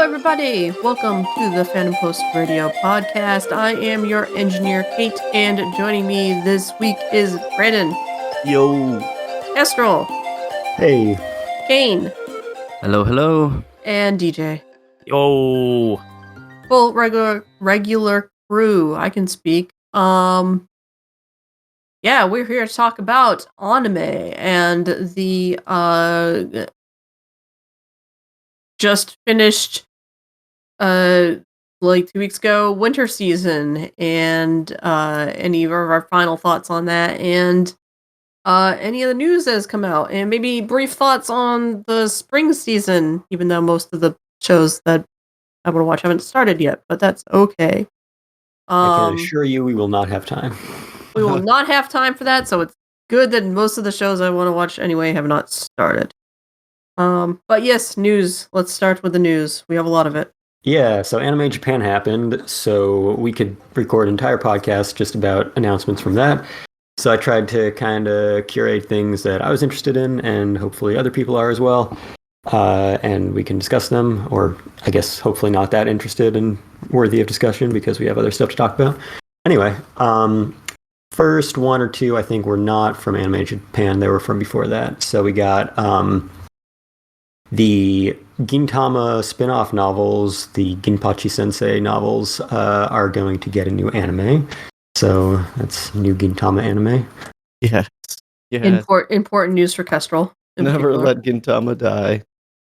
Everybody, welcome to the Fandom Post Radio podcast. I am your engineer, Kate, and joining me this week is Brandon. Yo. Kestrel. Hey. Kane. Hello. And DJ. Yo. Full regular crew. I can speak. Yeah, we're here to talk about anime and the just finished like 2 weeks ago winter season, and any of our final thoughts on that, and any of the news that has come out, and maybe brief thoughts on the spring season, even though most of the shows that I want to watch haven't started yet, but that's okay. I can assure you we will not have time. We will not have time for that, so it's good that most of the shows I want to watch anyway have not started. But yes, news. Let's start with the news. We have a lot of it. Yeah, so Anime Japan happened, so we could record an entire podcast just about announcements from that. So I tried to kind of curate things that I was interested in, and hopefully other people are as well. And we can discuss them, or I guess hopefully not that interested and worthy of discussion because we have other stuff to talk about. Anyway, first one or two I think were not from Anime Japan. They were from before that. So we got the Gintama spin-off novels, the Ginpachi Sensei novels, are going to get a new anime. So that's new Gintama anime. Yes. Important news for Kestrel. Never let Gintama die.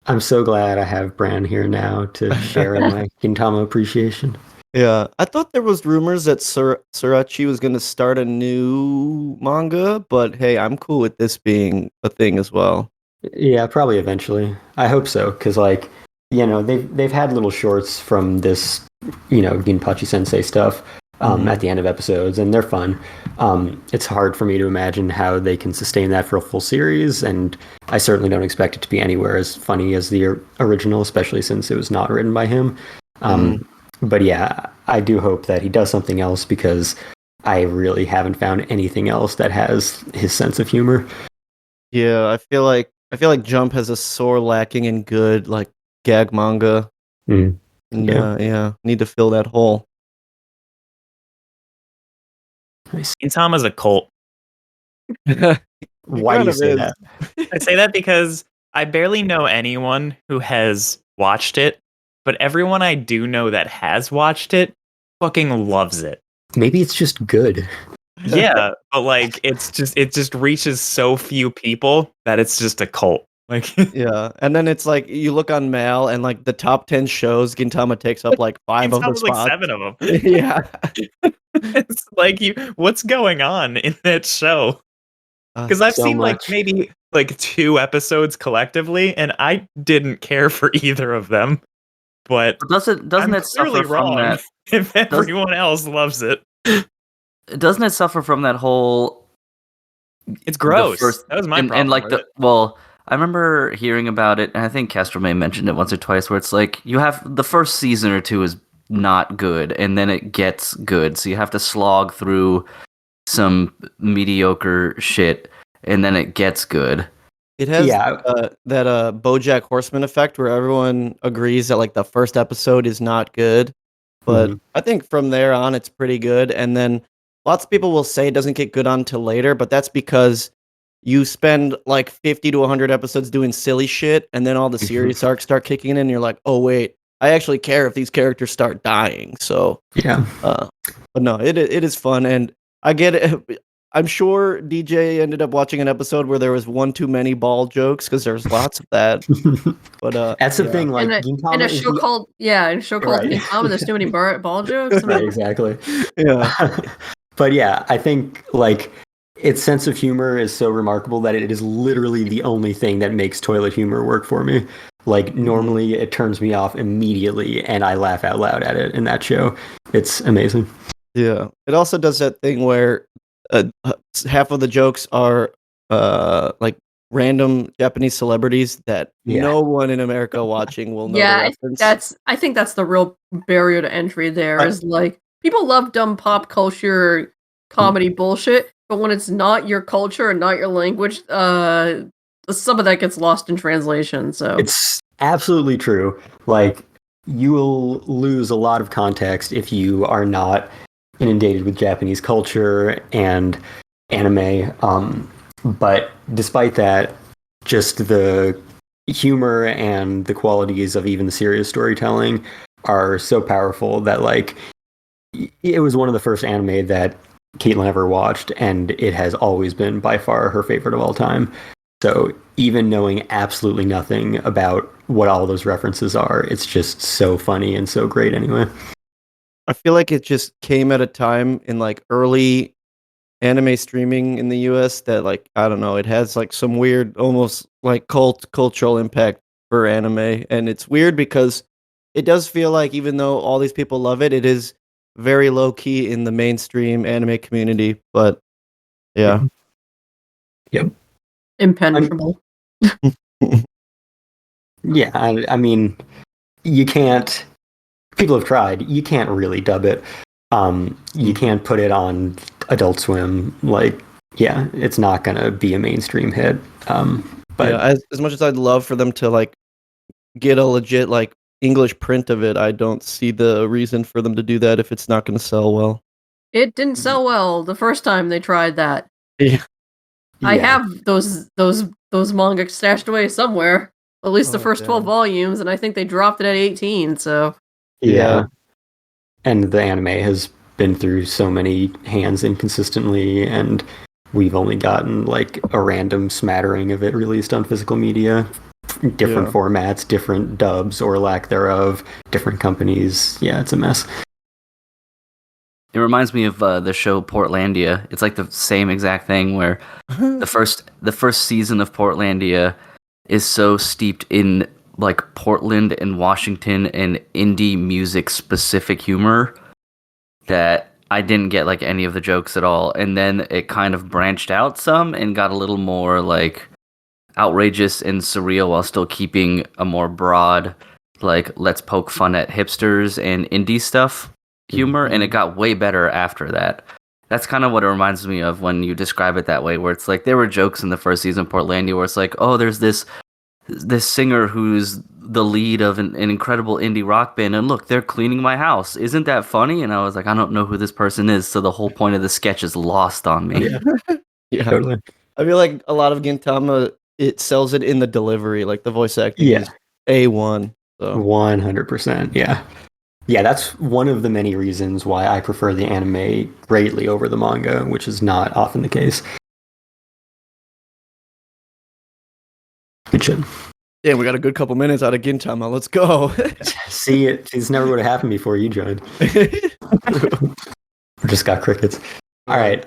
I'm so glad I have Bran here now to share in my Gintama appreciation. Yeah, I thought there was rumors that Surachi was going to start a new manga, but hey, I'm cool with this being a thing as well. Yeah, probably eventually. I hope so, because they've had little shorts from this, Ginpachi Sensei stuff at the end of episodes, and they're fun. It's hard for me to imagine how they can sustain that for a full series, and I certainly don't expect it to be anywhere as funny as the original, especially since it was not written by him. But yeah, I do hope that he does something else, because I really haven't found anything else that has his sense of humor. Yeah, I feel like Jump has a sore lacking in good gag manga. And need to fill that hole. Gintama's a cult. Why do you say that? I say that because I barely know anyone who has watched it, but everyone I do know that has watched it fucking loves it. Maybe it's just good. Yeah, but it just reaches so few people that it's just a cult. Yeah, and then it's you look on Mal, and the top 10 shows, Gintama takes up 5 of the spots. 7 of them. Yeah. It's what's going on in that show? Because I've seen maybe 2 episodes collectively, and I didn't care for either of them. But doesn't it suffer from that? If everyone else loves it, doesn't it suffer from that whole? It's gross. That was my problem. I remember hearing about it, and I think Castro may have mentioned it once or twice, where it's you have the first season or two is not good, and then it gets good, so you have to slog through some mediocre shit, and then it gets good. It has that BoJack Horseman effect, where everyone agrees that the first episode is not good, but I think from there on it's pretty good, and then lots of people will say it doesn't get good until later, but that's because you spend 50 to 100 episodes doing silly shit, and then all the serious arcs start kicking in, and you're like, oh wait, I actually care if these characters start dying. So yeah, but no, it is fun, and I get it. I'm sure DJ ended up watching an episode where there was one too many ball jokes, because there's lots of that. But that's the thing. In a show called Gintama, there's too many ball jokes. Right, exactly. Yeah. But yeah, I think its sense of humor is so remarkable that it is literally the only thing that makes toilet humor work for me. Normally it turns me off immediately, and I laugh out loud at it in that show. It's amazing. Yeah. It also does that thing where half of the jokes are like random Japanese celebrities that Yeah. no one in America watching will know the Yeah, reference. I think that's the real barrier to entry there Right. is, like, people love dumb pop culture comedy bullshit, but when it's not your culture and not your language, some of that gets lost in translation, so It's absolutely true. Like, you will lose a lot of context if you are not inundated with Japanese culture and anime. But despite that, just the humor and the qualities of even the serious storytelling are so powerful that, like, it was one of the first anime that Caitlin ever watched, and it has always been by far her favorite of all time. So even knowing absolutely nothing about what all those references are, it's just so funny and so great anyway. I feel like it just came at a time in like early anime streaming in the US that like I don't know, it has like some weird almost like cultural impact for anime, and it's weird because it does feel like even though all these people love it, it is very low key in the mainstream anime community, but yeah. Yep. impenetrable. Yeah, I mean, you can't. People have tried. You can't really dub it. You can't put it on Adult Swim. Like, yeah, it's not gonna be a mainstream hit. But Yeah, as much as I'd love for them to like get a legit like English print of it, I don't see the reason for them to do that if it's not going to sell well. It didn't sell well the first time they tried that. Yeah. I yeah, have those manga stashed away somewhere, at least the Oh, first 12 damn. volumes, and I think they dropped it at 18, so yeah, and the anime has been through so many hands inconsistently, and we've only gotten like a random smattering of it released on physical media, different Yeah. formats, different dubs or lack thereof, different companies. Yeah, it's a mess. It reminds me of the show Portlandia. It's like the same exact thing where the first season of Portlandia is so steeped in like Portland and Washington and indie music specific humor that I didn't get like any of the jokes at all. And then it kind of branched out some and got a little more like outrageous and surreal while still keeping a more broad, like, let's poke fun at hipsters and indie stuff humor. And it got way better after that. That's kind of what it reminds me of when you describe it that way, where it's like there were jokes in the first season of Portlandia where it's like, oh, there's this singer who's the lead of an incredible indie rock band, and look, they're cleaning my house. Isn't that funny? And I was like, I don't know who this person is, so the whole point of the sketch is lost on me. Yeah. Totally. I feel like a lot of Gintama, it sells it in the delivery. Like the voice acting Yeah. is A1. So 100%. Yeah. Yeah, that's one of the many reasons why I prefer the anime greatly over the manga, which is not often the case. Good shit. damn, we got a good couple minutes out of Gintama. Let's go. See, it's never would have happened before you joined. We just got crickets. All right.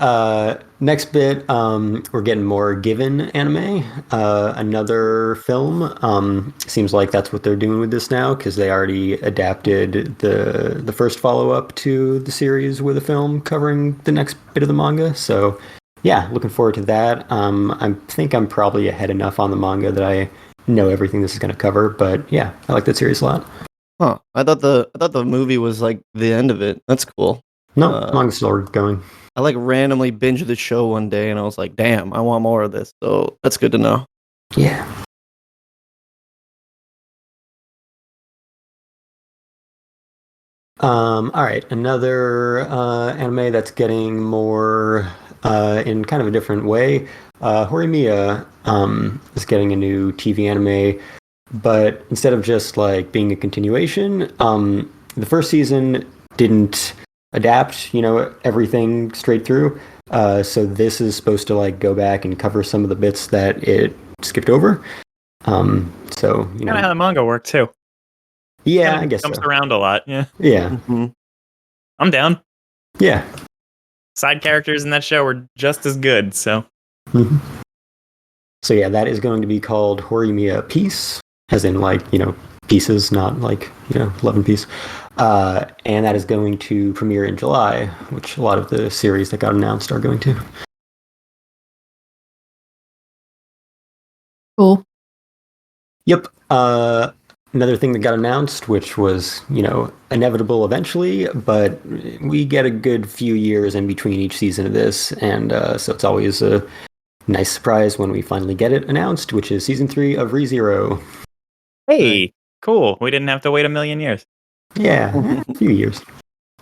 Next bit, we're getting more Given anime. Another film. Seems like that's what they're doing with this now because they already adapted the first follow up to the series with a film covering the next bit of the manga. So yeah, looking forward to that. I think I'm probably ahead enough on the manga that I know everything this is going to cover. But yeah, I like that series a lot. Huh. I thought the movie was like the end of it. That's cool. No, manga's still going. I like randomly binged the show one day and I was like, damn, I want more of this. So that's good to know. Yeah. All right, another anime that's getting more in kind of a different way. Horimiya is getting a new TV anime, but instead of just like being a continuation, the first season didn't adapt, everything straight through. So this is supposed to like go back and cover some of the bits that it skipped over. So Kind of how the manga worked too. Yeah, Kinda I guess jumps so. around a lot. Yeah, Yeah, Mm-hmm. I'm down. yeah. Side characters in that show were just as good. So Mhm. So yeah, that is going to be called Horimiya Peace, as in like, pieces, not like, love and peace. And that is going to premiere in July, which a lot of the series that got announced are going to. Cool. Yep. Another thing that got announced, which was, inevitable eventually, but we get a good few years in between each season of this, and so it's always a nice surprise when we finally get it announced, which is season 3 of ReZero. Hey, cool. We didn't have to wait a million years. Yeah, a few years.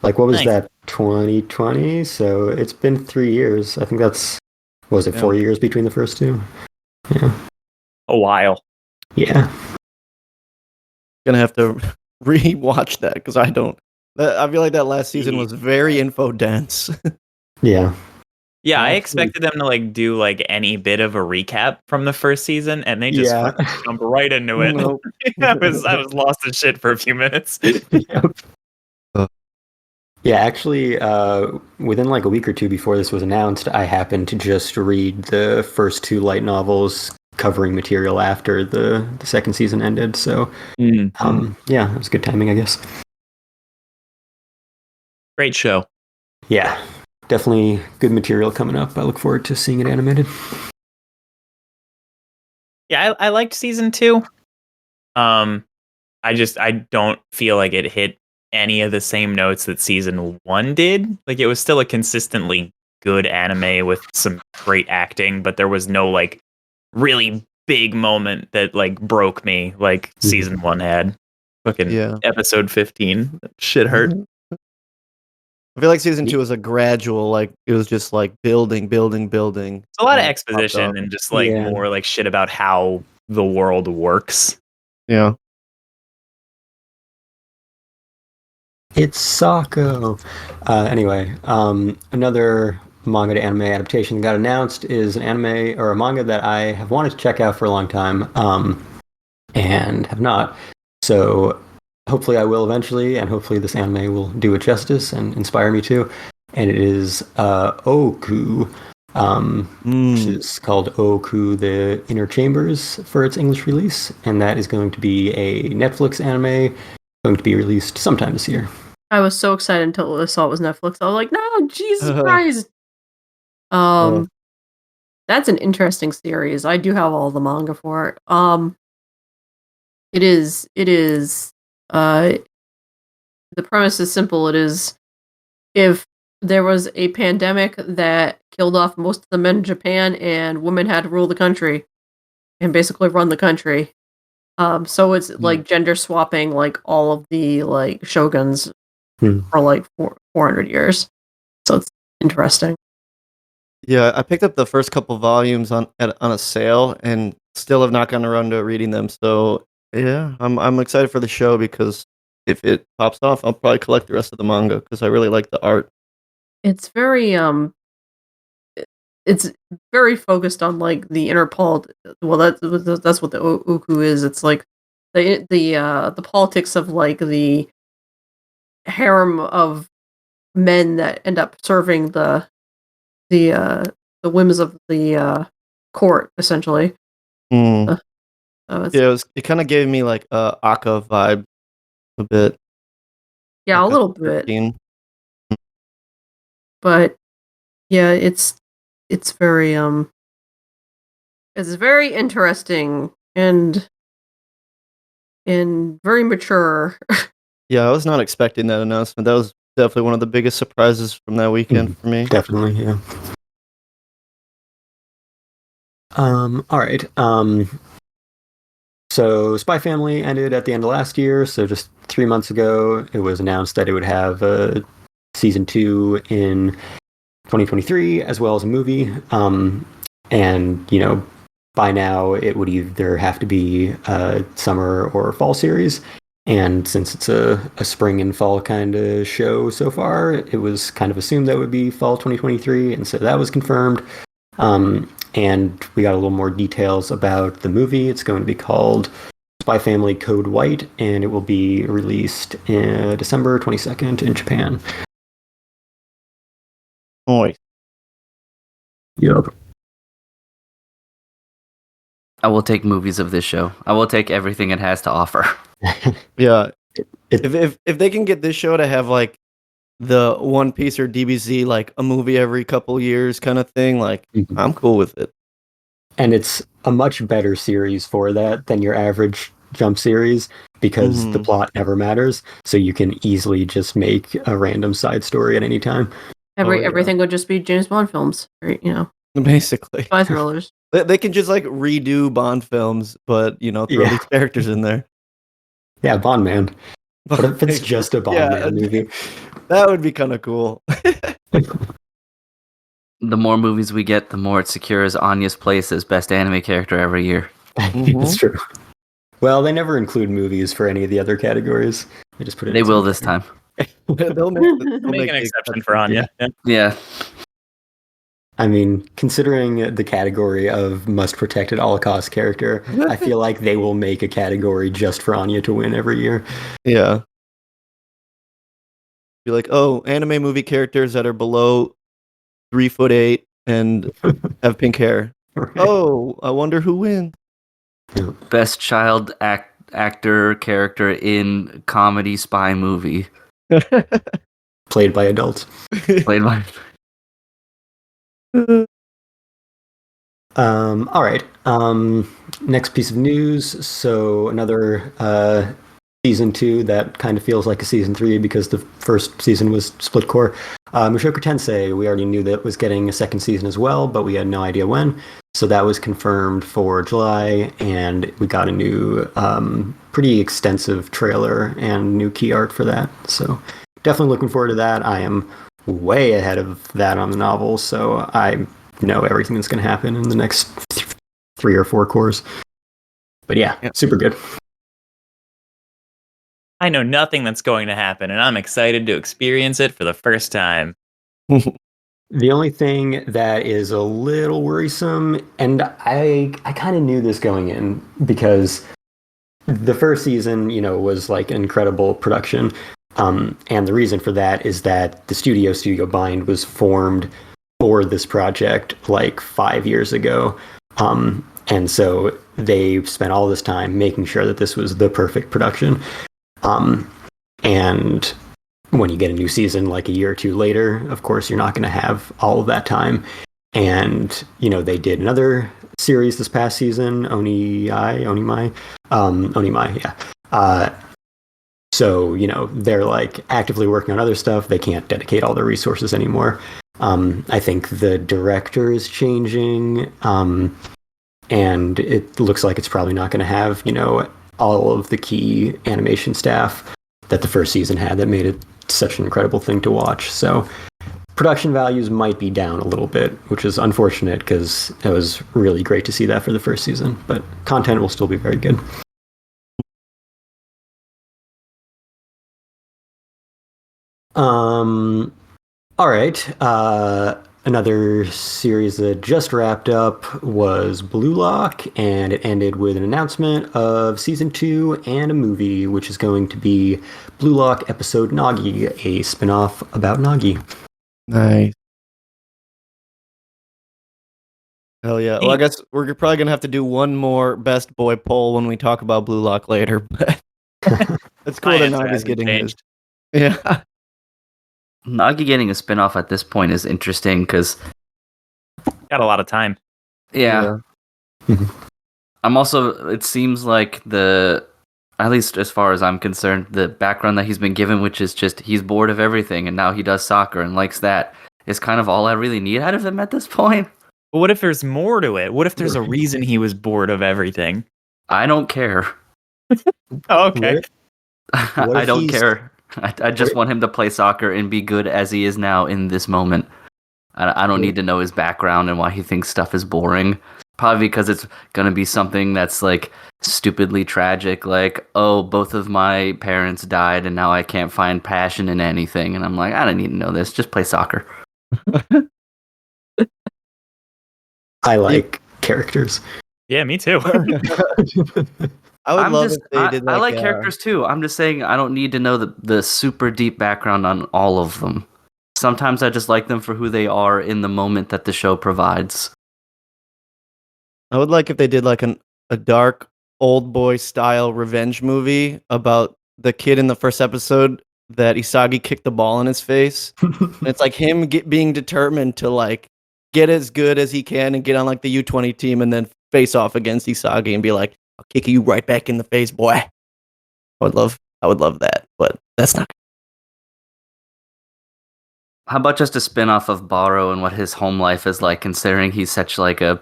Like, what was Nice. that, 2020? So it's been 3 years. I think was it 4 years between the first two? Yeah. A while. Yeah. Gonna have to re-watch that because I don't. I feel like that last season was very info dense. Yeah. Yeah, I expected them to do any bit of a recap from the first season, and they just fucking jump right into it. Nope. I was lost in shit for a few minutes. Yep. Yeah, actually, within a week or two before this was announced, I happened to just read the first 2 light novels covering material after the second season ended. So, yeah, it was good timing, I guess. Great show. Yeah, definitely good material coming up. I look forward to seeing it animated. Yeah, I liked season 2. I don't feel like it hit any of the same notes that season 1 did. It was still a consistently good anime with some great acting, but there was no really big moment that broke me like season 1 had. Fucking episode 15. That shit hurt. I feel like season 2 was a gradual, it was just building. It's a lot of exposition and just more shit about how the world works. Yeah. It's Sako. Anyway, another manga to anime adaptation that got announced is an anime or a manga that I have wanted to check out for a long time, and have not. So hopefully I will eventually, and hopefully this anime will do it justice and inspire me too. And it is Oku, which is called Oku the Inner Chambers for its English release, and that is going to be a Netflix anime, going to be released sometime this year. I was so excited until I saw it was Netflix. I was like, no, Jesus Christ. That's an interesting series. I do have all the manga for it. It is, the premise is simple. It is, if there was a pandemic that killed off most of the men in Japan and women had to rule the country and basically run the country. So it's gender swapping all of the shoguns for 400 years. So it's interesting. Yeah, I picked up the first couple volumes on a sale and still have not gotten around to reading them. So yeah, I'm excited for the show because if it pops off, I'll probably collect the rest of the manga because I really like the art. It's very it's very focused on the inner well, that's what the Oku is. It's the politics of the harem of men that end up serving the whims of the court, essentially. So it kind of gave me a Aka vibe a bit. Yeah, a little bit. But yeah, it's very it's very interesting and very mature. Yeah, I was not expecting that announcement. That was definitely one of the biggest surprises from that weekend for me. Definitely, yeah. All right. So Spy Family ended at the end of last year. So just 3 months ago, it was announced that it would have season 2 in 2023, as well as a movie. And by now it would either have to be a summer or fall series. And since it's a spring and fall kind of show so far, it was kind of assumed that it would be fall 2023, and so that was confirmed. And we got a little more details about the movie. It's going to be called Spy Family Code White, and it will be released in December 22nd in Japan. Oi. Yep. I will take movies of this show. I will take everything it has to offer. Yeah. If they can get this show to have the One Piece or DBZ a movie every couple years kind of thing, I'm cool with it. And it's a much better series for that than your average Jump series because the plot never matters. So you can easily just make a random side story at any time. Everything would just be James Bond films, or, Basically. spy thrillers. They can just like redo Bond films, but throw these characters in there. Yeah, Bond Man. What if it's just a Bond Man movie? That would be kind of cool. The more movies we get, the more it secures Anya's place as best anime character every year. It's true. Well, they never include movies for any of the other categories. They just put it. They will this time. They'll Make an exception for Anya. Yeah. I mean, considering the category of must protect at all costs character, I feel like they will make a category just for Anya to win every year. Yeah. Be like, oh, anime movie characters that are below 3'8" and have pink hair. Right. Oh, I wonder who wins. Best child actor character in comedy spy movie. Played by adults. Played by. All right. Next piece of news. So another season 2 that kind of feels like a season 3 because the first season was split core. Mushoku Tensei, we already knew that was getting a second season as well, but we had no idea when. So that was confirmed for July, and we got a new, pretty extensive trailer and new key art for that. So definitely looking forward to that. I am way ahead of that on the novel, so I know everything that's going to happen in the next 3 or 4 cores. But yeah, super good. I know nothing that's going to happen, and I'm excited to experience it for the first time. The only thing that is a little worrisome, and I kind of knew this going in, because the first season, was like incredible production. And the reason for that is that the Studio Bind was formed for this project like 5 years ago. And so they spent all this time making sure that this was the perfect production. And when you get a new season like a year or 2 later, of course, you're not going to have all of that time. And, they did another series this past season, Onimai, yeah. So, they're like actively working on other stuff. They can't dedicate all their resources anymore. I think the director is changing, and it looks like it's probably not going to have, all of the key animation staff that the first season had that made it such an incredible thing to watch. So production values might be down a little bit, which is unfortunate because it was really great to see that for the first season, but content will still be very good. All right. Another series that just wrapped up was Blue Lock, and it ended with an announcement of season 2 and a movie, which is going to be Blue Lock episode Nagi, a spin-off about Nagi. Nice. Hell yeah. Well, I guess we're probably going to have to do one more best boy poll when we talk about Blue Lock later, but it's cool that Nagi's getting his. Yeah. Nagi getting a spin-off at this point is interesting because got a lot of time. Yeah. I'm also, it seems like at least as far as I'm concerned, the background that he's been given, which is just he's bored of everything and now he does soccer and likes that, is kind of all I really need out of him at this point. But what if there's more to it? What if there's a reason he was bored of everything? I don't care. Oh, okay. I don't care. I just want him to play soccer and be good as he is now in this moment. I don't need to know his background and why he thinks stuff is boring. Probably because it's going to be something that's like stupidly tragic, like, oh, both of my parents died and now I can't find passion in anything. And I'm like, I don't need to know this. Just play soccer. I like characters. Yeah, me too. I would love if they did I like characters too. I'm just saying I don't need to know the super deep background on all of them. Sometimes I just like them for who they are in the moment that the show provides. I would like if they did like a dark old boy style revenge movie about the kid in the first episode that Isagi kicked the ball in his face. And it's like him being determined to like get as good as he can and get on like the U20 team and then face off against Isagi and be like, "I'll kick you right back in the face, boy." I would love that, but that's not. How about just a spin-off of Baro and what his home life is like, considering he's such like a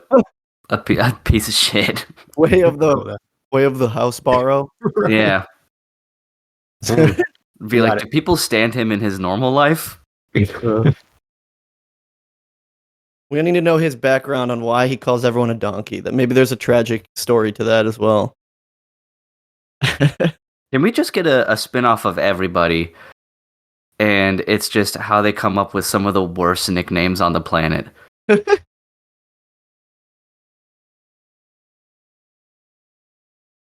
piece of shit. Way of the house borrow. Yeah. Man, Be like, do people stand him in his normal life? We need to know his background on why he calls everyone a donkey. That maybe there's a tragic story to that as well. Can we just get a spin-off of everybody? And it's just how they come up with some of the worst nicknames on the planet.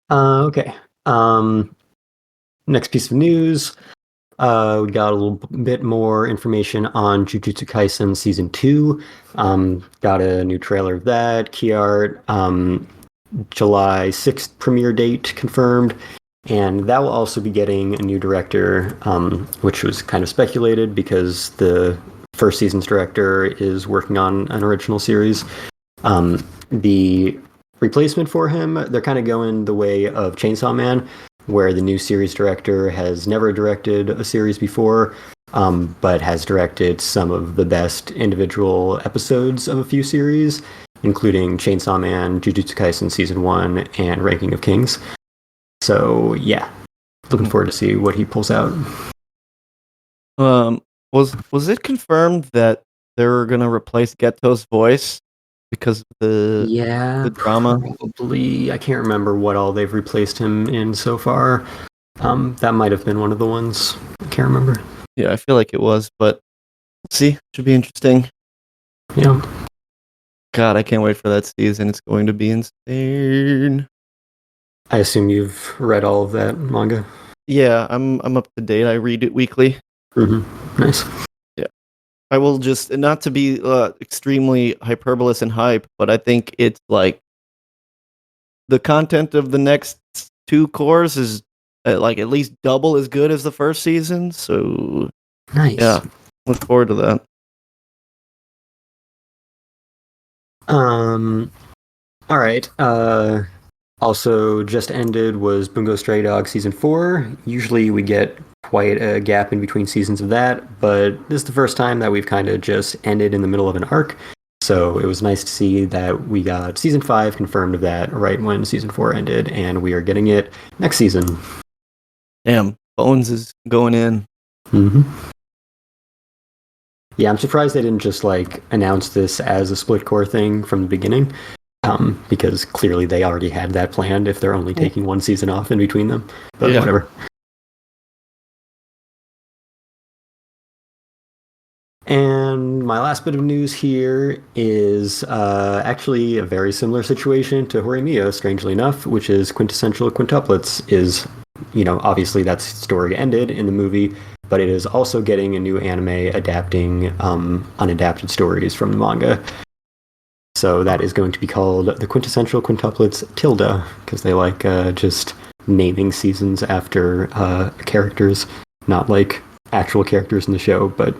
Okay. Next piece of news. We got a little bit more information on Jujutsu Kaisen Season 2. Got a new trailer of that, key art, July 6th premiere date confirmed. And that will also be getting a new director, which was kind of speculated because the first season's director is working on an original series. The replacement for him, they're kind of going the way of Chainsaw Man, where the new series director has never directed a series before, but has directed some of the best individual episodes of a few series, including Chainsaw Man, Jujutsu Kaisen Season 1, and Ranking of Kings. So, yeah, looking forward to see what he pulls out. Was it confirmed that they were going to replace Geto's voice because of the drama? Probably. I can't remember what all they've replaced him in so far. That might have been one of the ones. I can't remember. Yeah, I feel like it was, but see, should be interesting. Yeah. God, I can't wait for that season. It's going to be insane. I assume you've read all of that manga. Yeah, I'm up to date. I read it weekly. Mm-hmm. Nice. Yeah, I will just not to be extremely hyperbolous and hype, but I think it's like the content of the next 2 cores is like at least double as good as the first season. So nice. Yeah, look forward to that. All right. Also, just ended was Bungo Stray Dog Season 4. Usually we get quite a gap in between seasons of that, but this is the first time that we've kind of just ended in the middle of an arc. So it was nice to see that we got Season 5 confirmed of that right when Season 4 ended, and we are getting it next season. Damn, Bones is going in. Mm-hmm. Yeah, I'm surprised they didn't just like announce this as a split core thing from the beginning. Because clearly they already had that planned if they're only taking one season off in between them. But yeah. Whatever. And my last bit of news here is actually a very similar situation to Horimiya, strangely enough, which is Quintessential Quintuplets is, obviously that story ended in the movie, but it is also getting a new anime adapting unadapted stories from the manga. So that is going to be called the Quintessential Quintuplets Tilda, because they like just naming seasons after characters, not like actual characters in the show, but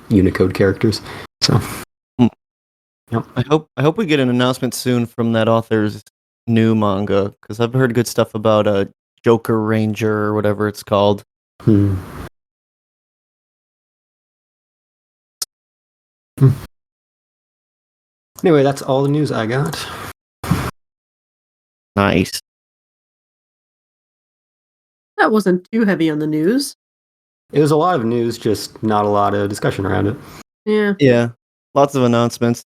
Unicode characters. So, yep. I hope we get an announcement soon from that author's new manga, because I've heard good stuff about Joker Ranger or whatever it's called. Anyway, that's all the news I got. Nice. That wasn't too heavy on the news. It was a lot of news, just not a lot of discussion around it. Yeah. Yeah. Lots of announcements.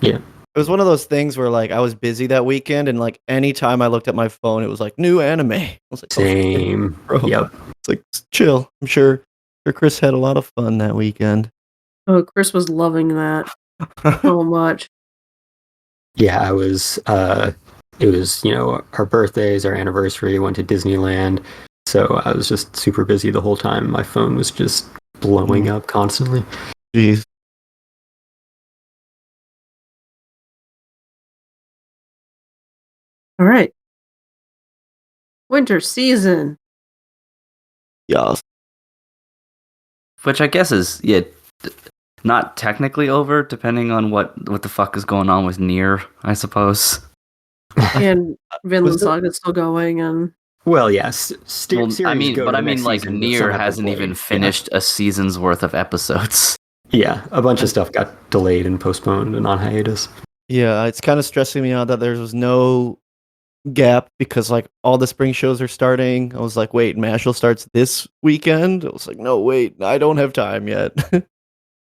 Yeah. It was one of those things where like I was busy that weekend and like anytime I looked at my phone, it was like new anime. I was like, same. Oh, bro. Yep. It's like chill. I'm sure Chris had a lot of fun that weekend. Oh, Chris was loving that so much. Yeah, it was our birthdays, our anniversary, went to Disneyland. So I was just super busy the whole time. My phone was just blowing up constantly. Jeez. All right. Winter season. Yes. Which I guess is, not technically over, depending on what the fuck is going on with Nier, I suppose. And Vinland Was it- Saga is still going, and Well, yes. Well, Series go to the next like season, but some Nier have been hasn't delayed. even finished a season's worth of episodes. Yeah, a bunch of stuff got delayed and postponed and on hiatus. Yeah, it's kind of stressing me out that there was no gap because like all the spring shows are starting. I was like, wait, Mashal starts this weekend. I was like, no, wait, I don't have time yet.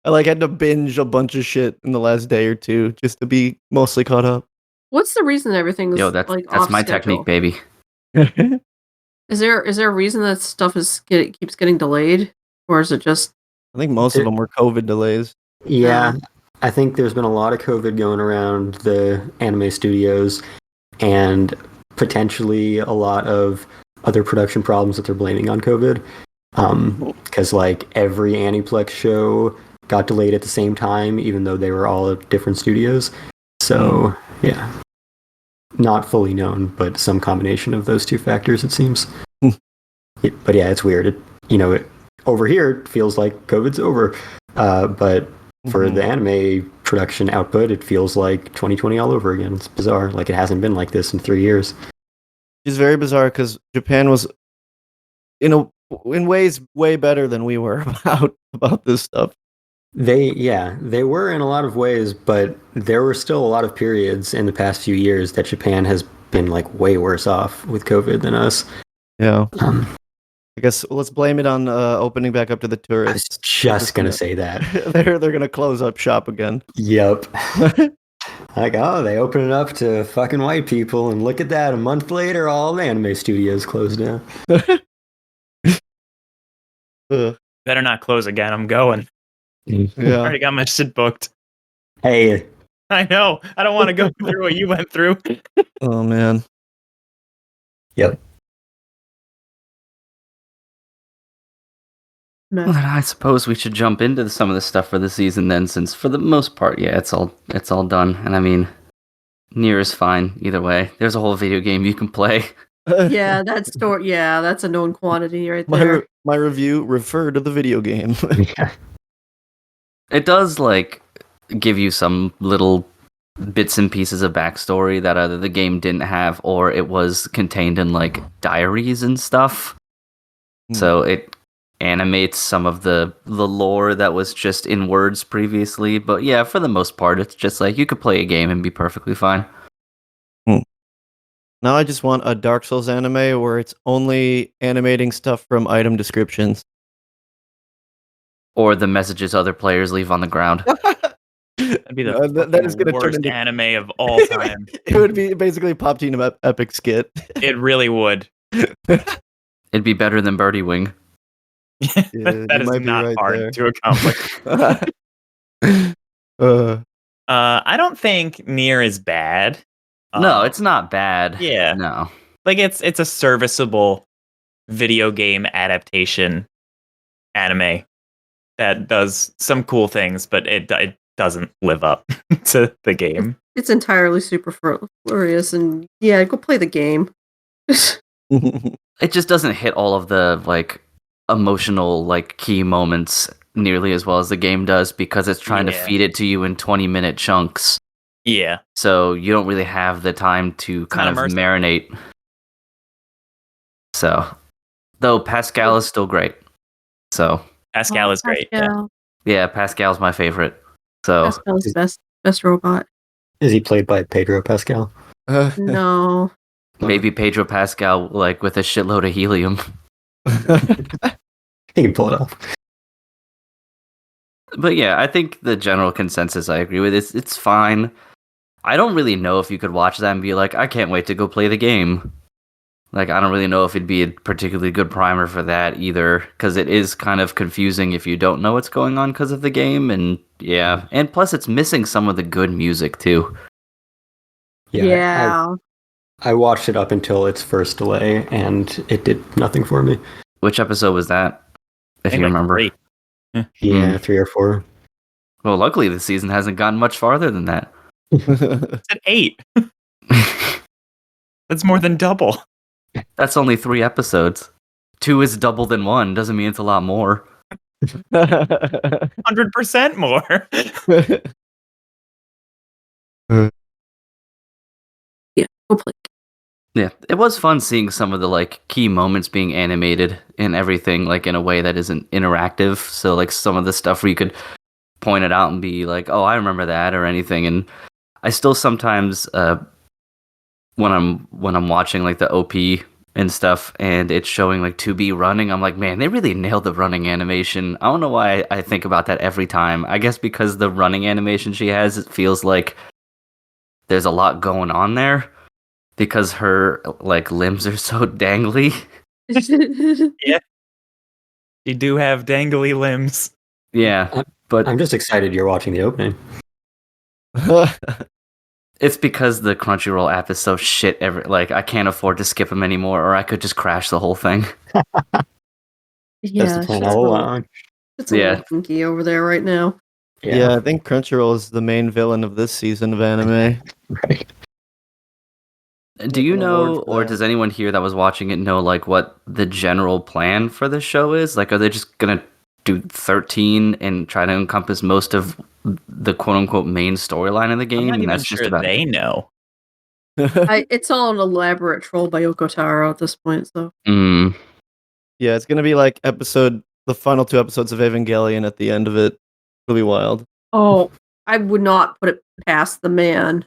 I like had to binge a bunch of shit in the last day or two just to be mostly caught up. what's the reason everything's Yo, that's like that's off my schedule? technique, baby. I Is there a reason that stuff keeps getting delayed, or is it just think most of them were COVID delays. Yeah, I think there's been a lot of COVID going around the anime studios and potentially a lot of other production problems that they're blaming on COVID. Because like every Aniplex show got delayed at the same time, even though they were all at different studios. So, yeah. Not fully known, but some combination of those two factors, it seems. But yeah, it's weird. Over here, it feels like COVID's over. But for the anime production output, it feels like 2020 all over again. It's bizarre. Like, it hasn't been like this in 3 years. It's very bizarre because Japan was, in ways, way better than we were about this stuff. They were in a lot of ways, but there were still a lot of periods in the past few years that Japan has been like way worse off with COVID than us. Yeah. I guess let's blame it on opening back up to the I was tourists. just gonna say that. they're gonna close up shop again. Yep. Like, oh, they open it up to fucking white people, and look at that. A month later, all the anime studios closed down. Better not close again. I'm going. I Yeah. already got my shit booked. Hey, I know. I don't want to go through what you went through. Oh man. yep. Well, then I suppose we should jump into some of the stuff for the season then, since for the most part, yeah, it's all done. And I mean, Nier is fine either way. There's a whole video game you can play. yeah, that's a known quantity right there. My review refer to the video game. It does like give you some little bits and pieces of backstory that either the game didn't have or it was contained in like diaries and stuff. So it animates some of the lore that was just in words previously. But yeah, for the most part, it's just like you could play a game and be perfectly fine. Now I just want a Dark Souls anime where it's only animating stuff from item descriptions. Or the messages other players leave on the ground. That'd be the that is gonna turn worst into anime of all time. It would be basically Pop Team Epic Skit. It really would. It'd be better than Birdie Wing. That is not hard to accomplish. I don't think Nier is bad. No, it's not bad. Yeah. No. Like it's a serviceable video game adaptation anime that does some cool things, but it doesn't live up to the game. It's entirely superfluous, and yeah, go play the game. It just doesn't hit all of the like emotional like key moments nearly as well as the game does because it's trying to feed it to you in 20-minute chunks. Yeah. So you don't really have the time to kind of marinate. So, though Pascal is still great. So Pascal is great. Yeah, Pascal's my favorite. So Pascal's the best robot. Is he played by Pedro Pascal? No. Maybe Pedro Pascal, like with a shitload of helium. He can pull it off. But yeah, I think the general consensus I agree with is it's fine. I don't really know if you could watch that and be like, I can't wait to go play the game. Like, I don't really know if it'd be a particularly good primer for that either, because it is kind of confusing if you don't know what's going on because of the game, and yeah. And plus, it's missing some of the good music, too. Yeah. I watched it up until its first delay, and it did nothing for me. Which episode was that, if you remember? 3. Yeah, 3 or 4. Well, luckily, the season hasn't gotten much farther than that. It's at 8. That's more than double. That's only 3 episodes. 2 is double than 1. Doesn't mean it's a lot more. 100% more. Hopefully. Yeah, it was fun seeing some of the like key moments being animated and everything like in a way that isn't interactive. So like some of the stuff where you could point it out and be like, "Oh, I remember that" or anything. And I still sometimes when I'm watching like the OP and stuff and it's showing like 2B running, I'm like, man, they really nailed the running animation. I don't know why I think about that every time. I guess because the running animation she has, it feels like there's a lot going on there because her like limbs are so dangly. Yeah. You do have dangly limbs. Yeah, but I'm just excited you're watching the opening. it's because the Crunchyroll app is so shit. Like I can't afford to skip them anymore, or I could just crash the whole thing. That's the plan all along. It's a little funky over there right now. Yeah, I think Crunchyroll is the main villain of this season of anime. Right. Do you know, or does anyone here that was watching it know, like, what the general plan for the show is? Like, are they just gonna do 13 and try to encompass most of the quote-unquote main storyline of the game? I'm not and even that's sure just about they know. It's all an elaborate troll by Yoko Taro at this point, so. Yeah, it's gonna be like the final 2 episodes of Evangelion at the end of it. It'll be wild. Oh, I would not put it past the man.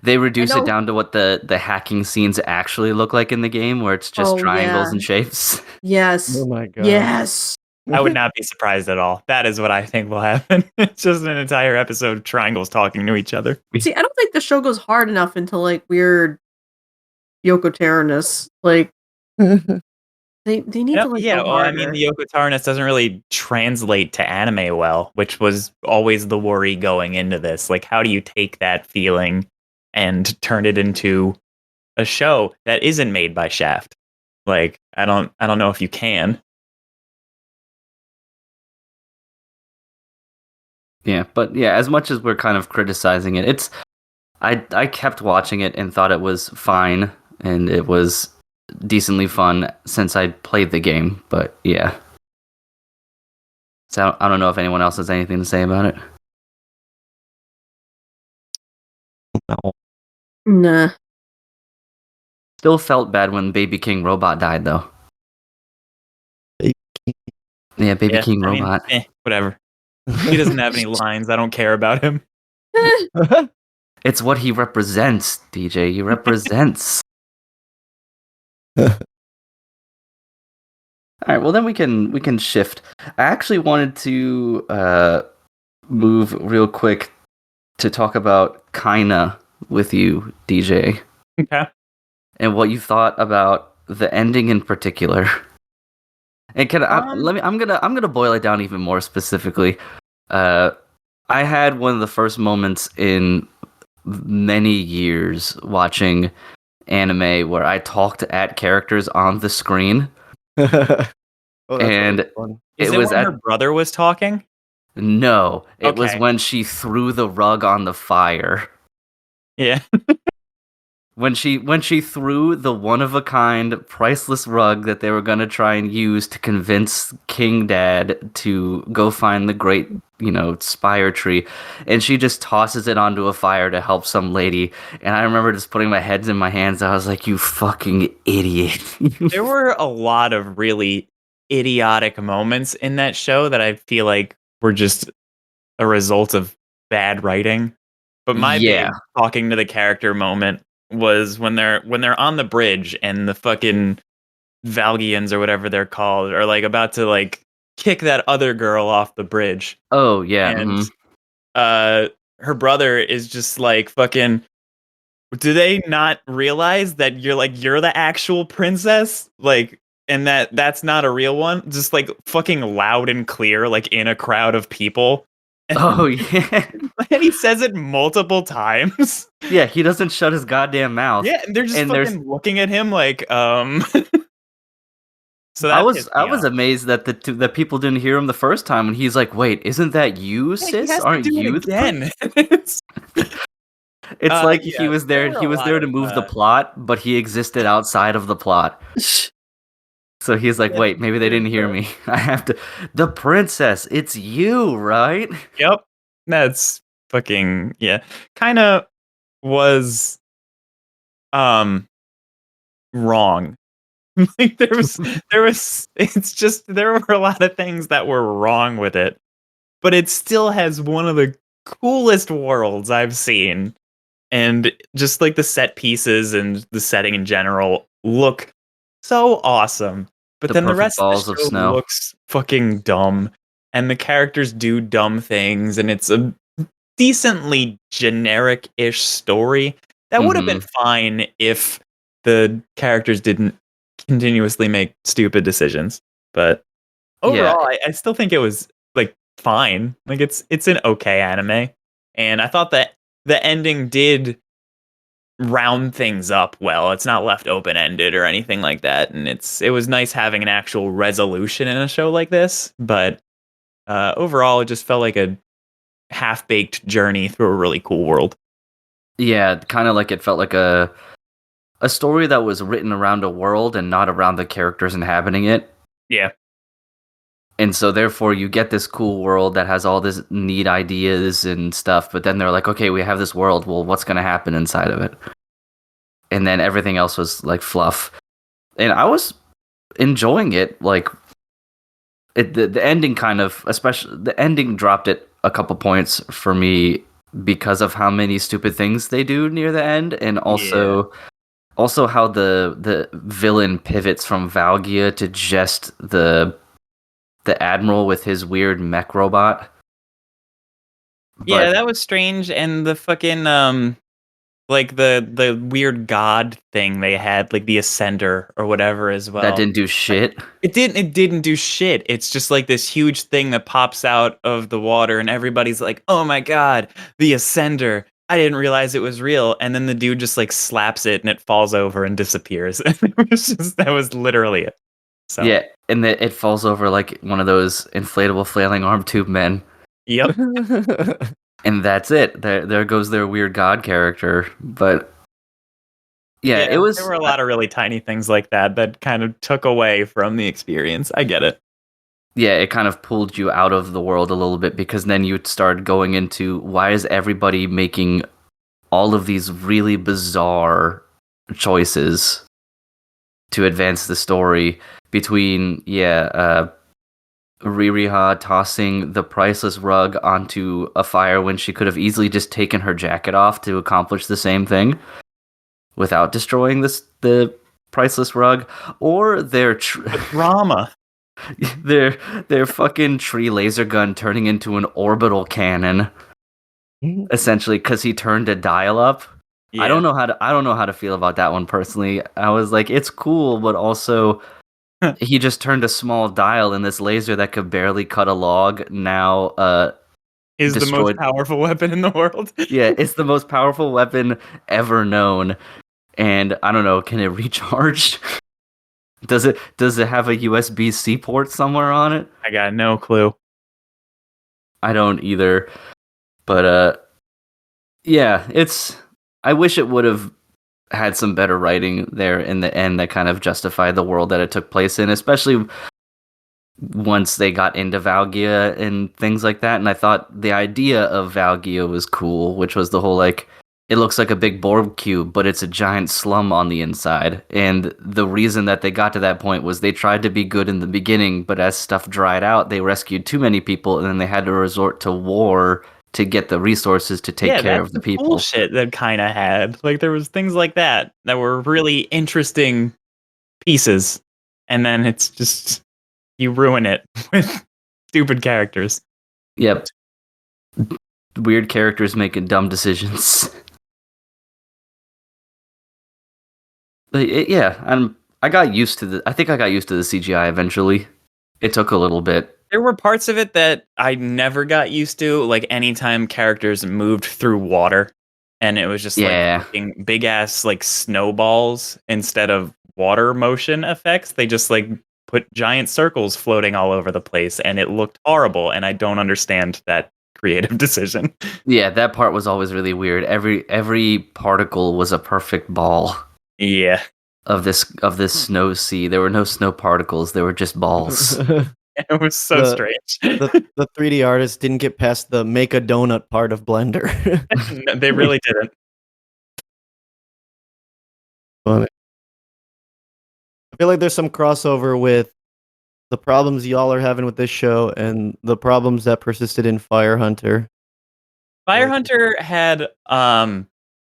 They reduce it down to what the hacking scenes actually look like in the game, where it's just triangles and shapes. Yes. Oh my god. Yes. I would not be surprised at all. That is what I think will happen. It's just an entire episode of triangles talking to each other. See, I don't think the show goes hard enough into like weird Yoko Taro-ness. Like they need to like go harder. I mean the Yoko Taro-ness doesn't really translate to anime well, which was always the worry going into this. Like how do you take that feeling and turn it into a show that isn't made by Shaft? Like I don't know if you can. Yeah, but yeah, as much as we're kind of criticizing it, I kept watching it and thought it was fine and it was decently fun since I played the game, but yeah. So I don't know if anyone else has anything to say about it. No. Nah. Still felt bad when Baby King Robot died, though. Yeah, Baby King Robot. Whatever. He doesn't have any lines. I don't care about him. It's what he represents, DJ. He represents. All right, well then we can shift. I actually wanted to move real quick to talk about Kaina with you, DJ. Okay. And what you thought about the ending in particular. And I'm gonna boil it down even more specifically. I had one of the first moments in many years watching anime where I talked at characters on the screen. And fun. Is it was when her brother was talking? No, it was when she threw the rug on the fire. Yeah. When she threw the one-of-a-kind, priceless rug that they were going to try and use to convince King Dad to go find the great, spire tree, and she just tosses it onto a fire to help some lady, and I remember just putting my head in my hands, I was like, you fucking idiot. There were a lot of really idiotic moments in that show that I feel like were just a result of bad writing. But my big talking to the character moment was when they're on the bridge and the fucking Valgians or whatever they're called are like about to like kick that other girl off the bridge. Oh yeah. And her brother is just like fucking, do they not realize that you're the actual princess? Like, and that's not a real one? Just like fucking loud and clear, like in a crowd of people. Oh yeah. And he says it multiple times. Yeah, he doesn't shut his goddamn mouth. Yeah, and they're just fucking looking at him like, So I was amazed that the people didn't hear him the first time when he's like, "Wait, isn't that you, sis? Aren't you again?" It's like he was there. He was there to move the plot, but he existed outside of the plot. So he's like, "Wait, maybe they didn't hear me. I have to." The princess, it's you, right? Yep, that's fucking Kind of was wrong. Like there was it's just there were a lot of things that were wrong with it. But it still has one of the coolest worlds I've seen. And just like the set pieces and the setting in general look so awesome. But then the perfect rest of balls the of show snow. looks fucking dumb. And the characters do dumb things, and it's a decently generic-ish story. That would have been fine if the characters didn't continuously make stupid decisions. But overall, I still think it was like fine. Like it's an okay anime. And I thought that the ending did round things up well. It's not left open-ended or anything like that. And it was nice having an actual resolution in a show like this. But overall, it just felt like a half-baked journey through a really cool world. Yeah, kind of like it felt like a story that was written around a world and not around the characters inhabiting it. Yeah. And so therefore you get this cool world that has all this neat ideas and stuff, but then they're like, okay, we have this world, well, what's going to happen inside of it? And then everything else was like fluff. And I was enjoying it. Like the ending kind of, especially the ending dropped it a couple points for me because of how many stupid things they do near the end, and also how the villain pivots from Valgia to just the admiral with his weird mech robot. Yeah, that was strange. And the fucking like the weird god thing they had, like the Ascender or whatever as well. That didn't do shit. It didn't do shit. It's just like this huge thing that pops out of the water, and everybody's like, "Oh my god, the Ascender. I didn't realize it was real." And then the dude just like slaps it and it falls over and disappears. That was literally it. So yeah, and it falls over like one of those inflatable flailing arm tube men. Yep. And that's it. There goes their weird god character. But yeah, it was. There were a lot of really tiny things like that kind of took away from the experience. I get it. Yeah, it kind of pulled you out of the world a little bit, because then you started going into, why is everybody making all of these really bizarre choices to advance the story, between Ririha tossing the priceless rug onto a fire when she could have easily just taken her jacket off to accomplish the same thing without destroying the priceless rug, or their drama, their fucking tree laser gun turning into an orbital cannon, essentially, because he turned a dial up. Yeah. I don't know how to feel about that one personally. I was like, it's cool, but also he just turned a small dial, and this laser that could barely cut a log now is the most powerful weapon in the world. Yeah, it's the most powerful weapon ever known. And I don't know, can it recharge? Does it have a USB-C port somewhere on it? I got no clue. I don't either. But yeah, I wish it would have had some better writing there in the end that kind of justified the world that it took place in, especially once they got into Valgia and things like that. And I thought the idea of Valgia was cool, which was the whole, like, it looks like a big Borg cube, but it's a giant slum on the inside. And the reason that they got to that point was they tried to be good in the beginning, but as stuff dried out, they rescued too many people, and then they had to resort to war to get the resources to take care of the people. Bullshit that kind of had, like, there was things like that were really interesting pieces, and then it's just you ruin it with stupid characters. Yep, weird characters making dumb decisions. But I got used to I think I got used to the CGI eventually. It took a little bit. There were parts of it that I never got used to, like anytime characters moved through water, and it was just like big ass like snowballs instead of water motion effects. They just like put giant circles floating all over the place, and it looked horrible, and I don't understand that creative decision. Yeah, that part was always really weird. Every particle was a perfect ball. Yeah. Of this snow sea. There were no snow particles, there were just balls. It was so strange. The 3D artists didn't get past the make a donut part of Blender. No, they really didn't. funny. I feel like there's some crossover with the problems y'all are having with this show and the problems that persisted in Fire Hunter. Fire Hunter had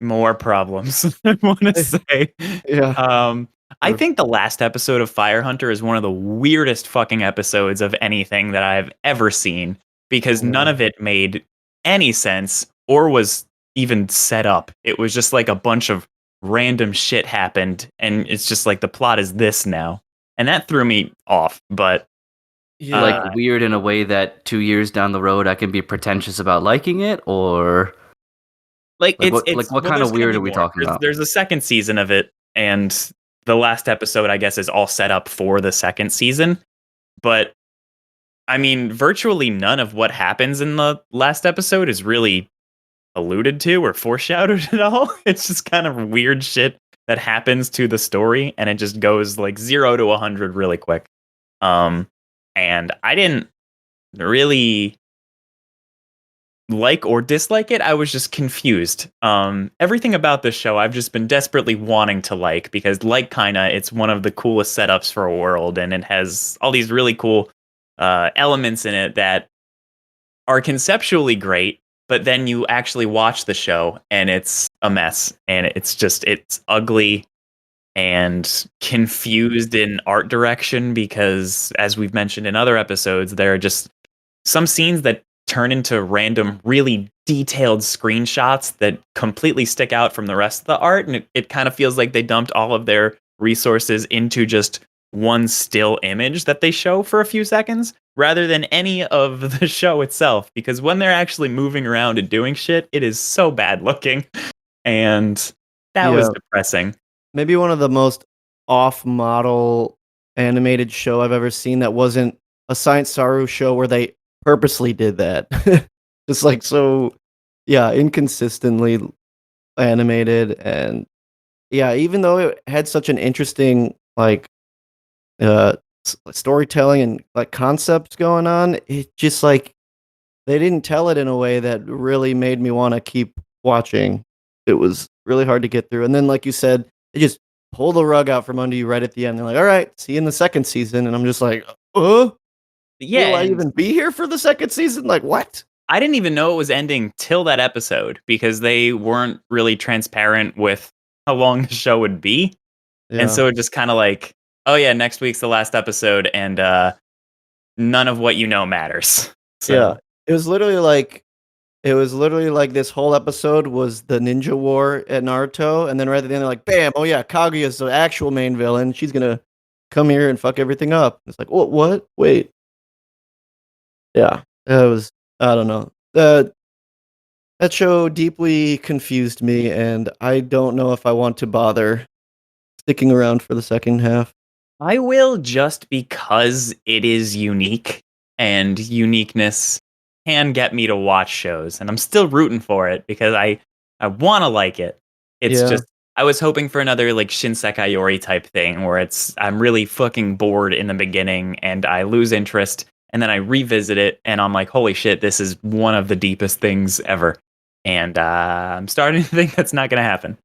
more problems, I want to say. Yeah. I think the last episode of Fire Hunter is one of the weirdest fucking episodes of anything that I've ever seen because none of it made any sense or was even set up. It was just like a bunch of random shit happened and it's just like the plot is this now. And that threw me off, but Yeah. Like weird in a way that 2 years down the road I can be pretentious about liking it, or like Like, it's what well, kind of there's gonna weird be are we more. talking about? There's a second season of it, and the last episode, I guess, is all set up for the second season. But I mean, virtually none of what happens in the last episode is really alluded to or foreshadowed at all. It's just kind of weird shit that happens to the story, and it just goes like 0 to 100 really quick. And I didn't really like or dislike it. I was just confused. Everything about this show I've just been desperately wanting to like because kinda it's one of the coolest setups for a world and it has all these really cool elements in it that are conceptually great, but then you actually watch the show and it's a mess and it's ugly and confused in art direction because as we've mentioned in other episodes, there are just some scenes that turn into random, really detailed screenshots that completely stick out from the rest of the art. And it kind of feels like they dumped all of their resources into just one still image that they show for a few seconds rather than any of the show itself. Because when they're actually moving around and doing shit, it is so bad looking. And that was depressing. Maybe one of the most off-model animated show I've ever seen that wasn't a Science Saru show where they purposely did that. Just like so, yeah, inconsistently animated, and yeah, even though it had such an interesting like storytelling and like concepts going on, it just like they didn't tell it in a way that really made me want to keep watching. It was really hard to get through, and then like you said, they just pull the rug out from under you right at the end. They're like, "All right, see you in the second season," and I'm just like, Yeah, will I and even be here for the second season? Like, what? I didn't even know it was ending till that episode because they weren't really transparent with how long the show would be. And Yeah. so it just kind of like, oh yeah, next week's the last episode and none of what you know matters. So Yeah. It was literally like this whole episode was the ninja war at Naruto, and then right at the end they're like, bam, oh yeah, Kaguya's the actual main villain. She's gonna come here and fuck everything up. It's like, what? Wait. Yeah. It was I don't know. That show deeply confused me, and I don't know if I want to bother sticking around for the second half. I will just because it is unique and uniqueness can get me to watch shows and I'm still rooting for it because I want to like it. It's Yeah. just I was hoping for another like Shinsekai Yori type thing where I'm really fucking bored in the beginning and I lose interest and then I revisit it and I'm like holy shit, this is one of the deepest things ever. And I'm starting to think that's not going to happen.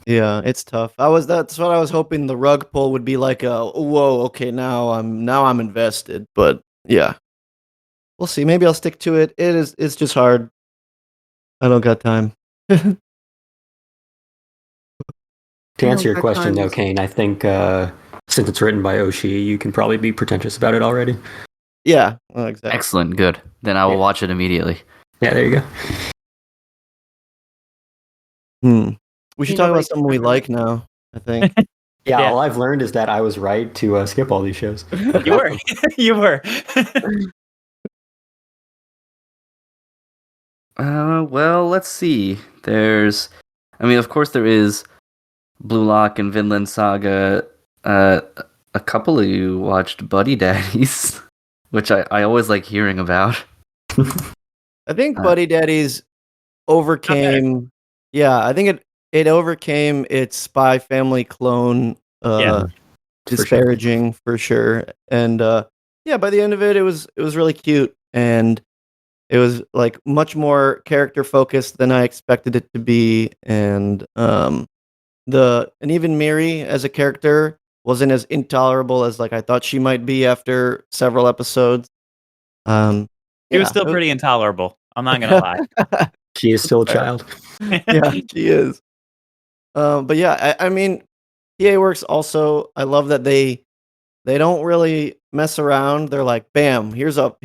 Yeah, it's tough. That's what I was hoping the rug pull would be like a whoa, okay, now I'm invested. But yeah. We'll see. Maybe I'll stick to it. It's just hard. I don't got time. To answer your that question, time though, is- Kane, I think since it's written by Oshii, you can probably be pretentious about it already. Yeah, well, exactly. Excellent, good. Then I will watch it immediately. Yeah, there you go. We should You talk know, about like, something we like now, I think. Yeah, Yeah. all I've learned is that I was right to skip all these shows. You were. You were. Well, let's see. Of course, there is Blue Lock and Vinland Saga. A couple of you watched Buddy Daddies, which I always like hearing about. I think Buddy Daddies overcame. Yeah, I think it overcame its Spy Family clone Yeah. disparaging for sure. And yeah, by the end of it, it was really cute, and it was like much more character focused than I expected it to be, and and even Miri as a character wasn't as intolerable as like I thought she might be after several episodes. She was still pretty intolerable. I'm not gonna lie. She is still a child. Yeah, she is. But yeah, I mean, PA Works also. I love that they don't really mess around. They're like, bam, here's a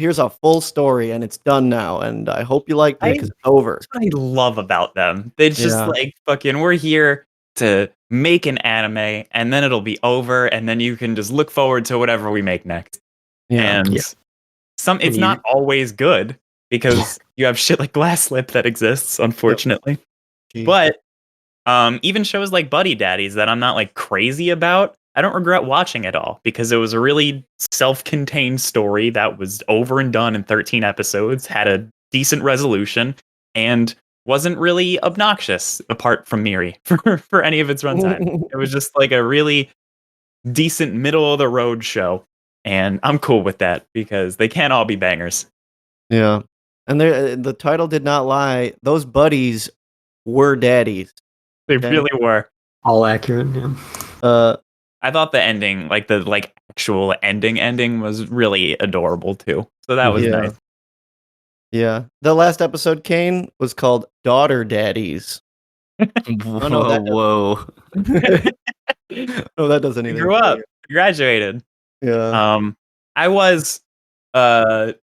full story, and it's done now. And I hope you liked it because it's over. That's what I love about them. They just like fucking. We're here to make an anime, and then it'll be over, and then you can just look forward to whatever we make next. Yeah. And it's not always good because you have shit like Glass Lip that exists, unfortunately. Yep. But even shows like Buddy Daddies that I'm not like crazy about, I don't regret watching at all because it was a really self-contained story that was over and done in 13 episodes, had a decent resolution, and wasn't really obnoxious apart from Miri for any of its runtime. It was just like a really decent middle of the road show. And I'm cool with that because they can't all be bangers. Yeah. And the title did not lie. Those buddies were daddies. They really were. All accurate, yeah. I thought the ending, like the actual ending was really adorable too. So that was nice. Yeah. The last episode, Kane, was called Daughter Daddies. Whoa. No, that doesn't either. Grew up, graduated. Yeah. I was, because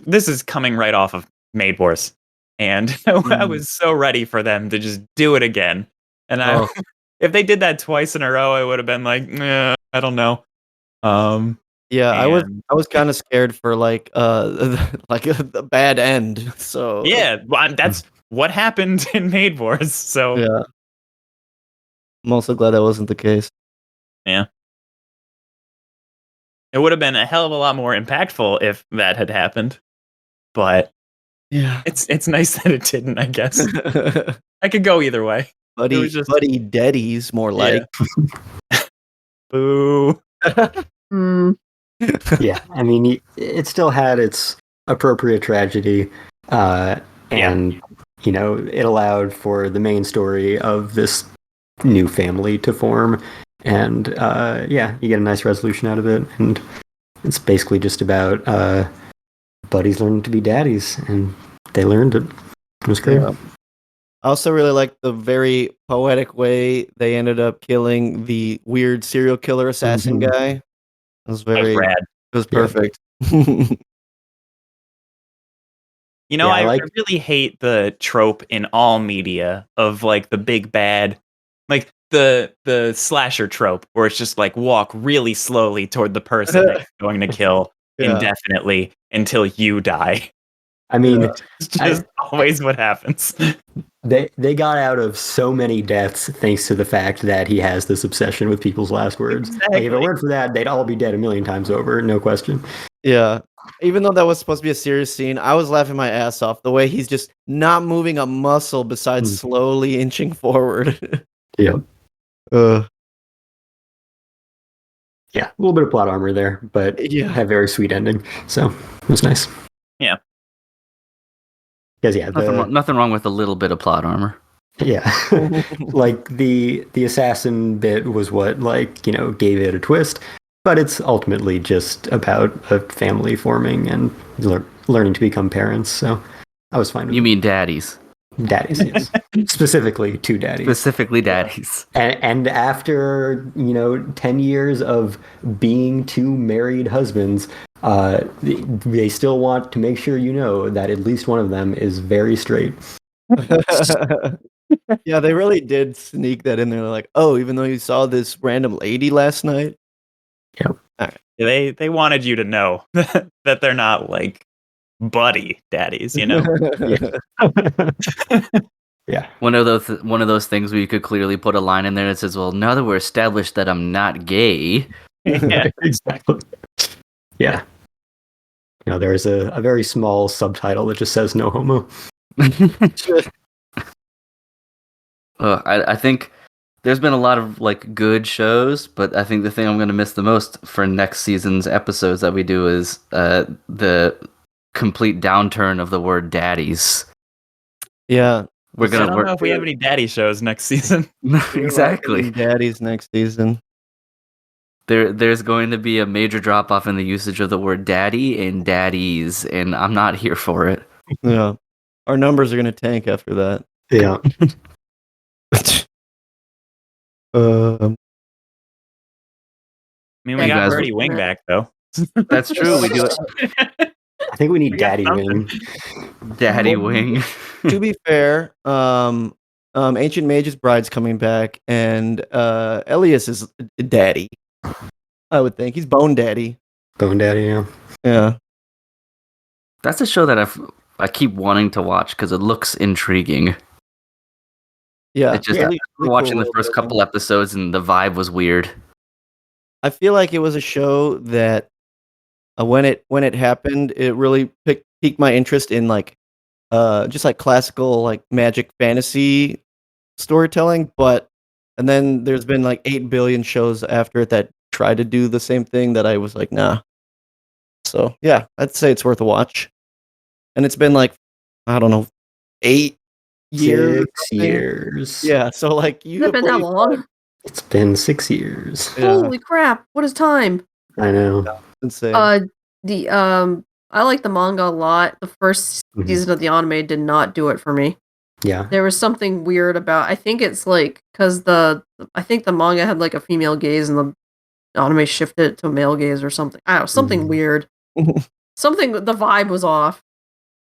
this is coming right off of Maid Wars, and I was so ready for them to just do it again. And if they did that twice in a row, I would have been like, I don't know. Yeah, I was kind of scared for like the bad end. So yeah, that's what happened in Maid Wars. So yeah, I'm also glad that wasn't the case. Yeah. It would have been a hell of a lot more impactful if that had happened. But yeah, it's nice that it didn't, I guess. I could go either way. Buddy Daddies, more like. Boo. Yeah, I mean, it still had its appropriate tragedy, and it allowed for the main story of this new family to form, and you get a nice resolution out of it, and it's basically just about buddies learning to be daddies, and they learned it. It was great. Yeah. I also really like the very poetic way they ended up killing the weird serial killer assassin guy. It was very rad. It was perfect. I really hate the trope in all media of like the big bad, like the slasher trope where it's just like walk really slowly toward the person that you're going to kill indefinitely until you die. I mean, it's just always what happens. They got out of so many deaths thanks to the fact that he has this obsession with people's last words. Exactly. Like, if it weren't for that, they'd all be dead a million times over, no question. Yeah. Even though that was supposed to be a serious scene, I was laughing my ass off the way he's just not moving a muscle besides slowly inching forward. Yeah. Yeah, a little bit of plot armor there, but a very sweet ending. So it was nice. Yeah. Because nothing wrong with a little bit of plot armor. Yeah, like the assassin bit was what gave it a twist, but it's ultimately just about a family forming and learning to become parents. So I was fine with You mean daddies? Daddies, yes. Specifically two daddies. Specifically daddies. And after 10 years of being two married husbands, they still want to make sure that at least one of them is very straight. Yeah, they really did sneak that in there. Like, oh, even though you saw this random lady last night. Yep. All right. They wanted you to know that they're not like buddy daddies, Yeah. Yeah. One of those things where you could clearly put a line in there that says, "Well, now that we're established that I'm not gay." Yeah. Exactly. Yeah. There's a very small subtitle that just says "No homo." I think there's been a lot of like good shows, but I think the thing I'm going to miss the most for next season's episodes that we do is the complete downturn of the word daddies. Yeah. I don't know if we have any daddy shows next season. Exactly. Daddies next season. There's going to be a major drop off in the usage of the word daddy and daddies, and I'm not here for it. Yeah. Our numbers are going to tank after that. Yeah. I mean, we got Birdie Wing back, though. That's true. We do it. I think we need Daddy Wing. Daddy Wing. To be fair, Ancient Mage's Bride's coming back, and Elias is daddy. I would think he's Bone Daddy. Bone Daddy, yeah. Yeah. That's a show that I keep wanting to watch because it looks intriguing. Yeah. It just watching the first couple episodes and the vibe was weird. I feel like it was a show that when it happened, it really piqued my interest in like just like classical like magic fantasy storytelling, and then there's been like 8 billion shows after it that try to do the same thing that I was like, nah. So yeah, I'd say it's worth a watch. And it's been like, I don't know, 8 years. 6 years. Yeah, so like Has it been that long? It's been 6 years. Yeah. Holy crap! What is time? I know. Insane. I like the manga a lot. The first season of the anime did not do it for me. Yeah. There was something weird about. I think it's like because I think the manga had like a female gaze and the anime shifted it to a male gaze or something. I don't know, something weird. Something. The vibe was off.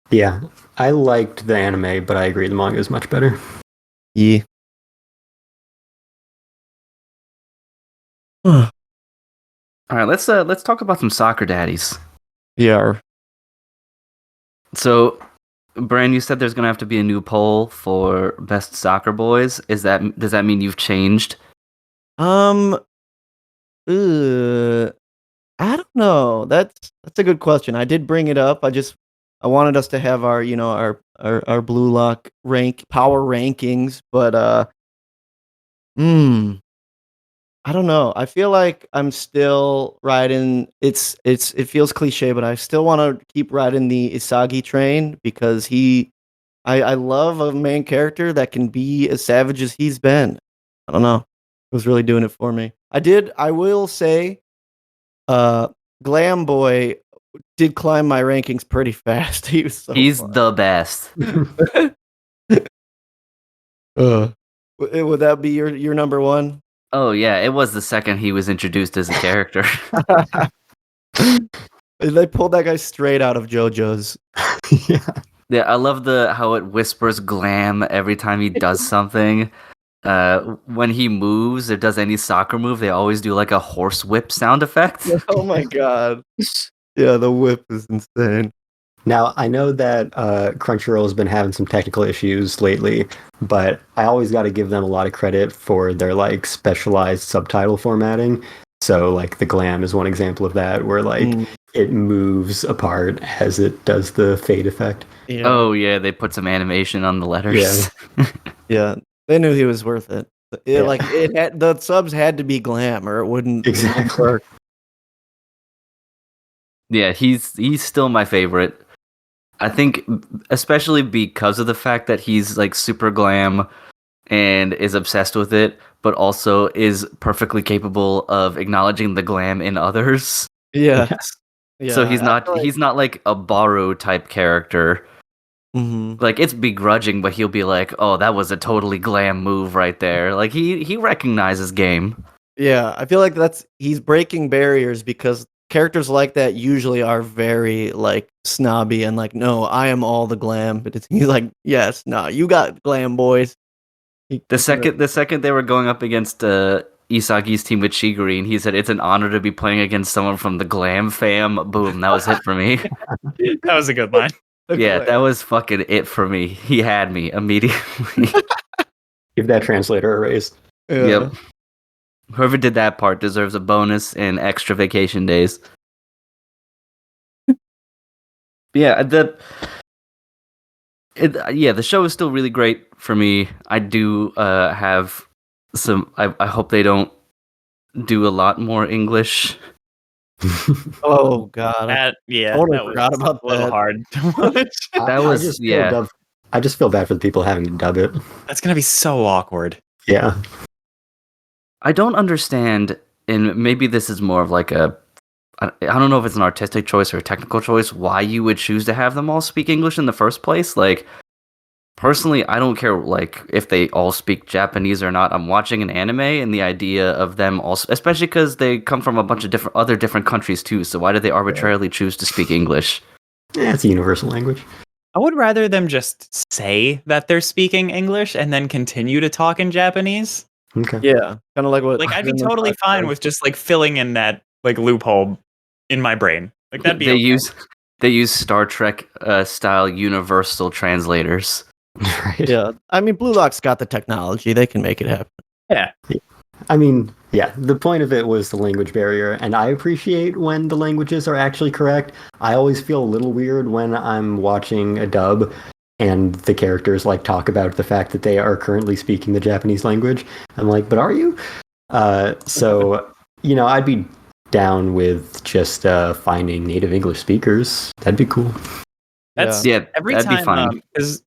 Yeah, I liked the anime, but I agree the manga is much better. Yeah. All right, let's talk about some soccer daddies. Yeah. So, Brian, you said there's gonna have to be a new poll for best soccer boys. Does that mean you've changed? I don't know. That's a good question. I did bring it up. I wanted us to have our, our Blue Lock power rankings, but I don't know. I feel like I'm still riding. It feels cliche, but I still want to keep riding the Isagi train because I love a main character that can be as savage as he's been. I don't know. It was really doing it for me. I will say, Glam Boy did climb my rankings pretty fast. He's fun. The best. Would that be your number one? Oh yeah, it was the second he was introduced as a character. They pulled that guy straight out of JoJo's. Yeah, I love how it whispers glam every time he does something. When he moves or does any soccer move, they always do like a horse whip sound effect. Oh my god. Yeah, the whip is insane. Now, I know that Crunchyroll has been having some technical issues lately, but I always got to give them a lot of credit for their like specialized subtitle formatting. So like the Glam is one example of that, where like it moves apart as it does the fade effect. Yeah. Oh yeah, they put some animation on the letters. Yeah, they knew he was worth it. Like the subs had to be Glam, or it wouldn't work. Yeah, he's still my favorite. I think especially because of the fact that he's like super glam and is obsessed with it, but also is perfectly capable of acknowledging the glam in others. Yes. Yeah. So he's not like a borrow type character. Mm-hmm. Like it's begrudging, but he'll be like, "Oh, that was a totally glam move right there." Like he recognizes game. Yeah, I feel like he's breaking barriers because characters like that usually are very like snobby and like, no, I am all the glam. But he's like, yes, no, you got glam, boys. The second they were going up against Isagi's team with Shiguri, and he said it's an honor to be playing against someone from the Glam fam. Boom, that was it for me. That was a good line. Yeah, that was fucking it for me. He had me immediately. Give that translator a raise. Yeah. Yep. Whoever did that part deserves a bonus and extra vacation days. Yeah, the show is still really great for me. I do have some. I hope they don't do a lot more English. Oh god. That totally was forgot about a little that. hard to watch. That was I just feel I just feel bad for the people having to dub it. That's gonna be so awkward. Yeah. I don't understand, and maybe this is more of like I don't know if it's an artistic choice or a technical choice, why you would choose to have them all speak English in the first place. Like, personally, I don't care like if they all speak Japanese or not. I'm watching an anime, and the idea of them all, especially because they come from a bunch of different countries too. So why did they arbitrarily choose to speak English? Yeah, it's a universal language. I would rather them just say that they're speaking English and then continue to talk in Japanese. Okay. Yeah, kind of like what. Like, I'd be totally fine with just like filling in that like loophole in my brain. Like that'd be. They use Star Trek style universal translators. Right. Yeah, I mean, Blue Lock's got the technology; they can make it happen. Yeah. I mean, yeah, the point of it was the language barrier, and I appreciate when the languages are actually correct. I always feel a little weird when I'm watching a dub and the characters like talk about the fact that they are currently speaking the Japanese language. I'm like, but are you? So, I'd be down with just finding native English speakers. That'd be cool. That's every that'd time be fine. because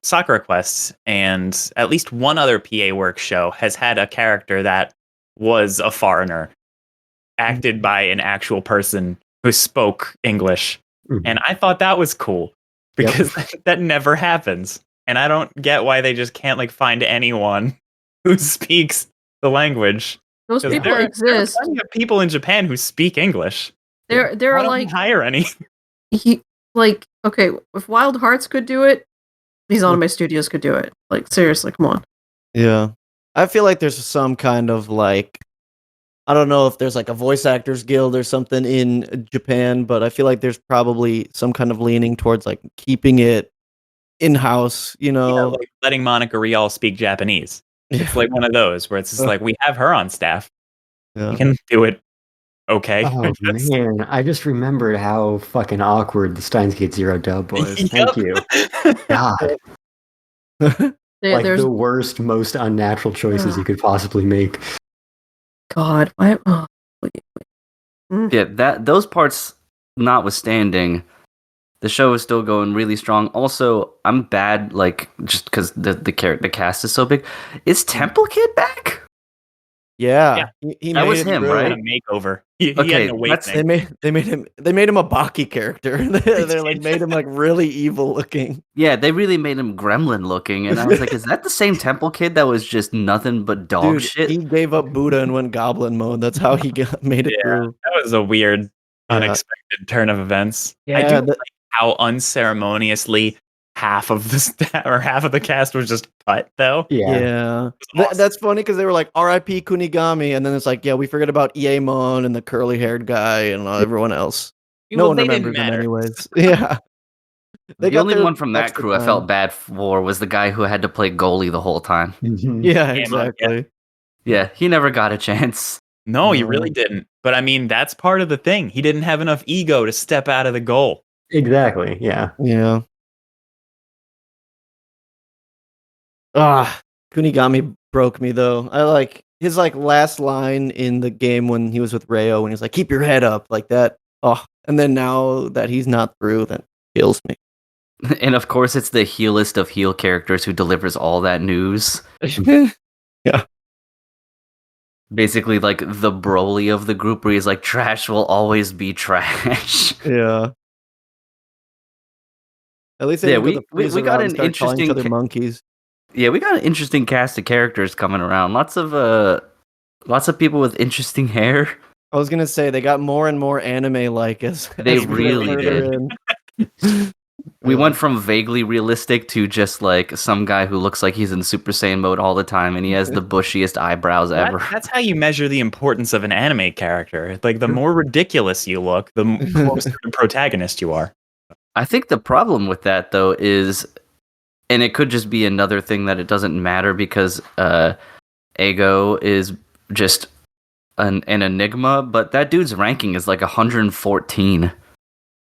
Sakura Quest and at least one other PA Works show has had a character that was a foreigner, acted by an actual person who spoke English, and I thought that was cool because that never happens, and I don't get why they just can't like find anyone who speaks the language. Those people There are exist. plenty of people in Japan who speak English. There Why are don't we like hire any? okay, if Wild Hearts could do it, these anime studios could do it. Like seriously, come on. Yeah, I feel like there's some kind of like, I don't know if there's like a voice actors guild or something in Japan, but I feel like there's probably some kind of leaning towards like keeping it in house. Like letting Monica Rial speak Japanese. It's like one of those where it's just like we have her on staff. Yeah. You can do it. Okay. Oh man, I just remembered how fucking awkward the Steins Gate Zero dub was. Thank you. God. There's the worst, most unnatural choices you could possibly make. God. Yeah, those parts notwithstanding, the show is still going really strong. Also, I'm bad, like just because the cast is so big. Is Temple Kid back? Yeah. He That made was it him, through. right? A makeover. He had Okay, an awakening. They made him a Baki character. They like made him like really evil looking. Yeah, they really made him gremlin looking, and I was like, is that the same Temple Kid that was just nothing but dog shit? He gave up Buddha and went Goblin mode. That's how he made it through. That was a weird, unexpected turn of events. Yeah, I do like how unceremoniously half of the cast was just cut, though. Yeah. Awesome. That's funny because they were like R.I.P. Kunigami, and then it's like, yeah, we forget about Iemon and the curly haired guy and everyone else. No one they remembers didn't him matter. anyways. Yeah. The only one from that extra crew I time. felt bad for was the guy who had to play goalie the whole time. Yeah, exactly. Yeah, he never got a chance. No, he really didn't. But I mean, that's part of the thing. He didn't have enough ego to step out of the goal. Exactly, yeah. Yeah. Kunigami broke me though. I like his like last line in the game when he was with Reo when he's like, keep your head up, like that. Oh, and then now that he's not through, that kills me. And of course, it's the heelest of heel characters who delivers all that news. Yeah. Basically, like the Broly of the group, where he's like, trash will always be trash. Yeah. At least they we got an interesting other monkeys. Yeah, we got an interesting cast of characters coming around. Lots of people with interesting hair. I was gonna say they got more and more anime like as They as we really get further did. in. We went from vaguely realistic to just like some guy who looks like he's in Super Saiyan mode all the time, and he has the bushiest eyebrows ever. That's how you measure the importance of an anime character. Like, the more ridiculous you look, the closer to protagonist you are. I think the problem with that, though, is, and it could just be another thing that it doesn't matter because Ego is just an enigma, but that dude's ranking is like 114.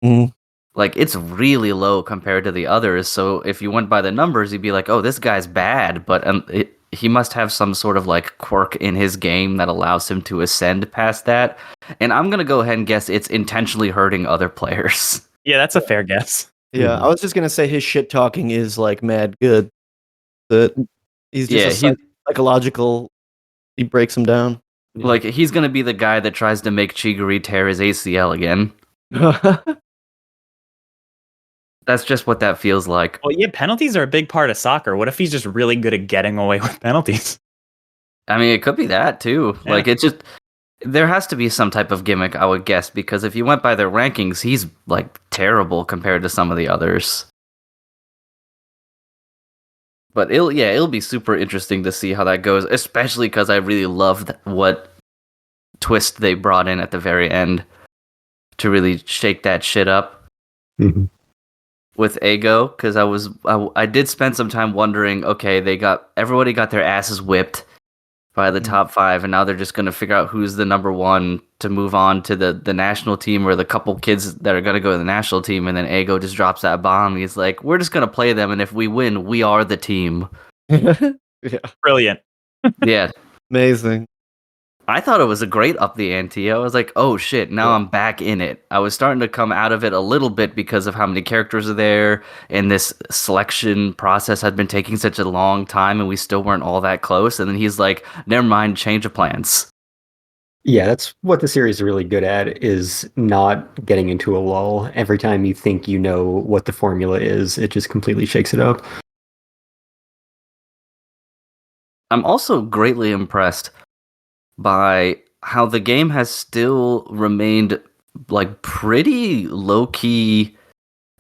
Mm. Like, it's really low compared to the others. So if you went by the numbers, you'd be like, oh, this guy's bad, but he must have some sort of like quirk in his game that allows him to ascend past that. And I'm going to go ahead and guess it's intentionally hurting other players. Yeah, that's a fair guess. Yeah, I was just gonna say his shit talking is like mad good. That he's just psychological. He breaks him down. Like he's gonna be the guy that tries to make Chiguri tear his ACL again. That's just what that feels like. Well, yeah, penalties are a big part of soccer. What if he's just really good at getting away with penalties? I mean, it could be that too. Yeah. Like, it's just there has to be some type of gimmick, I would guess, because if you went by their rankings, he's like terrible compared to some of the others. But it'll be super interesting to see how that goes, especially because I really loved what twist they brought in at the very end to really shake that shit up with Ego. Because I did spend some time wondering, okay, everybody got their asses whipped by the top 5, and now they're just going to figure out who's the number 1 to move on to the national team, or the couple kids that are going to go to the national team, and then Ego just drops that bomb. He's like, we're just going to play them, and if we win, we are the team. Yeah. Brilliant. Yeah. Amazing. I thought it was a great up the ante. I was like, oh shit, now I'm back in it. I was starting to come out of it a little bit because of how many characters are there, and this selection process had been taking such a long time, and we still weren't all that close. And then he's like, never mind, change of plans. Yeah, that's what the series is really good at, is not getting into a lull. Every time you think you know what the formula is, it just completely shakes it up. I'm also greatly impressed by how the game has still remained like pretty low-key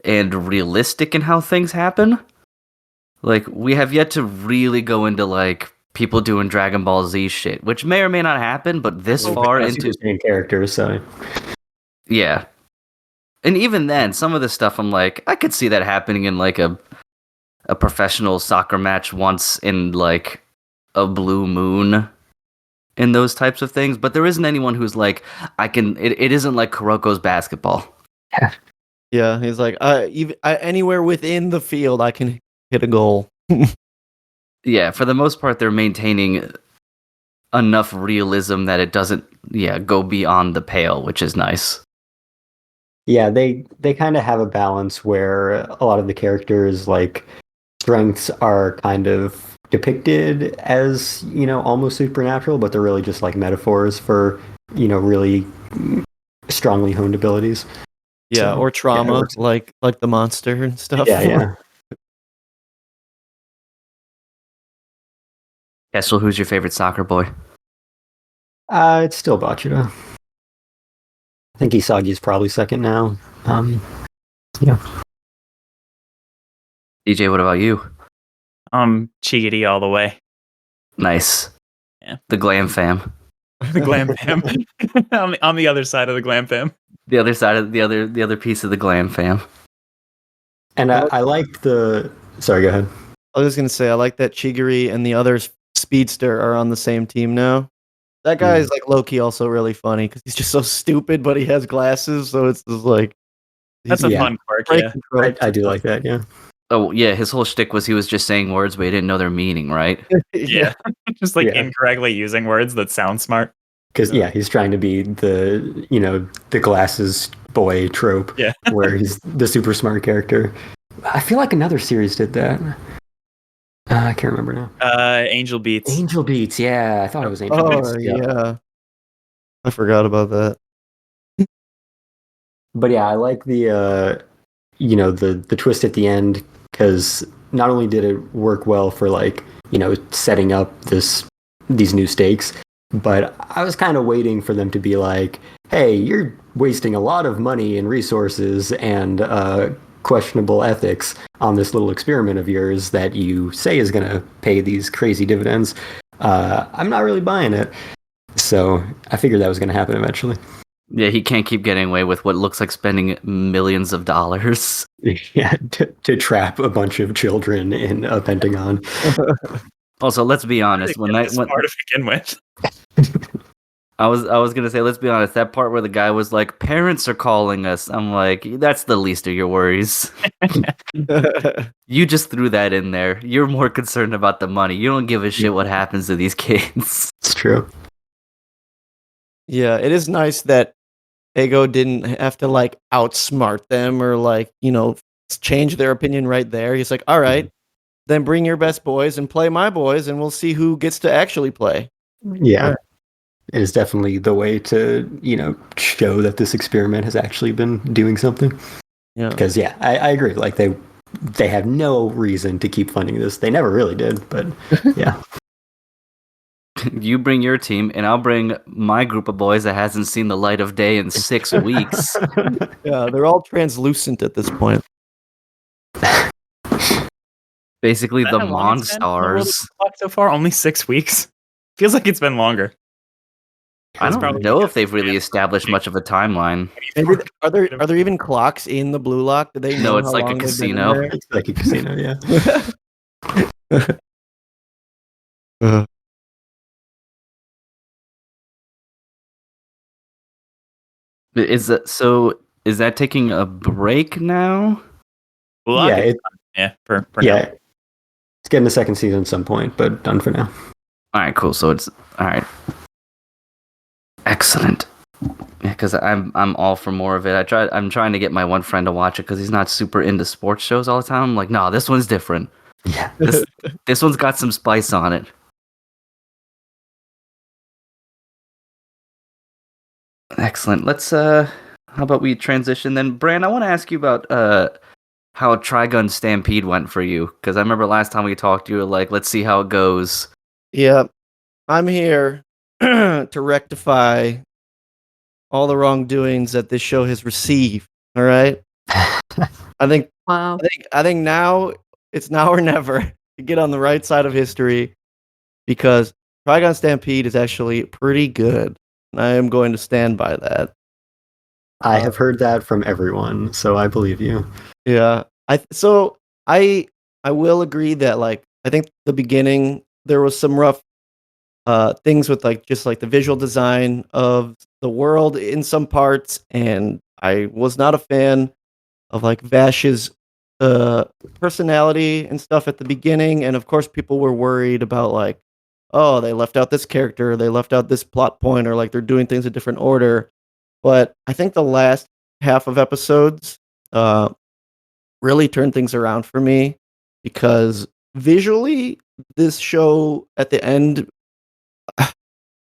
and realistic in how things happen. Like, we have yet to really go into like people doing Dragon Ball Z shit, which may or may not happen, but this far into main characters, so yeah. And even then, some of the stuff I'm like, I could see that happening in like a professional soccer match once in like a blue moon, in those types of things, but there isn't anyone who's like, it isn't like Kuroko's basketball. Yeah, he's like, anywhere within the field, I can hit a goal. Yeah, for the most part, they're maintaining enough realism that it doesn't, go beyond the pale, which is nice. Yeah, they kind of have a balance where a lot of the characters' like strengths are kind of depicted as, almost supernatural, but they're really just like metaphors for, really strongly honed abilities. Yeah, or trauma, like the monster and stuff. Yeah. Kessel, who's your favorite soccer boy? It's still Bachira. I think Isagi's probably second now. Yeah. DJ, what about you? Chigiri all the way. Nice. Yeah. The Glam fam. The Glam fam. on the other side of the Glam fam. The other side of the other piece of the Glam fam. And I liked the. Sorry, go ahead. I was just gonna say I like that Chigiri and the other speedster are on the same team now. That guy is like low key also really funny because he's just so stupid, but he has glasses, so it's just like that's a fun quirk. Yeah, I do like that. Yeah. Oh yeah, his whole shtick was he was just saying words, but he didn't know their meaning, right? Yeah, just like incorrectly using words that sound smart. Because he's trying to be the glasses boy trope. Yeah, where he's the super smart character. I feel like another series did that. I can't remember now. Angel Beats. Angel Beats. Yeah, I thought it was Angel Beats. Yeah, I forgot about that. But yeah, I like the the twist at the end, because not only did it work well for like setting up these new stakes, but I was kind of waiting for them to be like, hey, you're wasting a lot of money and resources and questionable ethics on this little experiment of yours that you say is going to pay these crazy dividends. I'm not really buying it. So I figured that was going to happen eventually. Yeah, he can't keep getting away with what looks like spending millions of dollars. Yeah, to trap a bunch of children in a Pentagon. Also, let's be honest. When part to begin with. I was gonna say, let's be honest. That part where the guy was like, "Parents are calling us." I'm like, that's the least of your worries. You just threw that in there. You're more concerned about the money. You don't give a shit what happens to these kids. It's true. Yeah, it is nice that Ego didn't have to like outsmart them or like change their opinion right there. He's like, all right, then bring your best boys and play my boys, and we'll see who gets to actually play. Yeah. Right. It is definitely the way to, show that this experiment has actually been doing something. Yeah. Because, I agree. Like, they have no reason to keep funding this. They never really did, but yeah. You bring your team, and I'll bring my group of boys that hasn't seen the light of day in 6 weeks. Yeah, they're all translucent at this point. Basically, Is that the how long it's been on the World Monstars. of Clock so far? Only 6 weeks. Feels like it's been longer. I It's don't probably know because if they've really established much of a timeline. Maybe are there even clocks in the Blue Lock? Do they know No, it's how like a long they've been in casino. there? It's like a casino, yeah. Is that taking a break now? Well, Yeah, for yeah. now. It's getting a second season at some point, but done for now. All right, cool. So it's all right. Excellent. Yeah, because I'm all for more of it. I'm trying to get my one friend to watch it because he's not super into sports shows all the time. I'm like, no, this one's different. Yeah. This one's got some spice on it. Excellent. Let's how about we transition then? Bran, I want to ask you about how Trigun Stampede went for you, because I remember last time we talked, you were like, let's see how it goes. Yeah, I'm here to rectify all the wrongdoings that this show has received. All right. I think Wow. I think now it's now or never to get on the right side of history, because Trigun Stampede is actually pretty good. And I am going to stand by that. I have heard that from everyone, so I believe you. Yeah. I will agree that, like, I think the beginning there was some rough things with, like, just like the visual design of the world in some parts, and I was not a fan of, like, Vash's personality and stuff at the beginning. And of course people were worried about, like, oh, they left out this character, they left out this plot point, or like they're doing things in different order. But I think the last half of episodes really turned things around for me, because visually this show at the end, I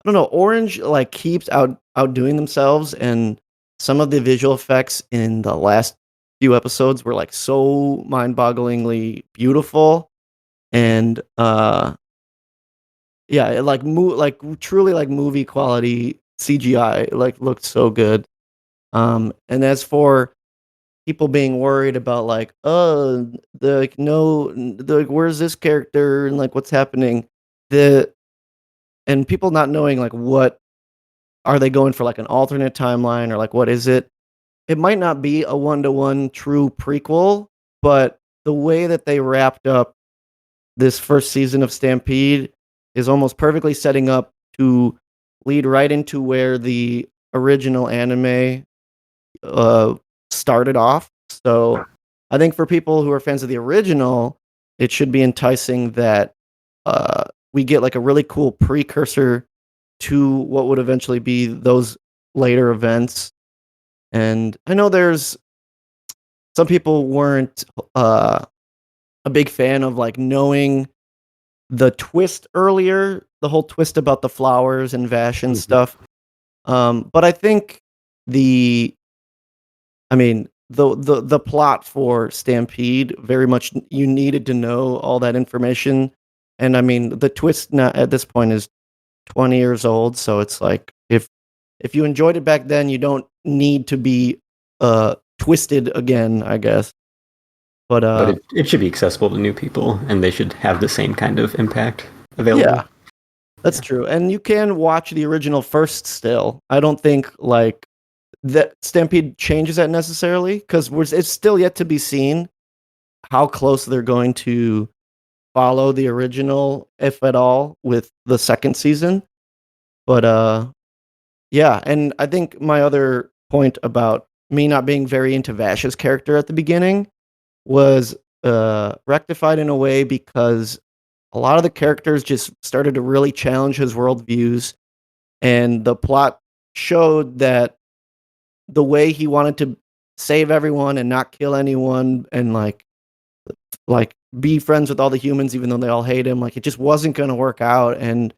don't know, Orange like keeps outdoing themselves, and some of the visual effects in the last few episodes were like so mind-bogglingly beautiful. And yeah, it like truly like movie quality CGI. It like looked so good. And as for people being worried about, like, oh, where's this character and like what's happening, and people not knowing, like, what are they going for, like an alternate timeline, or like what is it? It might not be a one-to-one true prequel, but the way that they wrapped up this first season of Stampede is almost perfectly setting up to lead right into where the original anime started off. So I think for people who are fans of the original, it should be enticing that we get like a really cool precursor to what would eventually be those later events. And I know there's some people weren't a big fan of, like, knowing the twist earlier, the whole twist about the flowers and Vash and stuff. But I think the I mean, the plot for Stampede very much you needed to know all that information. And I mean, the twist now at this point is 20 years old, so it's like if you enjoyed it back then, you don't need to be twisted again, I guess. But it should be accessible to new people, and they should have the same kind of impact available. yeah, that's true. And you can watch the original first still. I don't think, like, that Stampede changes that necessarily, because it's still yet to be seen how close they're going to follow the original, if at all, with the second season. But yeah, and I think my other point about me not being very into Vash's character at the beginning was rectified in a way, because a lot of the characters just started to really challenge his worldviews, and the plot showed that the way he wanted to save everyone and not kill anyone and like be friends with all the humans even though they all hate him. Like it just wasn't going to work out, and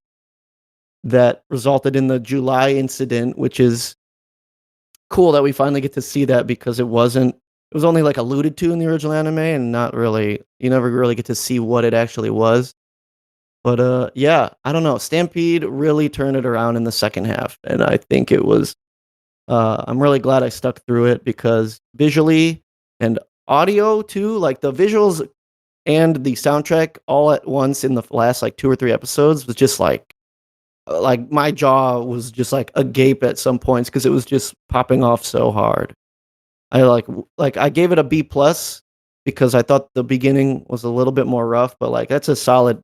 that resulted in the July incident, which is cool that we finally get to see that because it was only like alluded to in the original anime and not really, you never really get to see what it actually was. But yeah, I don't know. Stampede really turned it around in the second half, and I think it was I'm really glad I stuck through it because visually and audio too, like the visuals and the soundtrack all at once in the last like 2 or 3 episodes was just like my jaw was just like agape at some points because it was just popping off so hard. I I gave it a B plus because I thought the beginning was a little bit more rough, but like that's a solid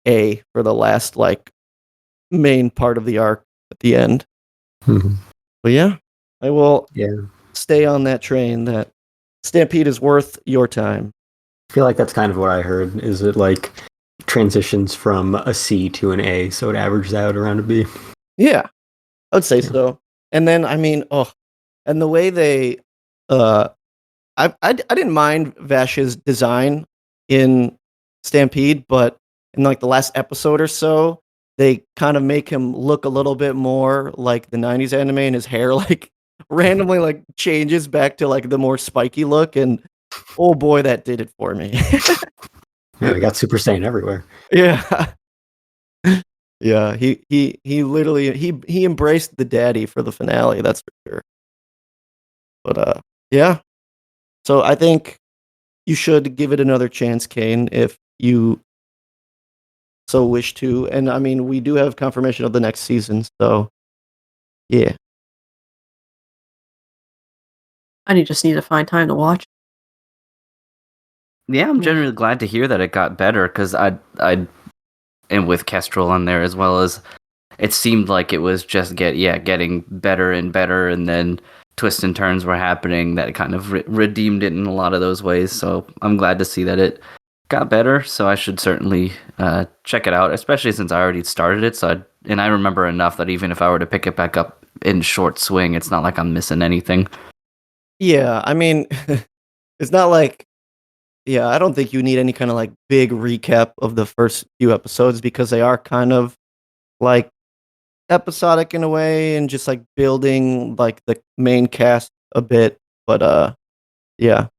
A for the last like main part of the arc at the end. Mhm. But yeah, I will Yeah. stay on that train that Stampede is worth your time. I feel like that's kind of what I heard. Is it like transitions from a C to an A, so it averages out around a B? Yeah, I would say Yeah. so. And then I mean, and the way they I didn't mind Vash's design in Stampede, but in like the last episode or so, they kind of make him look a little bit more like the 90s anime, and his hair like randomly like changes back to like the more spiky look, and oh boy, that did it for me. Yeah, we got Super Saiyan everywhere. Yeah. Yeah, he literally he embraced the daddy for the finale, that's for sure. But yeah. So I think you should give it another chance, Kane, if you so wish to. And I mean, we do have confirmation of the next season, so yeah. I just need to find time to watch. Yeah, I'm generally glad to hear that it got better because I and with Kestrel on there as well as it seemed like it was just getting better and better, and then twists and turns were happening that kind of redeemed it in a lot of those ways. So I'm glad to see that it got better. So I should certainly check it out, especially since I already started it. And I remember enough that even if I were to pick it back up in short swing, it's not like I'm missing anything. Yeah, I mean, it's not like yeah, I don't think you need any kind of like big recap of the first few episodes because they are kind of like episodic in a way and just like building like the main cast a bit. But yeah,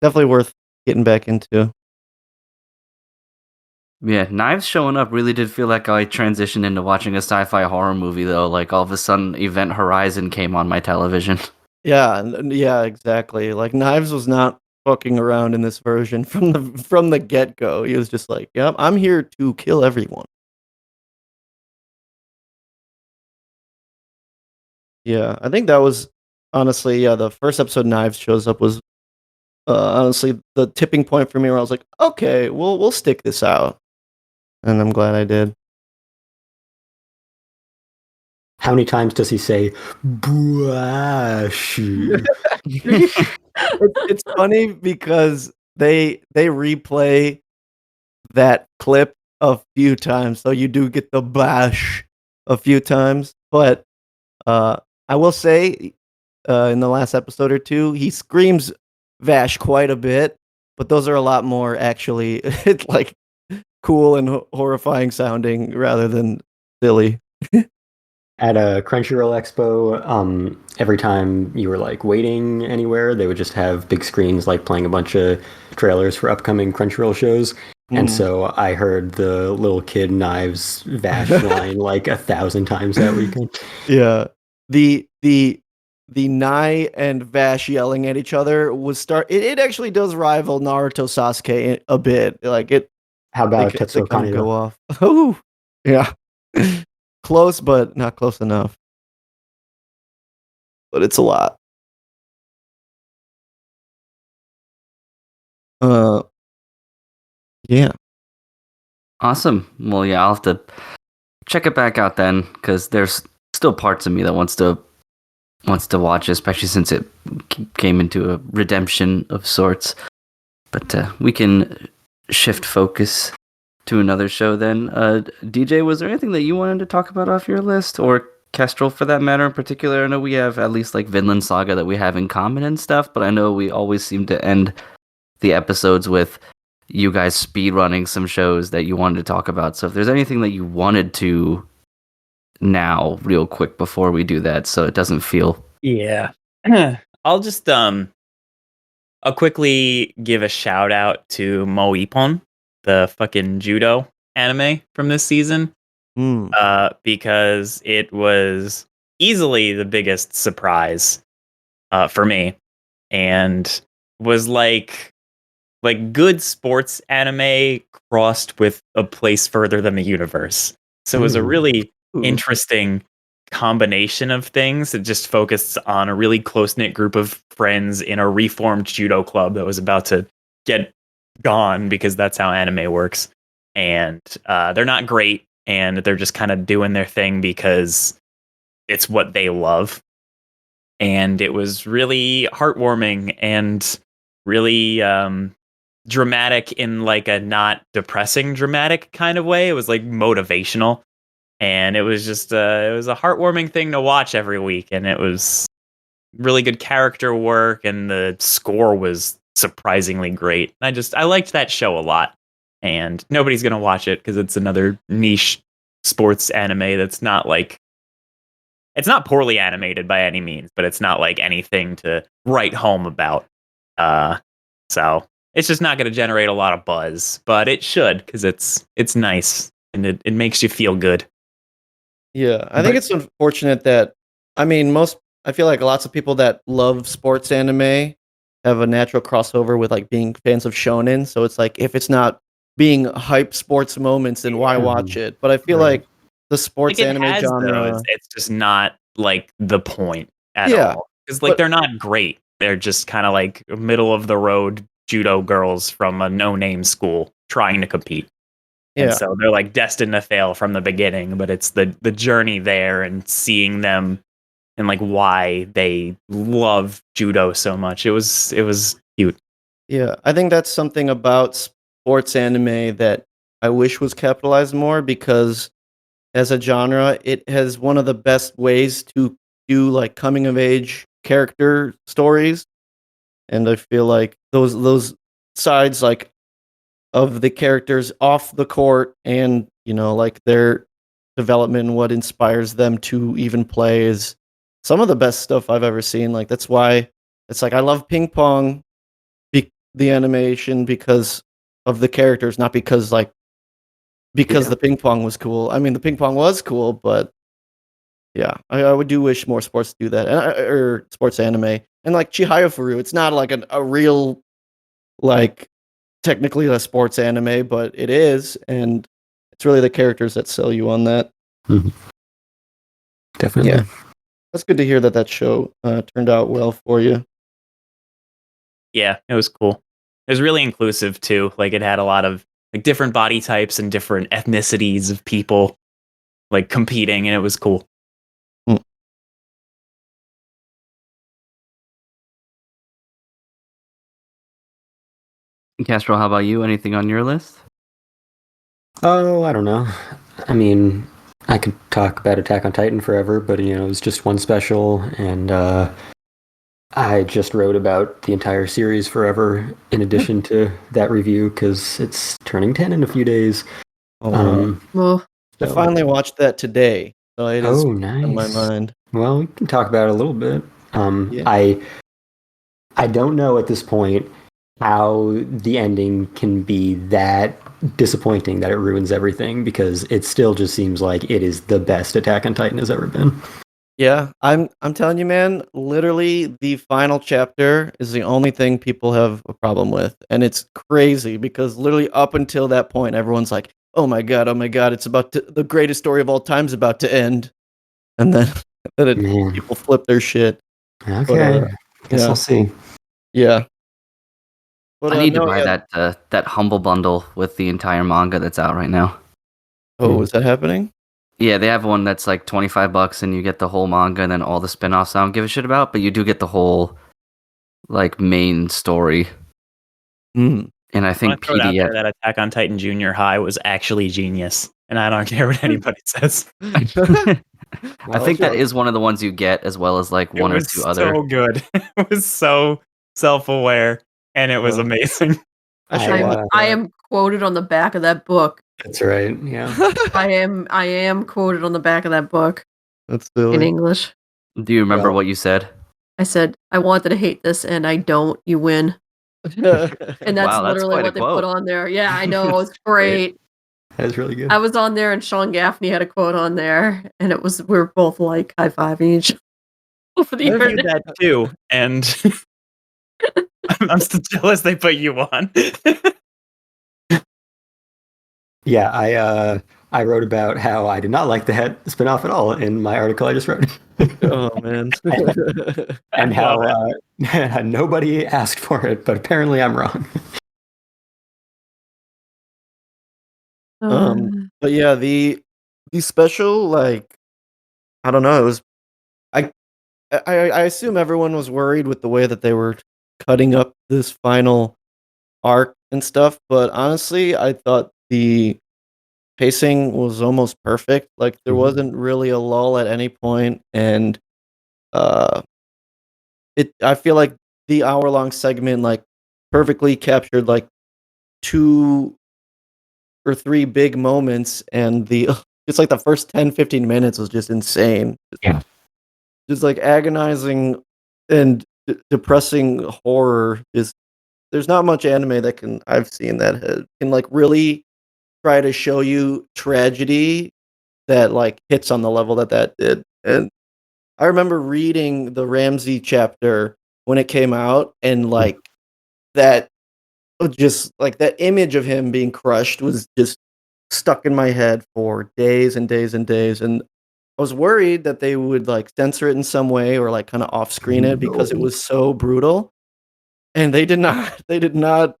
definitely worth getting back into. Yeah, Knives showing up really did feel like I transitioned into watching a sci-fi horror movie though. Like all of a sudden Event Horizon came on my television. Yeah, yeah, exactly. Like Knives was not fucking around in this version from the get go. He was just like, "Yep, I'm here to kill everyone." Yeah, I think that was honestly, yeah, the first episode Knives shows up was honestly the tipping point for me where I was like, "Okay, we'll stick this out," and I'm glad I did. How many times does he say "Buashi"? It's funny because they replay that clip a few times, so you do get the bash a few times. But I will say, in the last episode or two, he screams Vash quite a bit, but those are a lot more actually like cool and horrifying sounding rather than silly. At a Crunchyroll Expo, every time you were like waiting anywhere, they would just have big screens like playing a bunch of trailers for upcoming Crunchyroll shows. And so I heard the little kid Knives Vash line like 1,000 times that weekend. Yeah. The Nai and Vash yelling at each other it actually does rival Naruto Sasuke a bit. Like it How about they Tetsuo kind of go Kaneda? off. Oh, yeah. Close, but not close enough. But it's a lot. Uh, yeah. Awesome. Well, yeah, I'll have to check it back out then because there's still parts of me that wants to watch, especially since it came into a redemption of sorts. But we can shift focus to another show then. DJ, was there anything that you wanted to talk about off your list, or Kestrel for that matter in particular. I know we have at least like Vinland Saga that we have in common and stuff, but I know we always seem to end the episodes with you guys speedrunning some shows that you wanted to talk about. So if there's anything that you wanted to now real quick before we do that so it doesn't feel... Yeah. I'll just I'll quickly give a shout out to Mo Ippon, the fucking judo anime from this season. Because it was easily the biggest surprise for me, and was like good sports anime crossed with a place further than the universe. So it was a really interesting combination of things that just focused on a really close-knit group of friends in a reformed judo club that was about to get gone, because that's how anime works. And they're not great, and they're just kind of doing their thing because it's what they love. And it was really heartwarming and really dramatic in like a not depressing dramatic kind of way. It was like motivational, and it was just it was a heartwarming thing to watch every week, and it was really good character work, and the score was surprisingly great. I liked that show a lot, and nobody's gonna watch it because it's another niche sports anime that's not like, it's not poorly animated by any means, but it's not like anything to write home about. So it's just not going to generate a lot of buzz, but it should, because it's nice and it makes you feel good. Yeah, I think it's unfortunate that, I feel like lots of people that love sports anime have a natural crossover with like being fans of shonen. So it's like, if it's not being hype sports moments, then why watch it? But I feel like the sports anime genre, it's just not like the point at all. Because like they're not great. They're just kind of like middle of the road judo girls from a no-name school trying to compete. Yeah. And so they're like destined to fail from the beginning, but it's the journey there and seeing them and like why they love judo so much. It was cute. Yeah, I think that's something about sports anime that I wish was capitalized more, because as a genre, it has one of the best ways to do like coming of age character stories. And I feel like those sides like of the characters off the court, and like their development and what inspires them to even play, is some of the best stuff I've ever seen. Like that's why it's like I love Ping Pong, the animation, because of the characters, not because the ping pong was cool. I mean, the ping pong was cool, but yeah, I would do wish more sports do that, or sports anime. And like Chihaya Furu, it's not like a real, like, technically a sports anime, but it is, and it's really the characters that sell you on that. Definitely. Yeah. That's good to hear that show turned out well for you. Yeah, it was cool. It was really inclusive too. Like it had a lot of like different body types and different ethnicities of people like competing, and it was cool. Castro, how about you? Anything on your list? Oh, I don't know. I mean, I could talk about Attack on Titan forever, but it was just one special, and I just wrote about the entire series forever in addition to that review, because it's turning 10 in a few days. Well, I finally watched that today, so it is nice. on my mind. Well, we can talk about it a little bit. I don't know at this point how the ending can be that disappointing that it ruins everything, because it still just seems like it is the best Attack on Titan has ever been. Yeah, I'm telling you, man, literally the final chapter is the only thing people have a problem with. And it's crazy, because literally up until that point, everyone's like, oh my god, it's the greatest story of all time is about to end. And then people flip their shit. Okay, guess we'll see. Yeah. But, I need to buy that Humble Bundle with the entire manga that's out right now. Oh, is that happening? Yeah, they have one that's like $25 and you get the whole manga and then all the spin-offs I don't give a shit about, but you do get the whole like main story. And I think PDF that Attack on Titan Junior High was actually genius, and I don't care what anybody says. I think that is one of the ones you get, as well as like one or two other. So good. It was so self-aware, and it was amazing. I am quoted on the back of that book. That's right. Yeah. I am quoted on the back of that book. That's silly. In English. Do you remember what you said? I said, I wanted to hate this and I don't, you win. And that's literally what they put on there. Yeah, I know, it's great. That was really good. I was on there and Sean Gaffney had a quote on there, and it was, we were both like high-fiving each over the I reviewed that too, and I'm still jealous they put you on. Yeah, I wrote about how I did not like the spinoff at all in my article I just wrote. Oh man. And how nobody asked for it, but apparently I'm wrong. But yeah, the special, like, I don't know, it was I assume everyone was worried with the way that they were cutting up this final arc and stuff, but honestly, I thought the pacing was almost perfect. Like there wasn't really a lull at any point, and I feel like the hour-long segment like perfectly captured like 2 or 3 big moments, and just like the first 10-15 minutes was just insane. Yeah. Just like agonizing and depressing horror. There's not much anime that I've seen that can like really try to show you tragedy that like hits on the level that did. And I remember reading the Ramsey chapter when it came out, and like that, just like that image of him being crushed was just stuck in my head for days and days and days. And I was worried that they would like censor it in some way or like kind of off screen it because it was so brutal. And they did not. They did not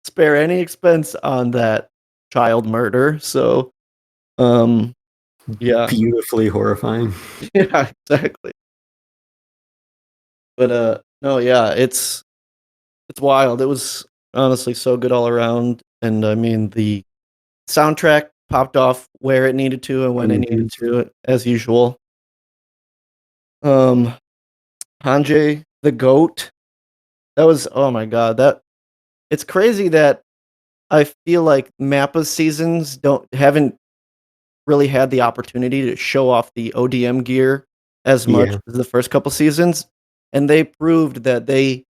spare any expense on that child murder. So, yeah, beautifully horrifying. Yeah, exactly. But no, yeah, it's wild. It was honestly so good all around, and I mean the soundtrack popped off where it needed to and when it needed to, as usual. Hanjay the goat. That was, oh my god, it's crazy that I feel like Mappa's seasons haven't really had the opportunity to show off the ODM gear as much as the first couple seasons, and they proved that they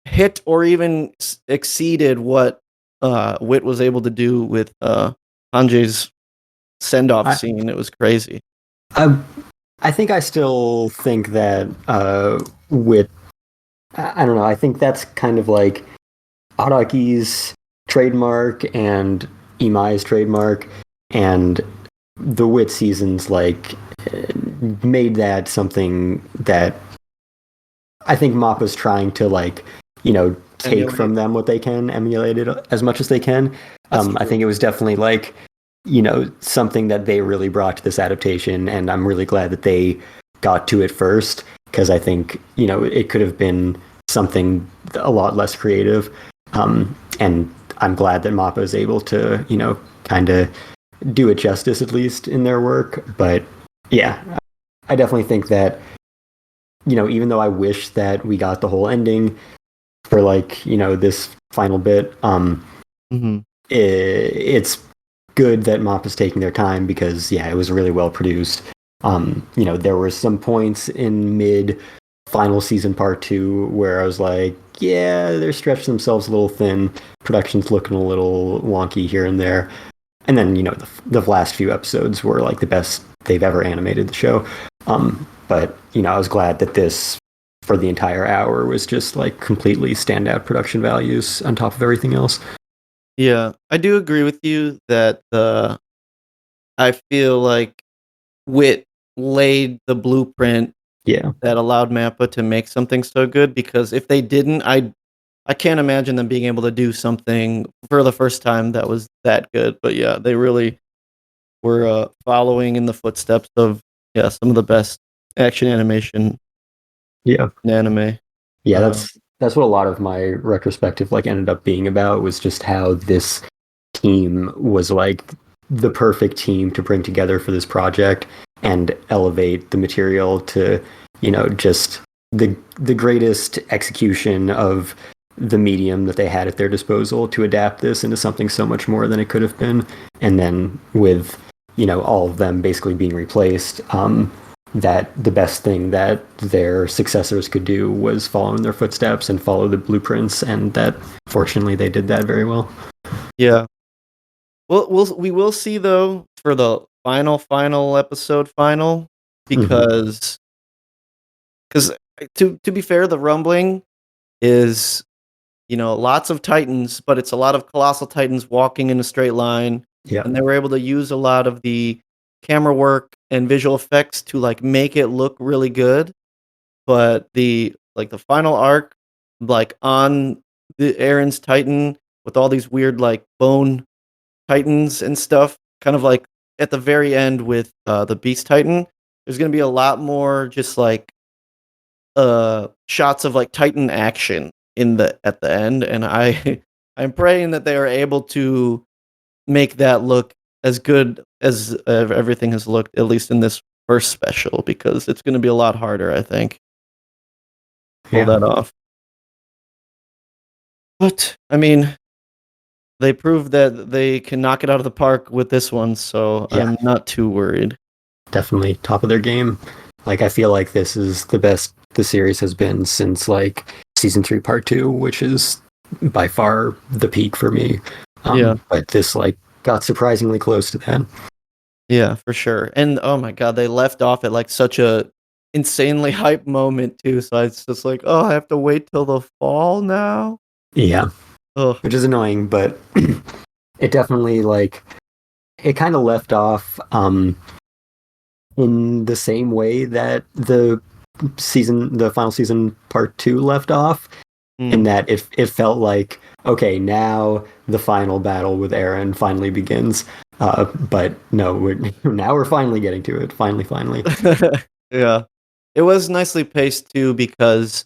hit or even exceeded what Wit was able to do with Hanjay's send-off scene. It was crazy. I think I still think that Wit, I don't know, I think that's kind of like Araki's trademark and Imai's trademark, and the Wit seasons like made that something that I think Mappa's trying to like, take from them what they can, emulate it as much as they can. I think it was definitely like, something that they really brought to this adaptation, and I'm really glad that they got to it first, because I think, it could have been something a lot less creative. And I'm glad that Mappa is able to, kind of do it justice, at least in their work. But yeah, I definitely think that, even though I wish that we got the whole ending for like, this final bit, it's good that Mappa's taking their time, because yeah, it was really well produced. There were some points in mid final season part 2 where I was like, yeah, they're stretching themselves a little thin. Production's looking a little wonky here and there. And then, the last few episodes were like the best they've ever animated the show. But, I was glad that this, for the entire hour, was just like completely standout production values on top of everything else. Yeah, I do agree with you that I feel like Wit laid the blueprint that allowed Mappa to make something so good, because if they didn't, I can't imagine them being able to do something for the first time that was that good. But yeah, they really were following in the footsteps of some of the best action animation in anime. Yeah, that's what a lot of my retrospective like ended up being about, was just how this team was like the perfect team to bring together for this project and elevate the material to, just the greatest execution of the medium that they had at their disposal to adapt this into something so much more than it could have been. And then with, all of them basically being replaced, that the best thing that their successors could do was follow in their footsteps and follow the blueprints, and that fortunately they did that very well. Yeah. We will see though for the final episode because to be fair, the rumbling is lots of titans, but it's a lot of colossal titans walking in a straight line. Yeah. And they were able to use a lot of the camera work and visual effects to like make it look really good. But the final arc, like on the Aaron's Titan with all these weird like bone titans and stuff, kind of like at the very end with the Beast Titan, there's gonna be a lot more just like shots of like Titan action at the end, and I'm praying that they are able to make that look as good as everything has looked, at least in this first special, because it's going to be a lot harder, I think, pull that off. But I mean, they proved that they can knock it out of the park with this one, so I'm not too worried. Definitely top of their game. Like, I feel like this is the best the series has been since like season 3 part 2, which is by far the peak for me. But this like got surprisingly close to that. Yeah, for sure. And oh my god, they left off at like such a insanely hype moment too. So it's just like, oh, I have to wait till the fall now. Yeah. Ugh. Which is annoying, but it definitely like it kind of left off in the same way that the final season part 2 left off. In that it felt like, okay, now the final battle with Eren finally begins. But no, we're finally getting to it. Finally. Yeah. It was nicely paced too, because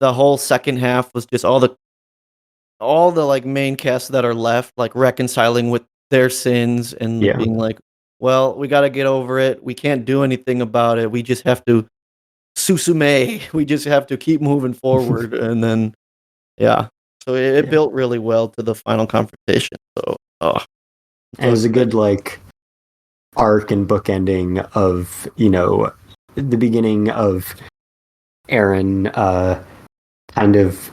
the whole second half was just all the like main casts that are left, like reconciling with their sins and being like, well, we got to get over it. We can't do anything about it. We just have to susume. We just have to keep moving forward. And then, so it built really well to the final confrontation. So, and it was a good like arc and bookending of the beginning of Eren kind of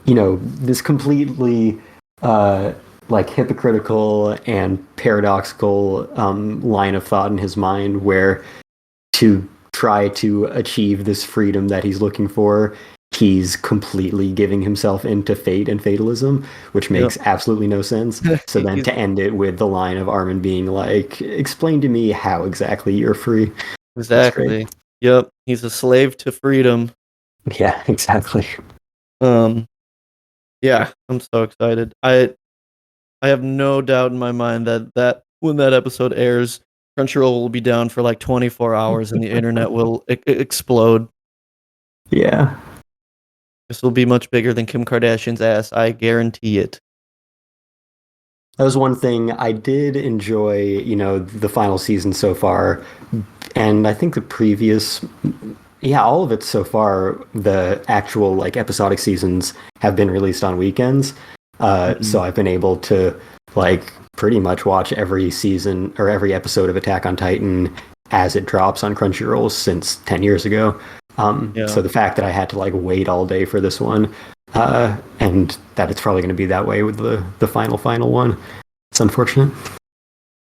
this completely like hypocritical and paradoxical line of thought in his mind, where to try to achieve this freedom that he's looking for, he's completely giving himself into fate and fatalism, which makes absolutely no sense. So then to end it with the line of Armin being like, explain to me how exactly you're free. Exactly. Yep. He's a slave to freedom. Yeah, exactly. Yeah, I'm so excited. I have no doubt in my mind that when that episode airs, Crunchyroll will be down for like 24 hours and the internet will explode. Yeah. This will be much bigger than Kim Kardashian's ass. I guarantee it. That was one thing I did enjoy, the final season so far. And I think the previous, all of it so far, the actual like episodic seasons have been released on weekends. So I've been able to like pretty much watch every season or every episode of Attack on Titan as it drops on Crunchyroll since 10 years ago. So the fact that I had to like wait all day for this one, and that it's probably going to be that way with the final one, it's unfortunate.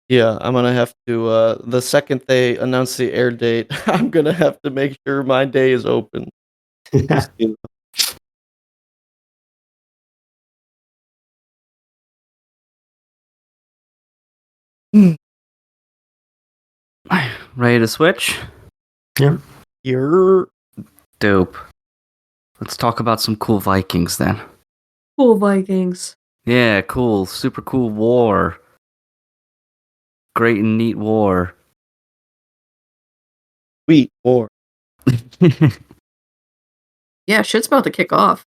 Yeah, I'm gonna have to. The second they announce the air date, I'm gonna have to make sure my day is open. Ready to switch? Yeah. You're dope. Let's talk about some cool Vikings then. Cool Vikings. Yeah, cool. Super cool war. Great and neat war. sweet war. Yeah, shit's about to kick off.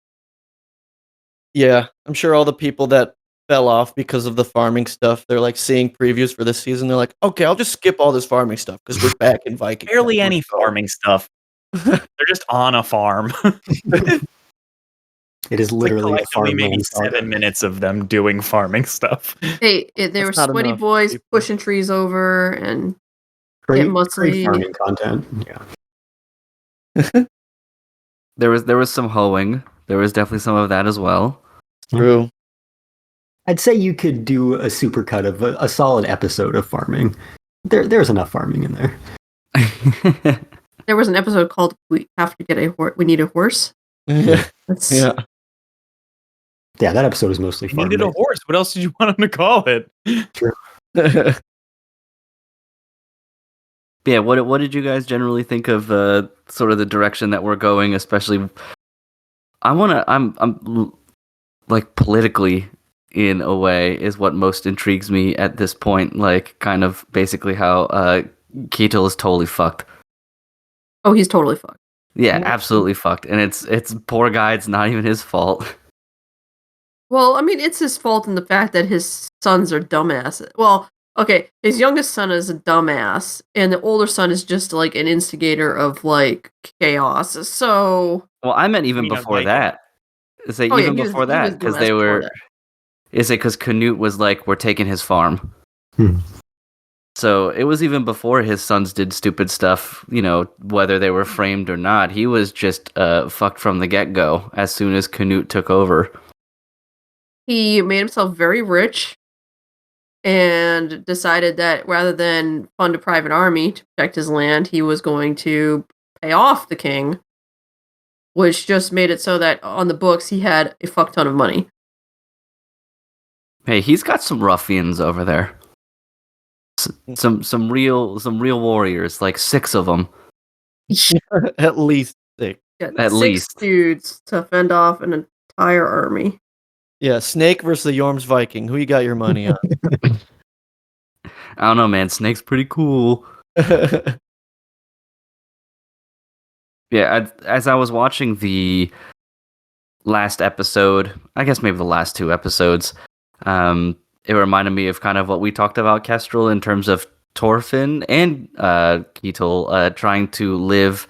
Yeah, I'm sure all the people that fell off because of the farming stuff. They're like seeing previews for this season. They're like, okay, I'll just skip all this farming stuff because we're back in Viking. Barely any farming stuff. They're just on a farm. It is literally like a farmland maybe saga. 7 minutes of them doing farming stuff. Hey, they were sweaty boys people. pushing trees over and Great, muscly. great farming content. Yeah. There was some hoeing. There was definitely some of that as well. True. I'd say you could do a supercut of a solid episode of farming. There's enough farming in there. There was an episode called "We Have to Get a Horse." We need a horse. Yeah. Yeah, that episode is mostly farming. Needed a horse. What else did you want them to call it? True. Yeah, what did you guys generally think of sort of the direction that we're going? Especially, I'm like politically, in a way, is what most intrigues me at this point. Like, kind of basically how Ketil is totally fucked. Oh, he's totally fucked. Yeah, absolutely fucked, and it's poor guy. It's not even his fault. Well, I mean, it's his fault in the fact that his sons are dumbasses. Well, okay, his youngest son is a dumbass, and the older son is just like an instigator of like chaos. So, Well, I meant even before that. Is it even before that? Because they were. Is it because Canute was like, we're taking his farm? So it was even before his sons did stupid stuff, you know, whether they were framed or not. He was just fucked from the get-go as soon as Canute took over. He made himself very rich and decided that rather than fund a private army to protect his land, he was going to pay off the king, which just made it so that on the books he had a fuck ton of money. Hey, he's got some ruffians over there. Some real warriors, like 6 of them. At least 6. Yeah, At 6 least. dudes to fend off an entire army. Yeah, Snake versus the Yorms Viking. Who you got your money on? I don't know, man. Snake's pretty cool. Yeah, as I was watching the last episode, I guess maybe the last 2 episodes, it reminded me of kind of what we talked about, Kestrel, in terms of Thorfinn and Ketil trying to live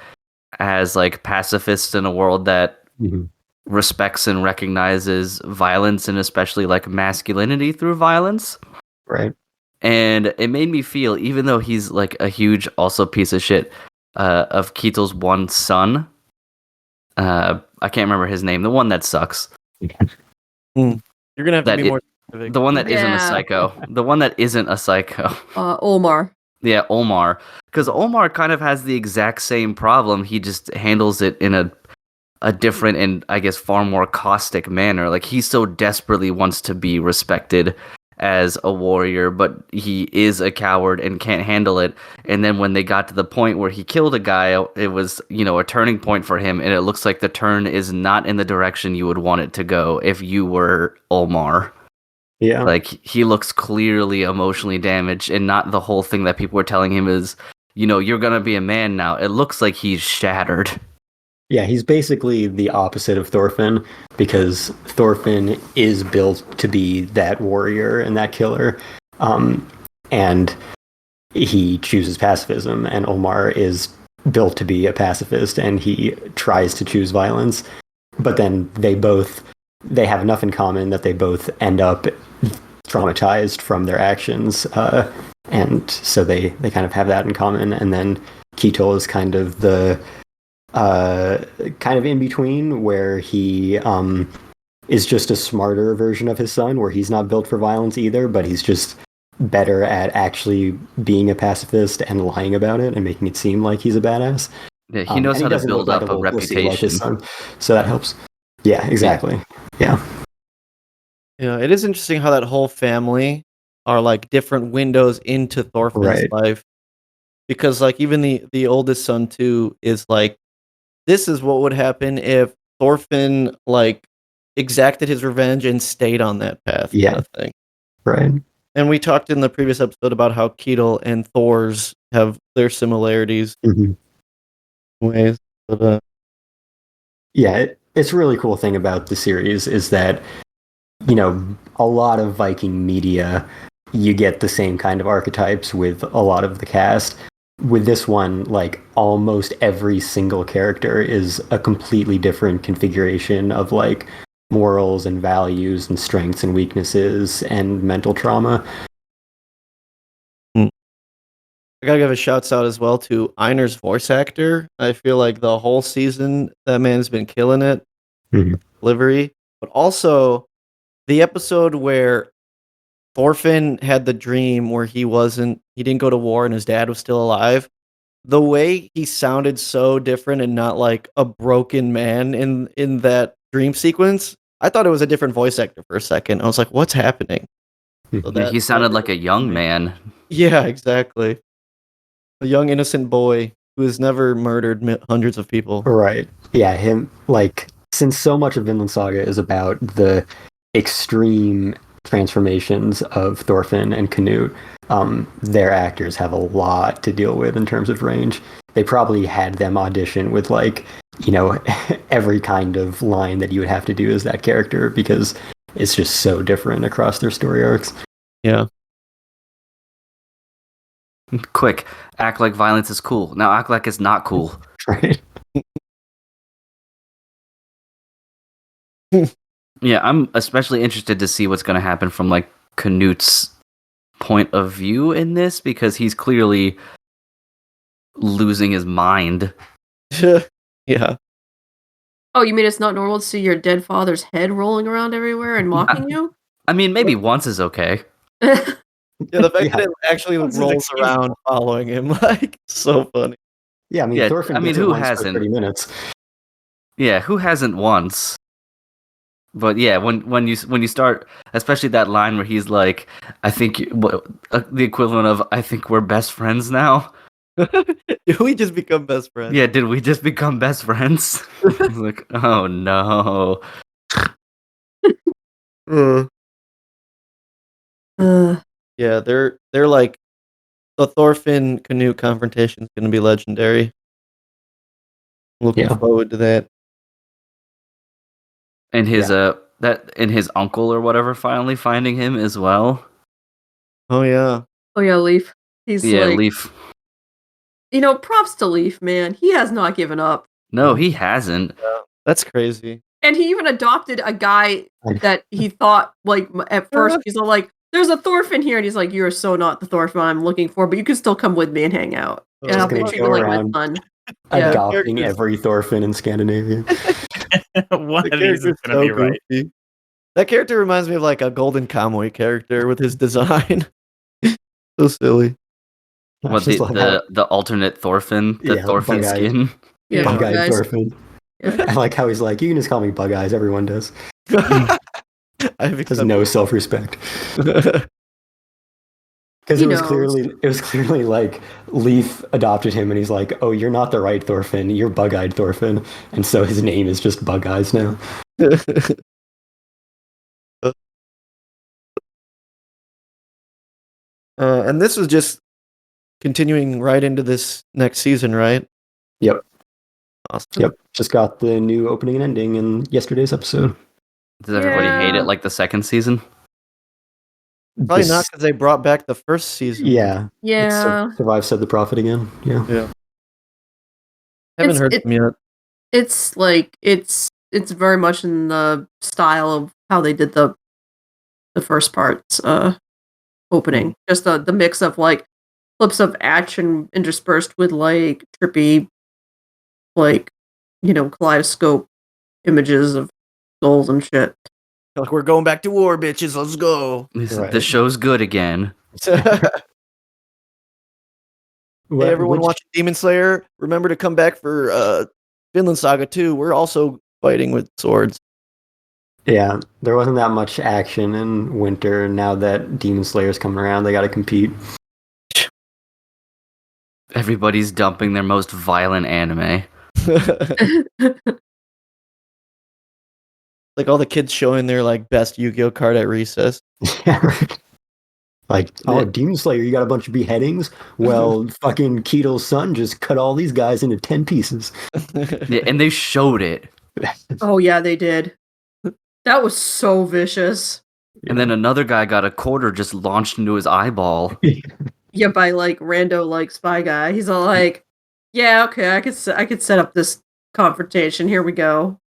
as like pacifists in a world that respects and recognizes violence, and especially like masculinity through violence. Right. And it made me feel, even though he's like a huge also piece of shit, of Ketil's one son, I can't remember his name, the one that sucks. You're gonna have to be more specific. The one that isn't a psycho. The one that isn't a psycho. Olmar. Yeah, Omar. Because Omar kind of has the exact same problem. He just handles it in a different and, I guess, far more caustic manner. Like, he so desperately wants to be respected as a warrior, but he is a coward and can't handle it. And then when they got to the point where he killed a guy, it was, you know, a turning point for him. And it looks like the turn is not in the direction you would want it to go if you were Omar. Yeah. Like, he looks clearly emotionally damaged, and not the whole thing that people were telling him is, you know, you're gonna be a man now. It looks like he's shattered. Yeah, he's basically the opposite of Thorfinn, because Thorfinn is built to be that warrior and that killer, and he chooses pacifism, and Omar is built to be a pacifist, and he tries to choose violence, but then they have enough in common that they both end up traumatized from their actions, and so they kind of have that in common. And then Ketil is kind of the kind of in between, where he is just a smarter version of his son, where he's not built for violence either, but he's just better at actually being a pacifist and lying about it and making it seem like he's a badass. Yeah, he knows how to build up a reputation. Like his son, so that helps. Yeah, exactly. Yeah. Yeah, it is interesting how that whole family are like different windows into Thorfinn's life. Because like even the oldest son too is like, this is what would happen if Thorfinn like exacted his revenge and stayed on that path. Yeah. Kind of thing. Right. And we talked in the previous episode about how Ketil and Thor's have their similarities in ways. But yeah, it's a really cool thing about the series is that a lot of Viking media, you get the same kind of archetypes with a lot of the cast. With this one, like almost every single character is a completely different configuration of like morals and values and strengths and weaknesses and mental trauma. I gotta give a shouts out as well to Einar's voice actor. I feel like the whole season that man's been killing it. Delivery, but also the episode where Thorfinn had the dream where he didn't go to war and his dad was still alive. The way he sounded so different and not like a broken man in that dream sequence. I thought it was a different voice actor for a second. I was like, what's happening? So He sounded like a young man. Yeah, exactly. A young innocent boy who has never murdered hundreds of people. Right. Yeah, him, like, since so much of Vinland Saga is about the extreme transformations of Thorfinn and Canute, their actors have a lot to deal with in terms of range. They probably had them audition with, like, every kind of line that you would have to do as that character because it's just so different across their story arcs. Yeah. Quick, act like violence is cool. Now act like it's not cool. Right. Yeah, I'm especially interested to see what's going to happen from like Canute's point of view in this because he's clearly losing his mind. Yeah. Oh, you mean it's not normal to see your dead father's head rolling around everywhere and mocking you? I mean, maybe once is okay. Yeah, the fact that it actually rolls around following him, like, so funny. Yeah, I mean, Yeah, Thorfinn I mean, gets it who once for hasn't? 30 minutes. Yeah, who hasn't once? But yeah, when you start, especially that line where he's like, "I think the equivalent of I think we're best friends now." Did we just become best friends? Yeah, did we just become best friends? I was like, oh no. Yeah, they're like the Thorfinn Canute confrontation is going to be legendary. Looking forward to that. And his his uncle or whatever finally finding him as well. Oh yeah. Oh yeah, Leaf. He's like, Leaf. Props to Leaf, man. He has not given up. No, he hasn't. Yeah, that's crazy. And he even adopted a guy that he thought, like, at first, he's all like, there's a Thorfinn here. And he's like, you're so not the Thorfinn I'm looking for, but you can still come with me and hang out. Oh, And I'll treat you like my son. Adopting every Thorfinn in Scandinavia. One of these is going to be right. Goofy. That character reminds me of like a Golden Kamuy character with his design. So silly. What, the alternate Thorfinn? The Thorfinn skin? Yeah, Bug-eyed Thorfinn. I like how he's like, you can just call me Bug Eyes, everyone does. Has no self-respect. Because it was clearly like Leaf adopted him and he's like, oh, you're not the right Thorfinn, you're Bug-eyed Thorfinn. And so his name is just Bug Eyes now. And this was just continuing right into this next season, right? Yep. Awesome. Yep. Just got the new opening and ending in yesterday's episode. Does everybody hate it like the second season? Probably not because they brought back the first season. Yeah. Yeah. Survive Said the Prophet again. Yeah. Haven't heard them yet. It's like it's very much in the style of how they did the first part's opening. Just the mix of like clips of action interspersed with like trippy, like, kaleidoscope images of skulls and shit. Like, we're going back to war, bitches. Let's go. The show's good again. Hey, everyone watching Demon Slayer, remember to come back for Vinland Saga 2. We're also fighting with swords. Yeah, there wasn't that much action in Winter. Now that Demon Slayer's coming around, they got to compete. Everybody's dumping their most violent anime. Like all the kids showing their like best Yu-Gi-Oh card at recess. Yeah, right. Like, oh, Demon Slayer, you got a bunch of beheadings? Well, fucking Ketel's son just cut all these guys into 10 pieces. Yeah, and they showed it. Oh yeah, they did. That was so vicious. And then another guy got a quarter just launched into his eyeball. Yeah, by like rando like spy guy. He's all like, "Yeah, okay, I could set up this confrontation. Here we go."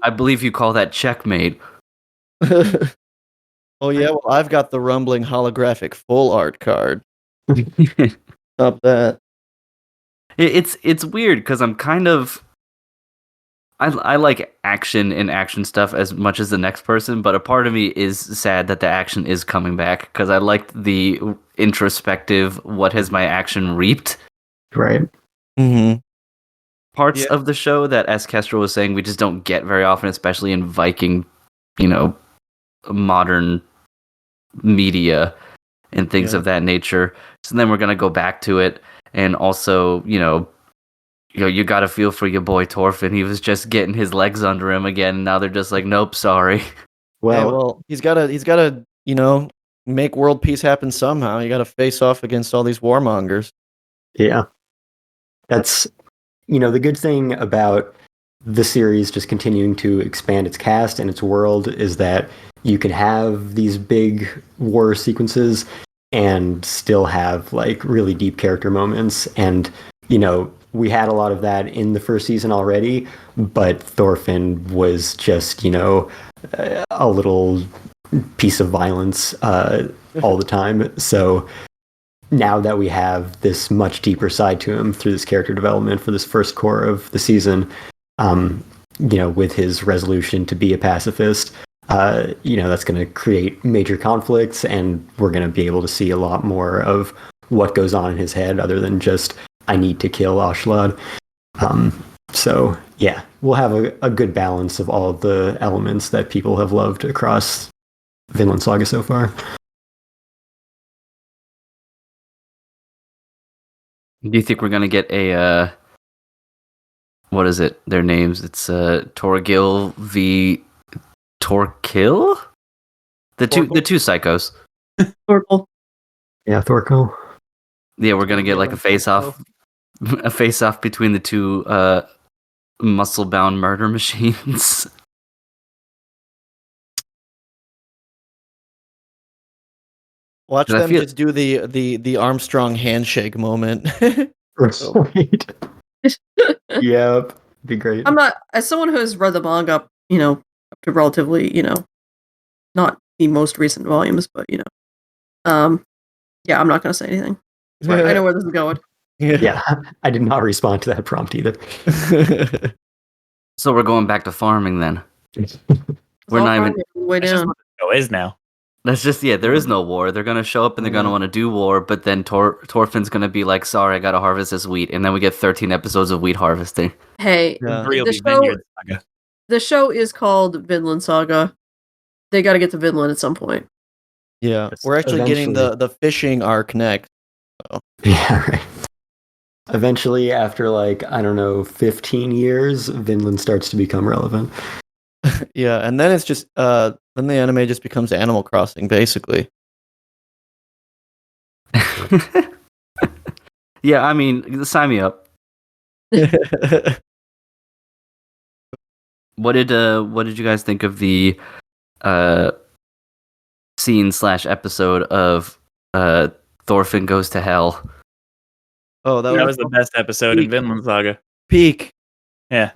I believe you call that checkmate. Oh yeah, well I've got the rumbling holographic full art card. Stop that. It's weird because I'm kind of I like action and action stuff as much as the next person, but a part of me is sad that the action is coming back because I liked the introspective what has my action reaped Right. Mm-hmm. parts of the show that, as Kestrel was saying, we just don't get very often, especially in Viking, modern media and things of that nature. So then we're gonna go back to it, and also, you got to feel for your boy Torfin. He was just getting his legs under him again, and now they're just like, nope, sorry. Well, he's gotta, make world peace happen somehow. You gotta face off against all these warmongers. Yeah. That's, the good thing about the series just continuing to expand its cast and its world is that you can have these big war sequences and still have like really deep character moments. And, we had a lot of that in the first season already, but Thorfinn was just, a little piece of violence all the time. So now that we have this much deeper side to him through this character development for this first core of the season, with his resolution to be a pacifist, that's going to create major conflicts, and we're going to be able to see a lot more of what goes on in his head other than just, I need to kill Ashlad. So, yeah, we'll have a good balance of all of the elements that people have loved across Vinland Saga so far. Do you think we're gonna get a what is it? Their names? It's Torgil v Torkil? The two psychos. Thorkel. Yeah, Thorkel. Yeah, we're gonna get like a face off between the two muscle bound murder machines. Watch them just do the Armstrong handshake moment. Right. Yep. Be great. I'm not, as someone who has read the manga, up to relatively, not the most recent volumes, but yeah, I'm not gonna say anything. I know where this is going. Yeah, I did not respond to that prompt either. So we're going back to farming then. We're not even way That's just down. what the show is now. That's just there is no war. They're gonna show up and they're gonna want to do war, but then Torfinn's gonna be like, "Sorry, I gotta harvest this wheat," and then we get 13 episodes of wheat harvesting. Hey, the show is called Vinland Saga. They got to get to Vinland at some point. Yeah, we're actually getting the fishing arc next. So. Yeah, right. Eventually, after 15 years, Vinland starts to become relevant. Yeah, and then it's just then the anime just becomes Animal Crossing, basically. Yeah, I mean, sign me up. What did you guys think of the scene/episode of Thorfinn Goes to Hell? Oh, that was the best episode in Vinland Saga. Peak. Yeah.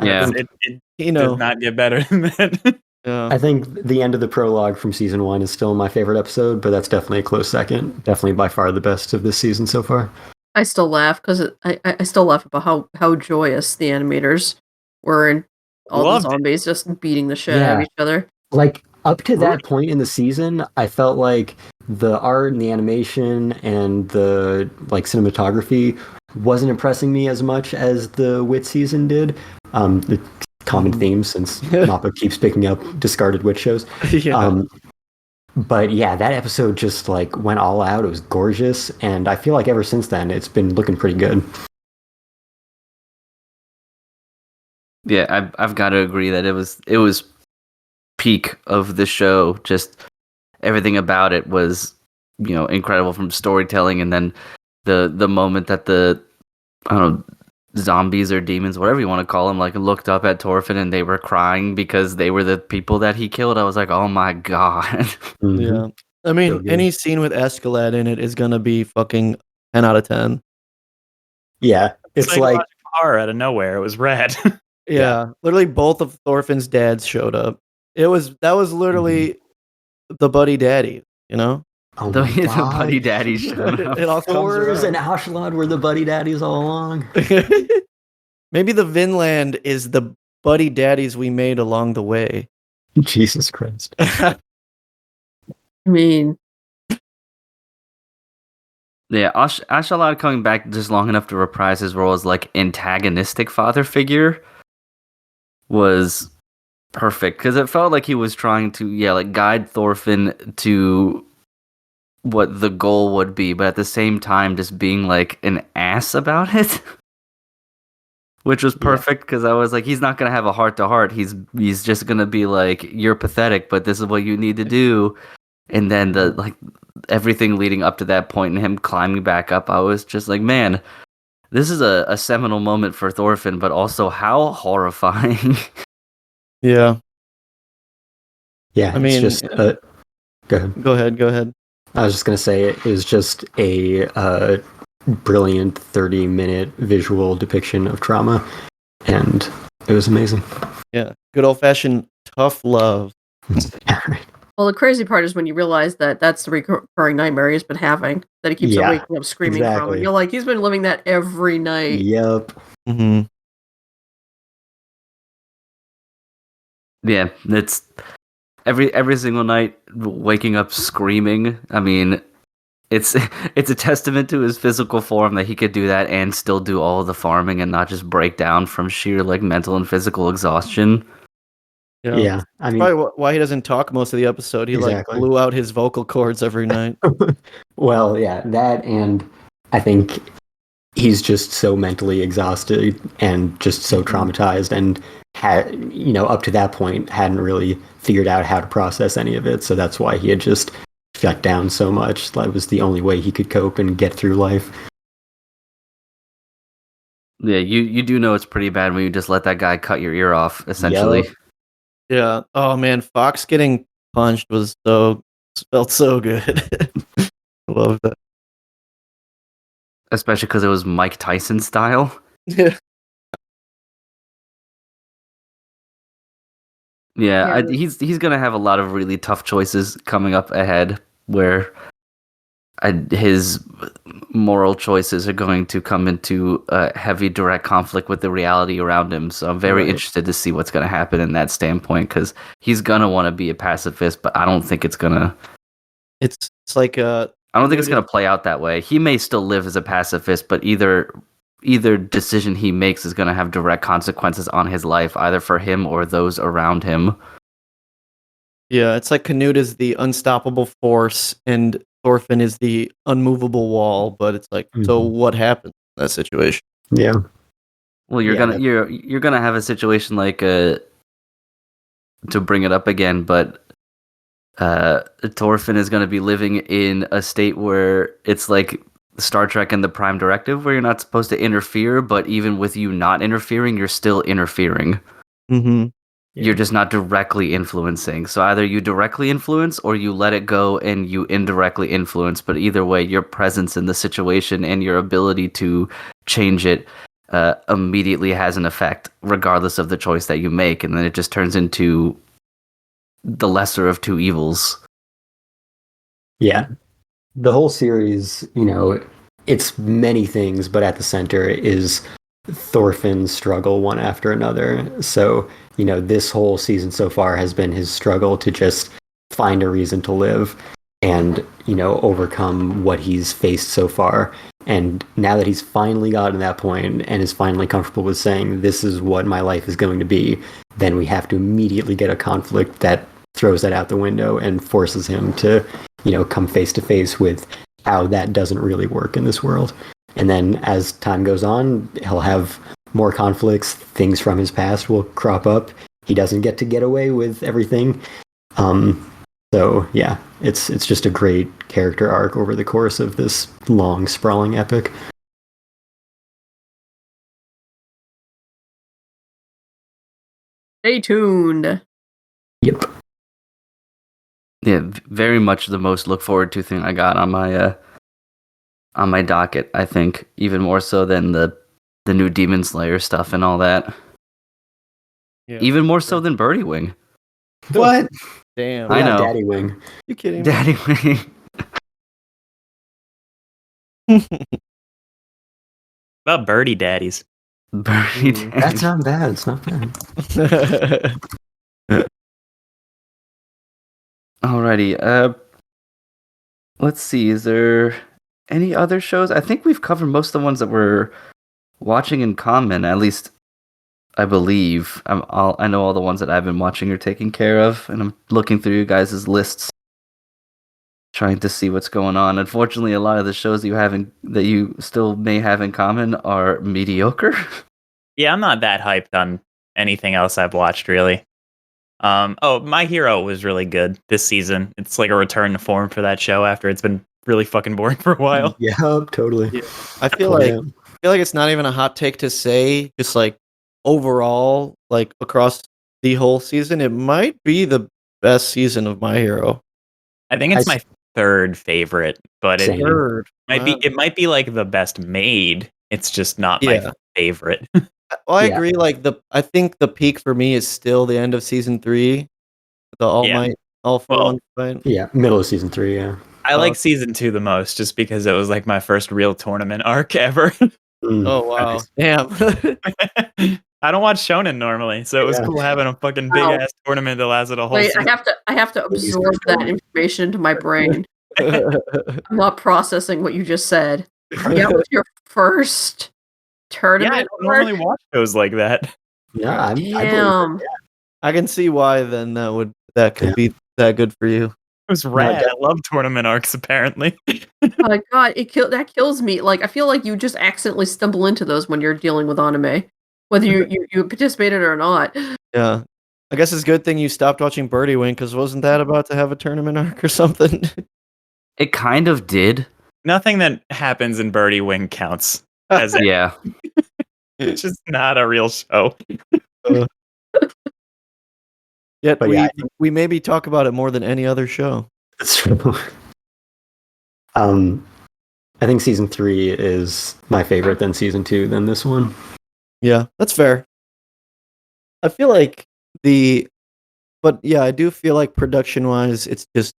It does not get better than that. Yeah. I think the end of the prologue from season 1 is still my favorite episode, but that's definitely a close second. Definitely by far the best of this season so far. I still laugh because I still laugh about how joyous the animators were and all the zombies just beating the shit out of each other. Like up to that point in the season, I felt like the art and the animation and the cinematography wasn't impressing me as much as the Wit season did. The common theme since Mappa keeps picking up discarded Wit shows. Yeah. But yeah, that episode just went all out. It was gorgeous, and I feel like ever since then it's been looking pretty good. Yeah, I've got to agree that it was peak of the show. Just everything about it was incredible, from storytelling, and then the moment that zombies or demons, whatever you want to call them, like looked up at Thorfinn and they were crying because they were the people that he killed. I was like, oh my god. Yeah. I mean, So good. any scene with Escalade in it is gonna be fucking 10 out of 10. Yeah, it's like car out of nowhere. It was red. Yeah, literally both of Thorfinn's dads showed up. That was literally the buddy daddy, you know? oh the, my the god, buddy daddy showed up. It all comes Thor's and around. Ashlad were the buddy daddies all along. Maybe the Vinland is the buddy daddies we made along the way. Jesus Christ. I mean, Yeah, Ashalad coming back just long enough to reprise his role as like antagonistic father figure was perfect because it felt like he was trying to like guide Thorfinn to what the goal would be, but at the same time just being like an ass about it. Which was perfect because I was like, he's not gonna have a heart to heart. He's just gonna be like, you're pathetic, but this is what you need to do. And then everything leading up to that point and him climbing back up, I was just like, man, this is a seminal moment for Thorfinn, but also how horrifying. Yeah. Yeah, I mean, it's just go ahead. Go ahead. I was just gonna say it was just a brilliant 30-minute visual depiction of trauma, and it was amazing. Yeah. Good old fashioned tough love. well, the crazy part is when you realize that that's the recurring nightmare he's been having, that he keeps on waking up screaming from. exactly. And you're like, he's been living that every night. Yep. Mm-hmm. Yeah, it's every single night waking up screaming. I mean, it's a testament to his physical form that he could do that and still do all of the farming and not just break down from sheer like mental and physical exhaustion. Yeah. I mean, probably why he doesn't talk most of the episode. He Exactly. like blew out his vocal cords every night. well, yeah, that, and I think he's just so mentally exhausted and just so traumatized, and had, up to that point hadn't really figured out how to process any of it. So that's why he had just shut down so much. That was the only way he could cope and get through life. Yeah, you do know it's pretty bad when you just let that guy cut your ear off, essentially. Yep. Yeah. Oh man, Fox getting punched felt so good. Love that. Especially because it was Mike Tyson style. Yeah. Yeah, he's gonna have a lot of really tough choices coming up ahead, where his moral choices are going to come into a heavy direct conflict with the reality around him. So I'm very interested to see what's going to happen in that standpoint, because he's gonna want to be a pacifist, but I don't think it's gonna. It's like I don't think it's gonna play out that way. He may still live as a pacifist, but either decision he makes is going to have direct consequences on his life, either for him or those around him. Yeah, it's like Canute is the unstoppable force and Thorfinn is the unmovable wall, but it's like, so what happened in that situation? Yeah. Well, you're gonna have a situation like to bring it up again, but Thorfinn is gonna be living in a state where it's like Star Trek and the Prime Directive, where you're not supposed to interfere, but even with you not interfering, you're still interfering. Mm-hmm. You're just not directly influencing. So either you directly influence or you let it go and you indirectly influence. But either way, your presence in the situation and your ability to change it immediately has an effect, regardless of the choice that you make. And then it just turns into the lesser of two evils. Yeah. The whole series, it's many things, but at the center is Thorfinn's struggle one after another. So, this whole season so far has been his struggle to just find a reason to live and, overcome what he's faced so far. And now that he's finally gotten to that point and is finally comfortable with saying, this is what my life is going to be, then we have to immediately get a conflict that throws that out the window and forces him to, come face to face with how that doesn't really work in this world. And then as time goes on, he'll have more conflicts. Things from his past will crop up. He doesn't get away with everything. So yeah, it's just a great character arc over the course of this long, sprawling epic. Stay tuned. Yep. Yeah, very much the most look forward to thing I got on my docket. I think even more so than the new Demon Slayer stuff and all that. Yeah. Even more so than Birdie Wing. What? Damn. I know. Daddy Wing. You kidding me? Daddy Wing. About birdie daddies. Birdie That's Daddy. not bad. It's not bad. Alrighty. Let's see. Is there any other shows? I think we've covered most of the ones that we're watching in common. At least I believe. I know all the ones that I've been watching or taking care of, and I'm looking through you guys' lists, trying to see what's going on. Unfortunately, a lot of the shows that you still may have in common are mediocre. Yeah, I'm not that hyped on anything else I've watched really. My Hero was really good this season. It's like a return to form for that show after it's been really fucking boring for a while. Yep, totally. Yeah. I feel Totally. like it's not even a hot take to say, just like overall, like across the whole season, it might be the best season of My Hero. I think it's my third favorite, but it Same. Third. might Wow. be like the best made. It's just not my favorite. Well, I Yeah. agree. Like I think the peak for me is still the end of season 3, the All Yeah. Might, All for Well, One fight. Yeah, middle of season 3. Yeah. I like season 2 the most just because it was like my first real tournament arc ever. Oh wow, Nice. damn. I don't watch shonen normally, so it was Yeah. cool having a fucking big ass tournament that lasted a whole Wait, season. I have to absorb that information into my brain. I'm not processing what you just said. Yeah, was your first Yeah, I tournament? don't normally watch shows like that. Yeah, I believe it. Damn. I can see why then that could be that good for you. It was rad. I love tournament arcs apparently. Oh my god, that kills me. Like I feel like you just accidentally stumble into those when you're dealing with anime, whether you participated or not. Yeah. I guess it's a good thing you stopped watching Birdie Wing, because wasn't that about to have a tournament arc or something? It kind of did. Nothing that happens in Birdie Wing counts. As Yeah. it's just not a real show. Yet But we maybe talk about it more than any other show. That's true. I think season 3 is my favorite than season 2 than this one. Yeah, that's fair. I feel like but yeah, I do feel like production-wise, it's just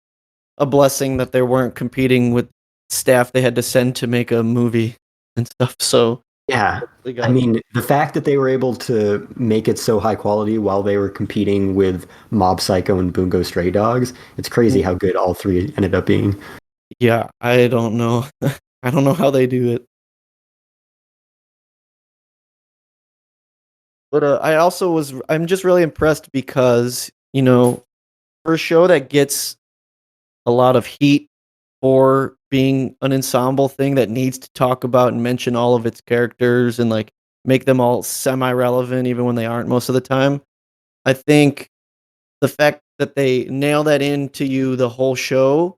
a blessing that they weren't competing with staff they had to send to make a movie and stuff. So Yeah. I mean, the fact that they were able to make it so high quality while they were competing with Mob Psycho and Bungo Stray Dogs, it's crazy how good all 3 ended up being. Yeah, I don't know. I don't know how they do it. But I'm just really impressed because, for a show that gets a lot of heat for being an ensemble thing that needs to talk about and mention all of its characters and like make them all semi-relevant even when they aren't most of the time. I think the fact that they nail that into you the whole show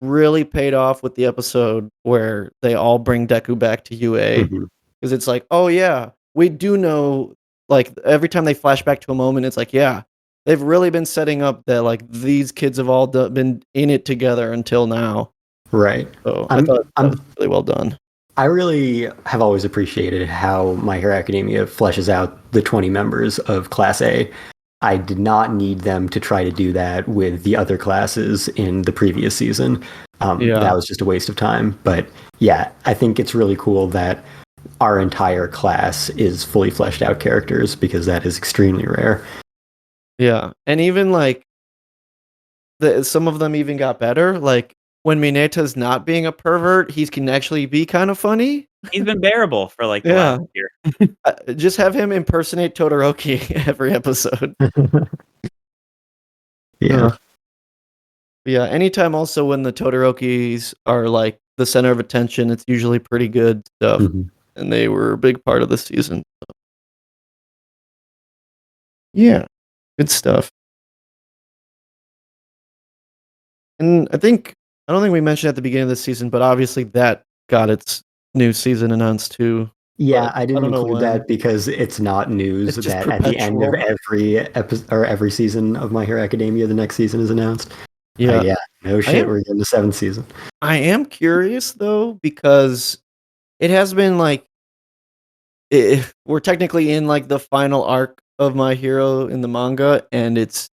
really paid off with the episode where they all bring Deku back to UA, because it's like, oh yeah, we do know, like every time they flash back to a moment, it's like, yeah, they've really been setting up that like these kids have all been in it together until now. Right. So I thought that was really well done. I really have always appreciated how My Hero Academia fleshes out the 20 members of Class A. I did not need them to try to do that with the other classes in the previous season. That was just a waste of time. But yeah, I think it's really cool that our entire class is fully fleshed out characters, because that is extremely rare. Yeah, and even like some of them even got better. Like when Mineta's not being a pervert, he can actually be kind of funny. He's been bearable for like the last year. Just have him impersonate Todoroki every episode. Yeah. Yeah, anytime also when the Todorokis are like the center of attention, it's usually pretty good stuff. And they were a big part of the season. So. Yeah, good stuff. And I don't think we mentioned at the beginning of the season, but obviously that got its new season announced too. Yeah, I didn't don't know include when. that because it's not news It's just that at the end of perpetual. every episode or every season of My Hero Academia, the next season is announced. Yeah. Yeah, no I shit, am we're getting the 7th season. I am curious though, because it has been like we're technically in like the final arc of My Hero in the manga, and it's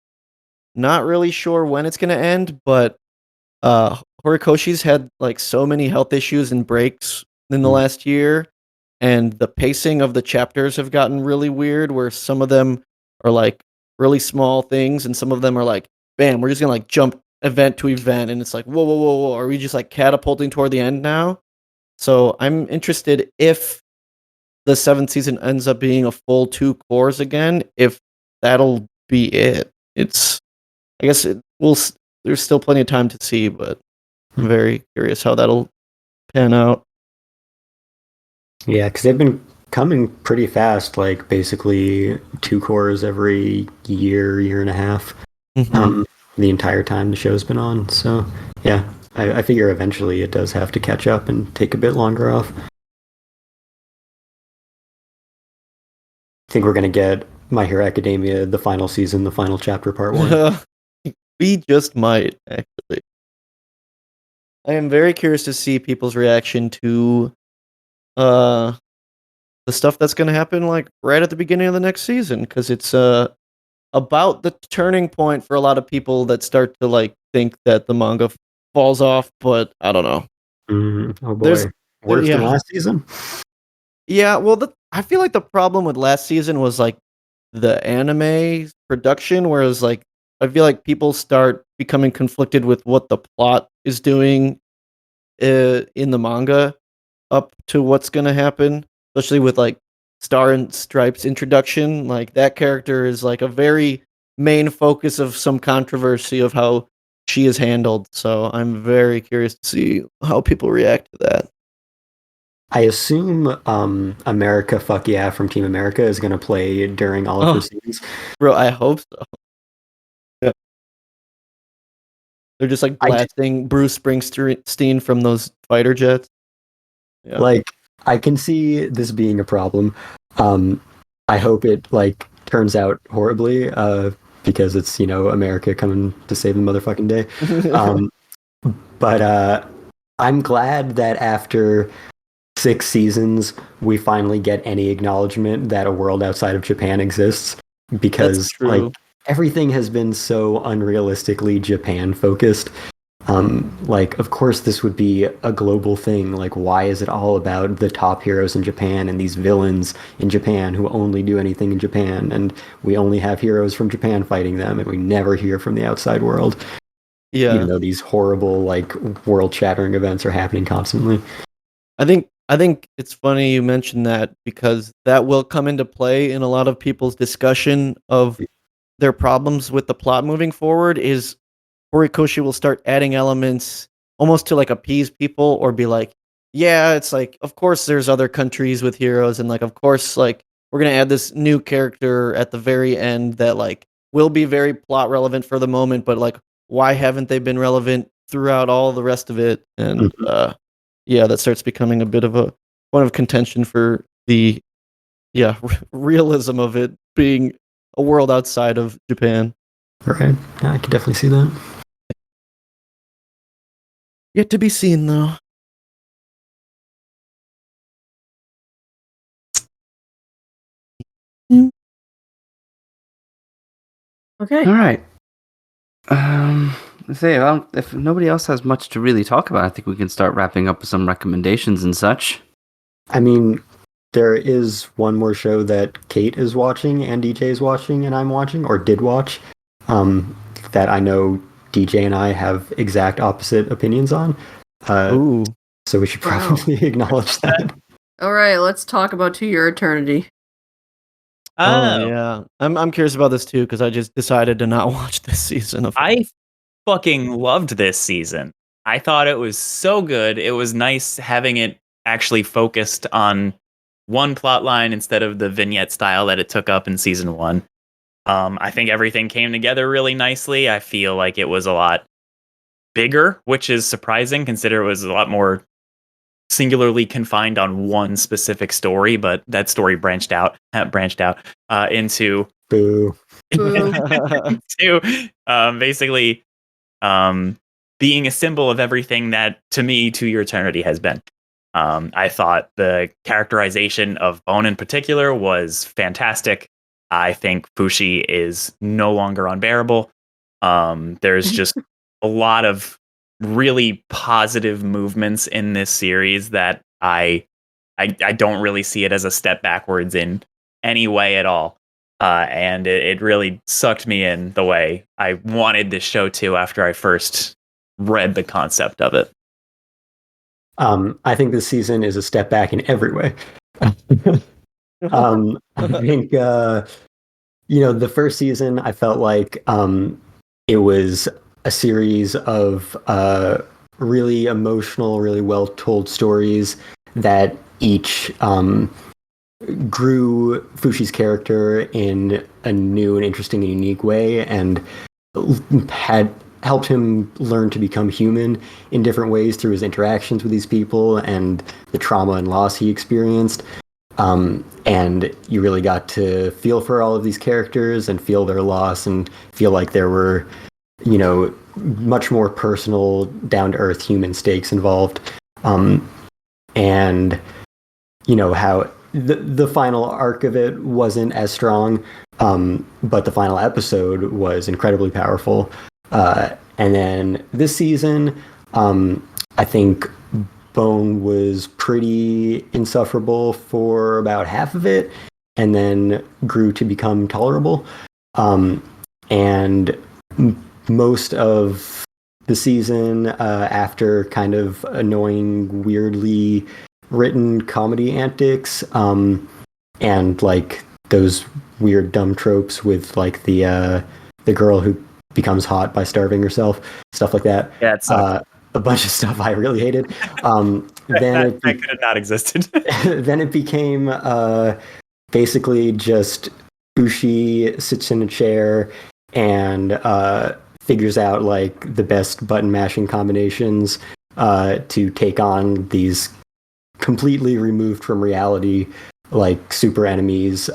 not really sure when it's gonna end, but Horikoshi's had like so many health issues and breaks in the Mm. last year, and the pacing of the chapters have gotten really weird, where some of them are like really small things, and some of them are like, bam, we're just gonna like jump event to event, and it's like, whoa, whoa, whoa, whoa, are we just like catapulting toward the end now? So I'm interested if the 7th season ends up being a full 2 cores again, if that'll be it. It's I guess there's still plenty of time to see, but I'm very curious how that'll pan out. Yeah, because they've been coming pretty fast, like basically 2 cores every year and a half. Mhm. The entire time the show's been on. So yeah, I figure eventually it does have to catch up and take a bit longer off. I think we're gonna get My Hero Academia, the final season, the final chapter, part 1. We just might, actually. I am very curious to see people's reaction to uh the stuff that's gonna happen like right at the beginning of the next season, because it's about the turning point for a lot of people that start to like think that the manga falls off, but I don't know. Oh There's boy, worse than yeah. last season. Yeah, well, I feel like the problem with last season was like the anime production, whereas like I feel like people start becoming conflicted with what the plot is doing in the manga up to what's gonna happen, especially with like Star and Stripes introduction. Like that character is like a very main focus of some controversy of how she is handled. So I'm very curious to see how people react to that. I assume America Fuck Yeah from Team America is gonna play during all of her Oh, scenes. bro, I hope so. Yeah. They're just like I blasting Bruce Springsteen from those fighter jets. Yeah. Like, I can see this being a problem. Um, I hope it like turns out horribly, because it's America coming to save the motherfucking day. Um, but I'm glad that after 6 seasons, we finally get any acknowledgement that a world outside of Japan exists, That's because like true. everything has been so unrealistically Japan focused. Like, of course, this would be a global thing. Like, why is it all about the top heroes in Japan and these villains in Japan who only do anything in Japan? And we only have heroes from Japan fighting them, and we never hear from the outside world, even Yeah. though these horrible, like, world shattering events are happening constantly. I think it's funny you mentioned that, because that will come into play in a lot of people's discussion of their problems with the plot moving forward. Is Horikoshi will start adding elements almost to like appease people, or be like, yeah, it's like, of course there's other countries with heroes, and like, of course, like, we're gonna add this new character at the very end that like will be very plot relevant for the moment, but like, why haven't they been relevant throughout all the rest of it? And Mhm. yeah, that starts becoming a bit of a point of contention for the yeah realism of it being a world outside of Japan. Right. Yeah, I could definitely see that. Yet to be seen, though. Okay. All right. Let's say, well, if nobody else has much to really talk about, I think we can start wrapping up with some recommendations and such. I mean, there is one more show that Kate is watching and DJ is watching and I'm watching, or did watch, um, that I know DJ and I have exact opposite opinions on. Ooh. So we should Wow. probably acknowledge that. All right, let's talk about To Your Eternity. Oh, Oh, yeah. I'm curious about this too, because I just decided to not watch this season of I fucking loved this season. I thought it was so good. It was nice having it actually focused on one plot line instead of the vignette style that it took up in season one. I think everything came together really nicely. I feel like it was a lot bigger, which is surprising considering it was a lot more singularly confined on one specific story, but that story branched out into Boo. into basically being a symbol of everything that to me To Your Eternity has been. I thought the characterization of Bone in particular was fantastic. I think Fushi is no longer unbearable. There's just a lot of really positive movements in this series that I don't really see it as a step backwards in any way at all. And it really sucked me in the way I wanted this show to after I first read the concept of it. I think this season is a step back in every way. I think the first season I felt like it was a series of really emotional, really well told stories that each grew Fushi's character in a new and interesting and unique way, and had helped him learn to become human in different ways through his interactions with these people and the trauma and loss he experienced. And you really got to feel for all of these characters and feel their loss and feel like there were, much more personal, down-to-earth human stakes involved. And, how the final arc of it wasn't as strong, but the final episode was incredibly powerful. And then this season, I think Bone was pretty insufferable for about half of it, and then grew to become tolerable. And most of the season, after kind of annoying, weirdly written comedy antics, and like those weird dumb tropes with like the girl who becomes hot by starving herself, stuff like that. Yeah, it's a bunch of stuff I really hated. Then that could have not existed. Then it became basically just Fushi sits in a chair and figures out like the best button mashing combinations to take on these completely removed from reality like super enemies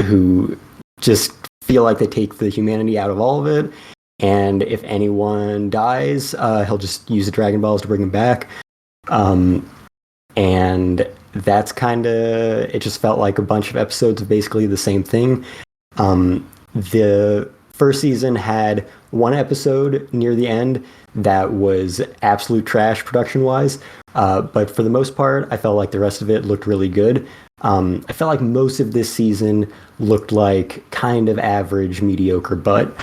who just feel like they take the humanity out of all of it. And if anyone dies, he'll just use the Dragon Balls to bring them back. And that's it just felt like a bunch of episodes of basically the same thing. The first season had one episode near the end that was absolute trash production-wise. But for the most part, I felt like the rest of it looked really good. I felt like most of this season looked like kind of average, mediocre, but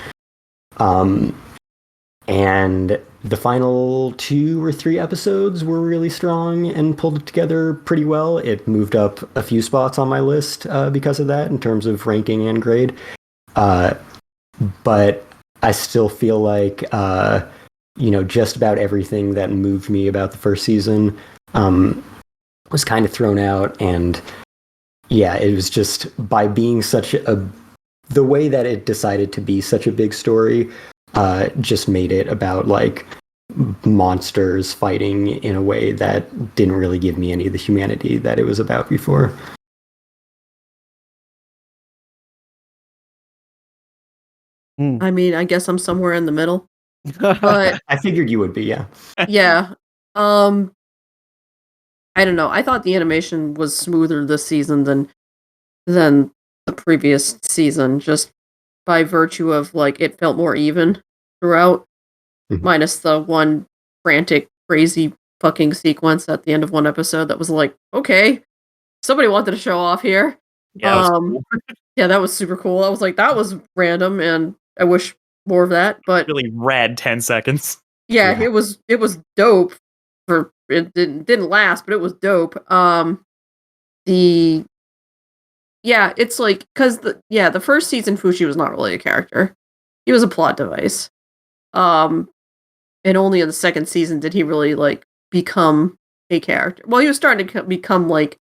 and the final 2 or 3 episodes were really strong and pulled it together pretty well. It moved up a few spots on my list because of that in terms of ranking and grade. But I still feel like, just about everything that moved me about the first season was kind of thrown out. And yeah, it was just by being the way that it decided to be such a big story, just made it about like monsters fighting in a way that didn't really give me any of the humanity that it was about before. I mean, I guess I'm somewhere in the middle. But I figured you would be, yeah. Yeah. I don't know. I thought the animation was smoother this season than the previous season, just by virtue of like it felt more even throughout, minus the one frantic, crazy fucking sequence at the end of one episode that was like, okay, somebody wanted to show off here. Yeah, yeah, that was super cool. I was like, that was random, and I wish more of that. But really rad 10 seconds. Yeah, it was dope. It didn't last, but it was dope. It's like because the first season Fushi was not really a character; he was a plot device. And only in the second season did he really like become a character. Well, he was starting to become like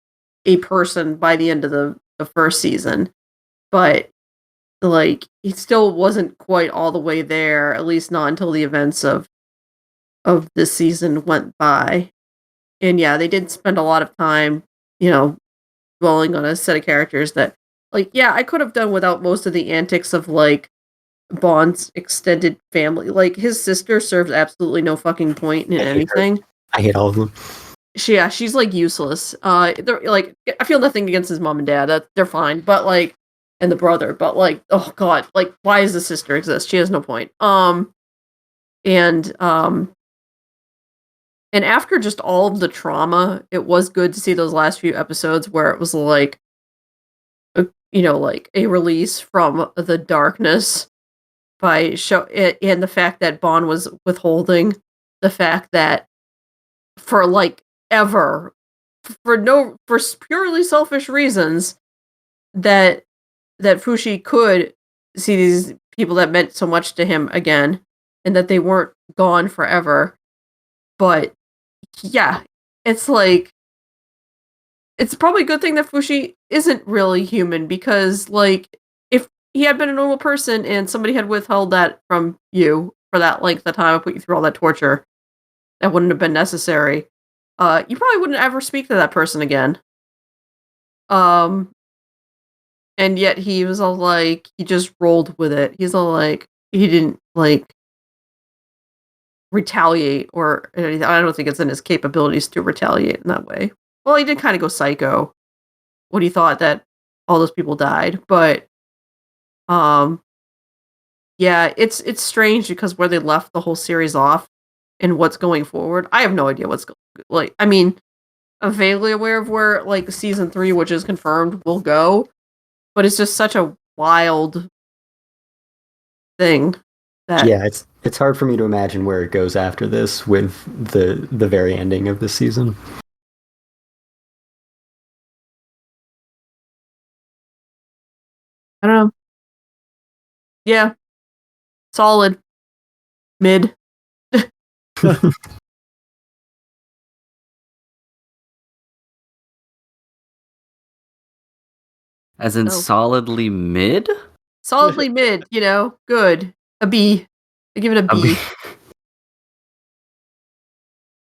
a person by the end of the first season, but like he still wasn't quite all the way there. At least not until the events of this season went by. And yeah, they did spend a lot of time, dwelling on a set of characters that, like, yeah, I could have done without most of the antics of, like, Bond's extended family. Like, his sister serves absolutely no fucking point in I hate her. anything. I hate all of them. She's, like, useless. They're, like, I feel nothing against his mom and dad. They're fine, but, like, and the brother, but, like, oh god, like, why does the sister exist? She has no point. And, and after just all of the trauma, it was good to see those last few episodes where it was like, like a release from the darkness by show it, and the fact that Bond was withholding the fact that for like ever, for purely selfish reasons, that Fushi could see these people that meant so much to him again, and that they weren't gone forever. But yeah, it's like, it's probably a good thing that Fushi isn't really human, because, like, if he had been a normal person and somebody had withheld that from you for that length of time and put you through all that torture, that wouldn't have been necessary. You probably wouldn't ever speak to that person again. And yet he was all like, he just rolled with it. He's all like, he didn't, like, retaliate or anything. I don't think it's in his capabilities to retaliate in that way. Well, he did kind of go psycho when he thought that all those people died, but yeah, it's strange because where they left the whole series off and what's going forward, I have no idea like. I mean, I'm vaguely aware of where, like, season 3, which is confirmed, will go, but it's just such a wild thing that Yeah, it's hard for me to imagine where it goes after this with the very ending of this season. I don't know. Yeah, solid, mid. As in Oh. solidly mid? Solidly mid, good. A B. I give it a B.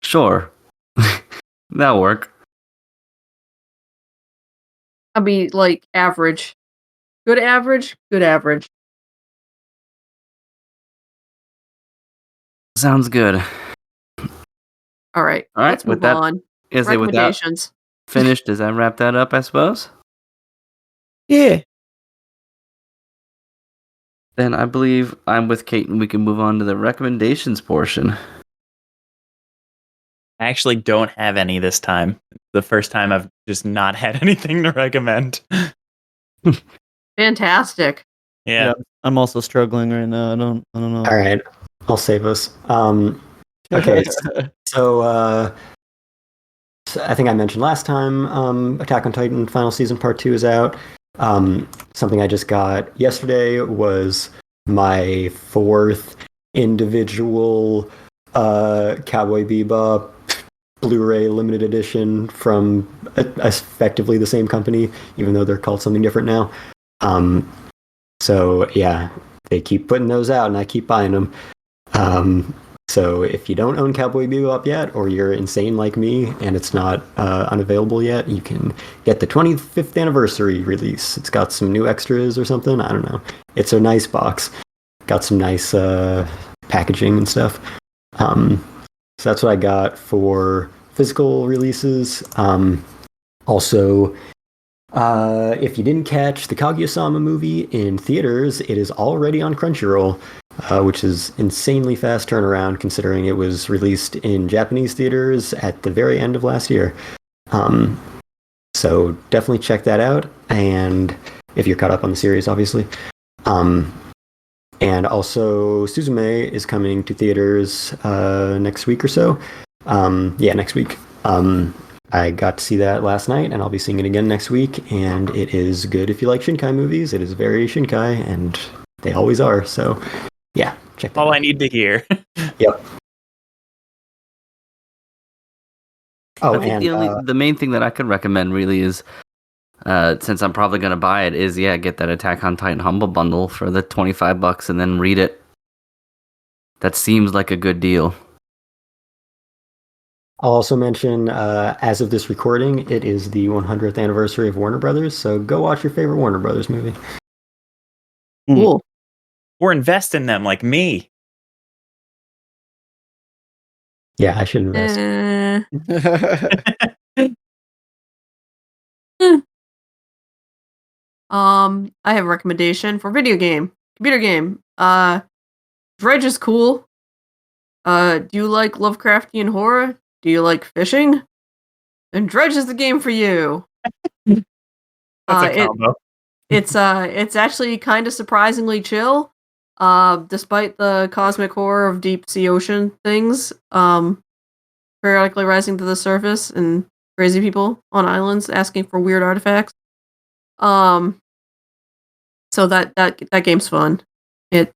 Sure. That'll work. I'll be like average. Good average, good average. Sounds good. All right. All right, Let's with move that, on. is it with that Recommendations. finished? Does that wrap that up, I suppose? Yeah. Then I believe I'm with Kate and we can move on to the recommendations portion. I actually don't have any this time. The first time I've just not had anything to recommend. Fantastic. Yeah. I'm also struggling right now. I don't know. All right, I'll save us. Okay, so I think I mentioned last time, Attack on Titan final season part 2 is out. Something I just got yesterday was my 4th individual Cowboy Bebop Blu-ray limited edition from effectively the same company, even though they're called something different now. So yeah, they keep putting those out, and I keep buying them. So if you don't own Cowboy Bebop yet, or you're insane like me and it's not unavailable yet, you can get the 25th anniversary release. It's got some new extras or something. I don't know. It's a nice box. Got some nice packaging and stuff. So that's what I got for physical releases. Also, if you didn't catch the Kaguya-sama movie in theaters, it is already on Crunchyroll, which is insanely fast turnaround considering it was released in Japanese theaters at the very end of last year. So definitely check that out, and if you're caught up on the series, obviously. And also, Suzume is coming to theaters next week or so. Yeah, next week. I got to see that last night, and I'll be seeing it again next week, and it is good if you like Shinkai movies. It is very Shinkai, and they always are, so yeah, check that out. All I need to hear. Yep. Oh, I think and the main thing that I could recommend really is, since I'm probably going to buy it, is get that Attack on Titan Humble Bundle for the $25 and then read it. That seems like a good deal. I'll also mention, as of this recording, it is the 100th anniversary of Warner Brothers, so go watch your favorite Warner Brothers movie. Cool. Or invest in them like me. Yeah, I should invest. I have a recommendation for computer game. Dredge is cool. Do you like Lovecraftian horror? Do you like fishing? Then Dredge is the game for you. That's a combo. It's actually kind of surprisingly chill. Despite the cosmic horror of deep sea ocean things, periodically rising to the surface and crazy people on islands asking for weird artifacts. So that game's fun. It's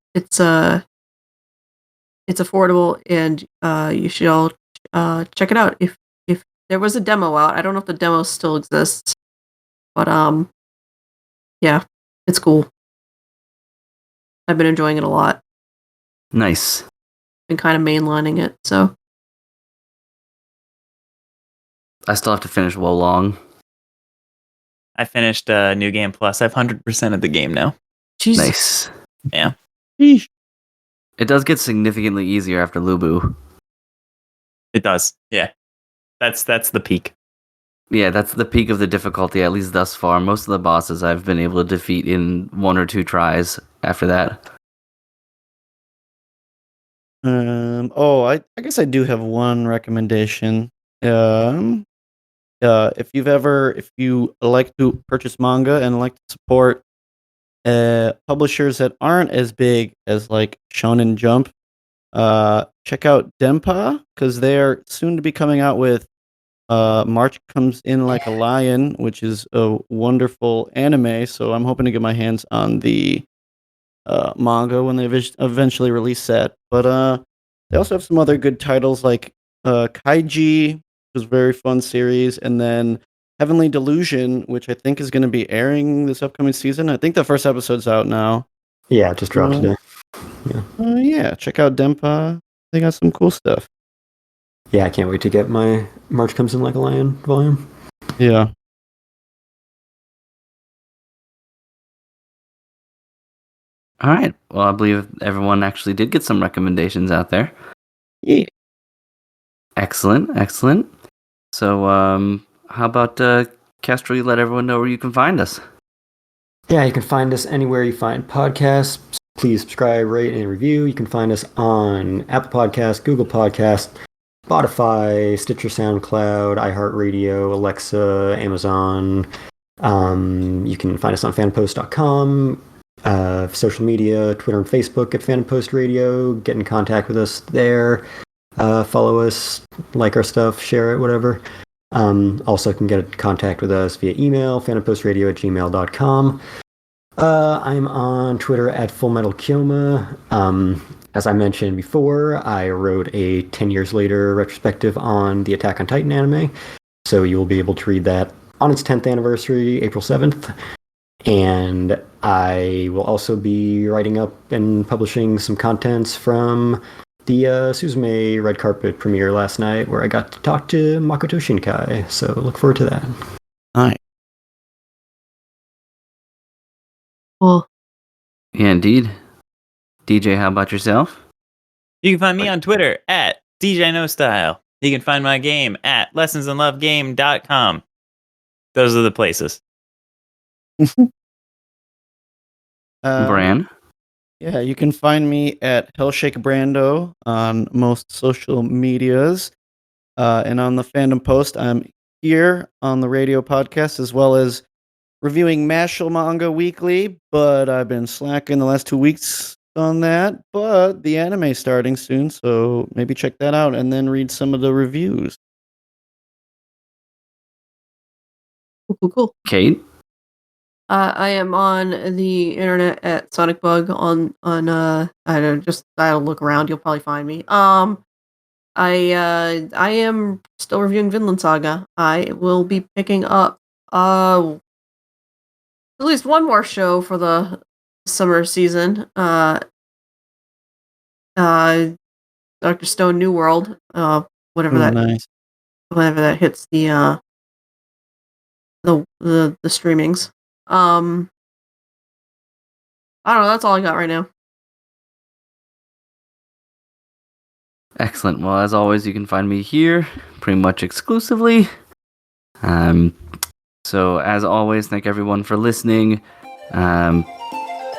affordable, and you should all check it out. If there was a demo out, I don't know if the demo still exists, but yeah, it's cool. I've been enjoying it a lot. Nice. Been kind of mainlining it, so I still have to finish Wolong. I finished New Game Plus. I have 100% of the game now. Jesus. Nice. Yeah. It does get significantly easier after Lubu. It does. Yeah. That's the peak. Yeah, that's the peak of the difficulty, at least thus far. Most of the bosses I've been able to defeat in 1 or 2 tries after that. I guess I do have one recommendation. If you like to purchase manga and like to support publishers that aren't as big as like Shonen Jump, check out Denpa, because they're soon to be coming out with March Comes In Like a Lion, which is a wonderful anime. So I'm hoping to get my hands on the manga when they eventually release that. But they also have some other good titles like Kaiji, which is a very fun series, and then Heavenly Delusion, which I think is going to be airing this upcoming season. I think the first episode's out now. Yeah, it just dropped today. Yeah, check out Denpa. They got some cool stuff. Yeah, I can't wait to get my March Comes In Like a Lion volume. Yeah. All right. Well, I believe everyone actually did get some recommendations out there. Yeah. Excellent. So, how about Castro, you let everyone know where you can find us? Yeah, you can find us anywhere you find podcasts. Please subscribe, rate, and review. You can find us on Apple Podcasts, Google Podcasts, Spotify, Stitcher, SoundCloud, iHeartRadio, Alexa, Amazon. You can find us on fanpost.com, social media, Twitter and Facebook at Fanpost Radio. Get in contact with us there. Follow us, like our stuff, share it, whatever. Also can get in contact with us via email, fanpostradio@gmail.com. I'm on Twitter at FullMetalKyoma. As I mentioned before, I wrote a 10 years later retrospective on the Attack on Titan anime, so you will be able to read that on its 10th anniversary, April 7th. And I will also be writing up and publishing some contents from the Suzume Red Carpet premiere last night, where I got to talk to Makoto Shinkai, so look forward to that. All right. Well, Yeah, indeed. DJ, how about yourself? You can find me on Twitter at DJNoStyle. You can find my game at lessonsandlovegame.com. Those are the places. Bran? Yeah, you can find me at Hellshake Brando on most social medias. And on the Fandom Post, I'm here on the radio podcast as well as reviewing Mashle manga weekly, but I've been slacking the last 2 weeks on that. But the anime's starting soon, so maybe check that out and then read some of the reviews. cool. Kate? I am on the internet at SonicBug on I don't know, I'll look around, you'll probably find me. I am still reviewing Vinland Saga. I will be picking up at least one more show for the summer season. Dr. Stone New World, whatever that Nice. whenever that hits the streamings. I don't know. That's all I got right now. Excellent. Well, as always, you can find me here pretty much exclusively. So as always, thank everyone for listening.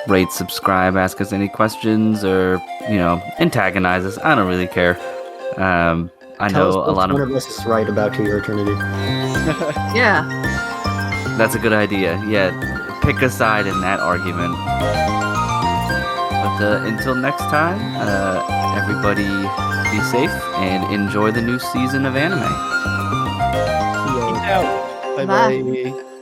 Rate, subscribe, ask us any questions, or antagonize us. I don't really care. I Tell know us a lot one of us is right about To Your Eternity. Yeah. That's a good idea. Yeah, pick a side in that argument. But until next time, everybody be safe and enjoy the new season of anime. See ya. Bye. Bye bye.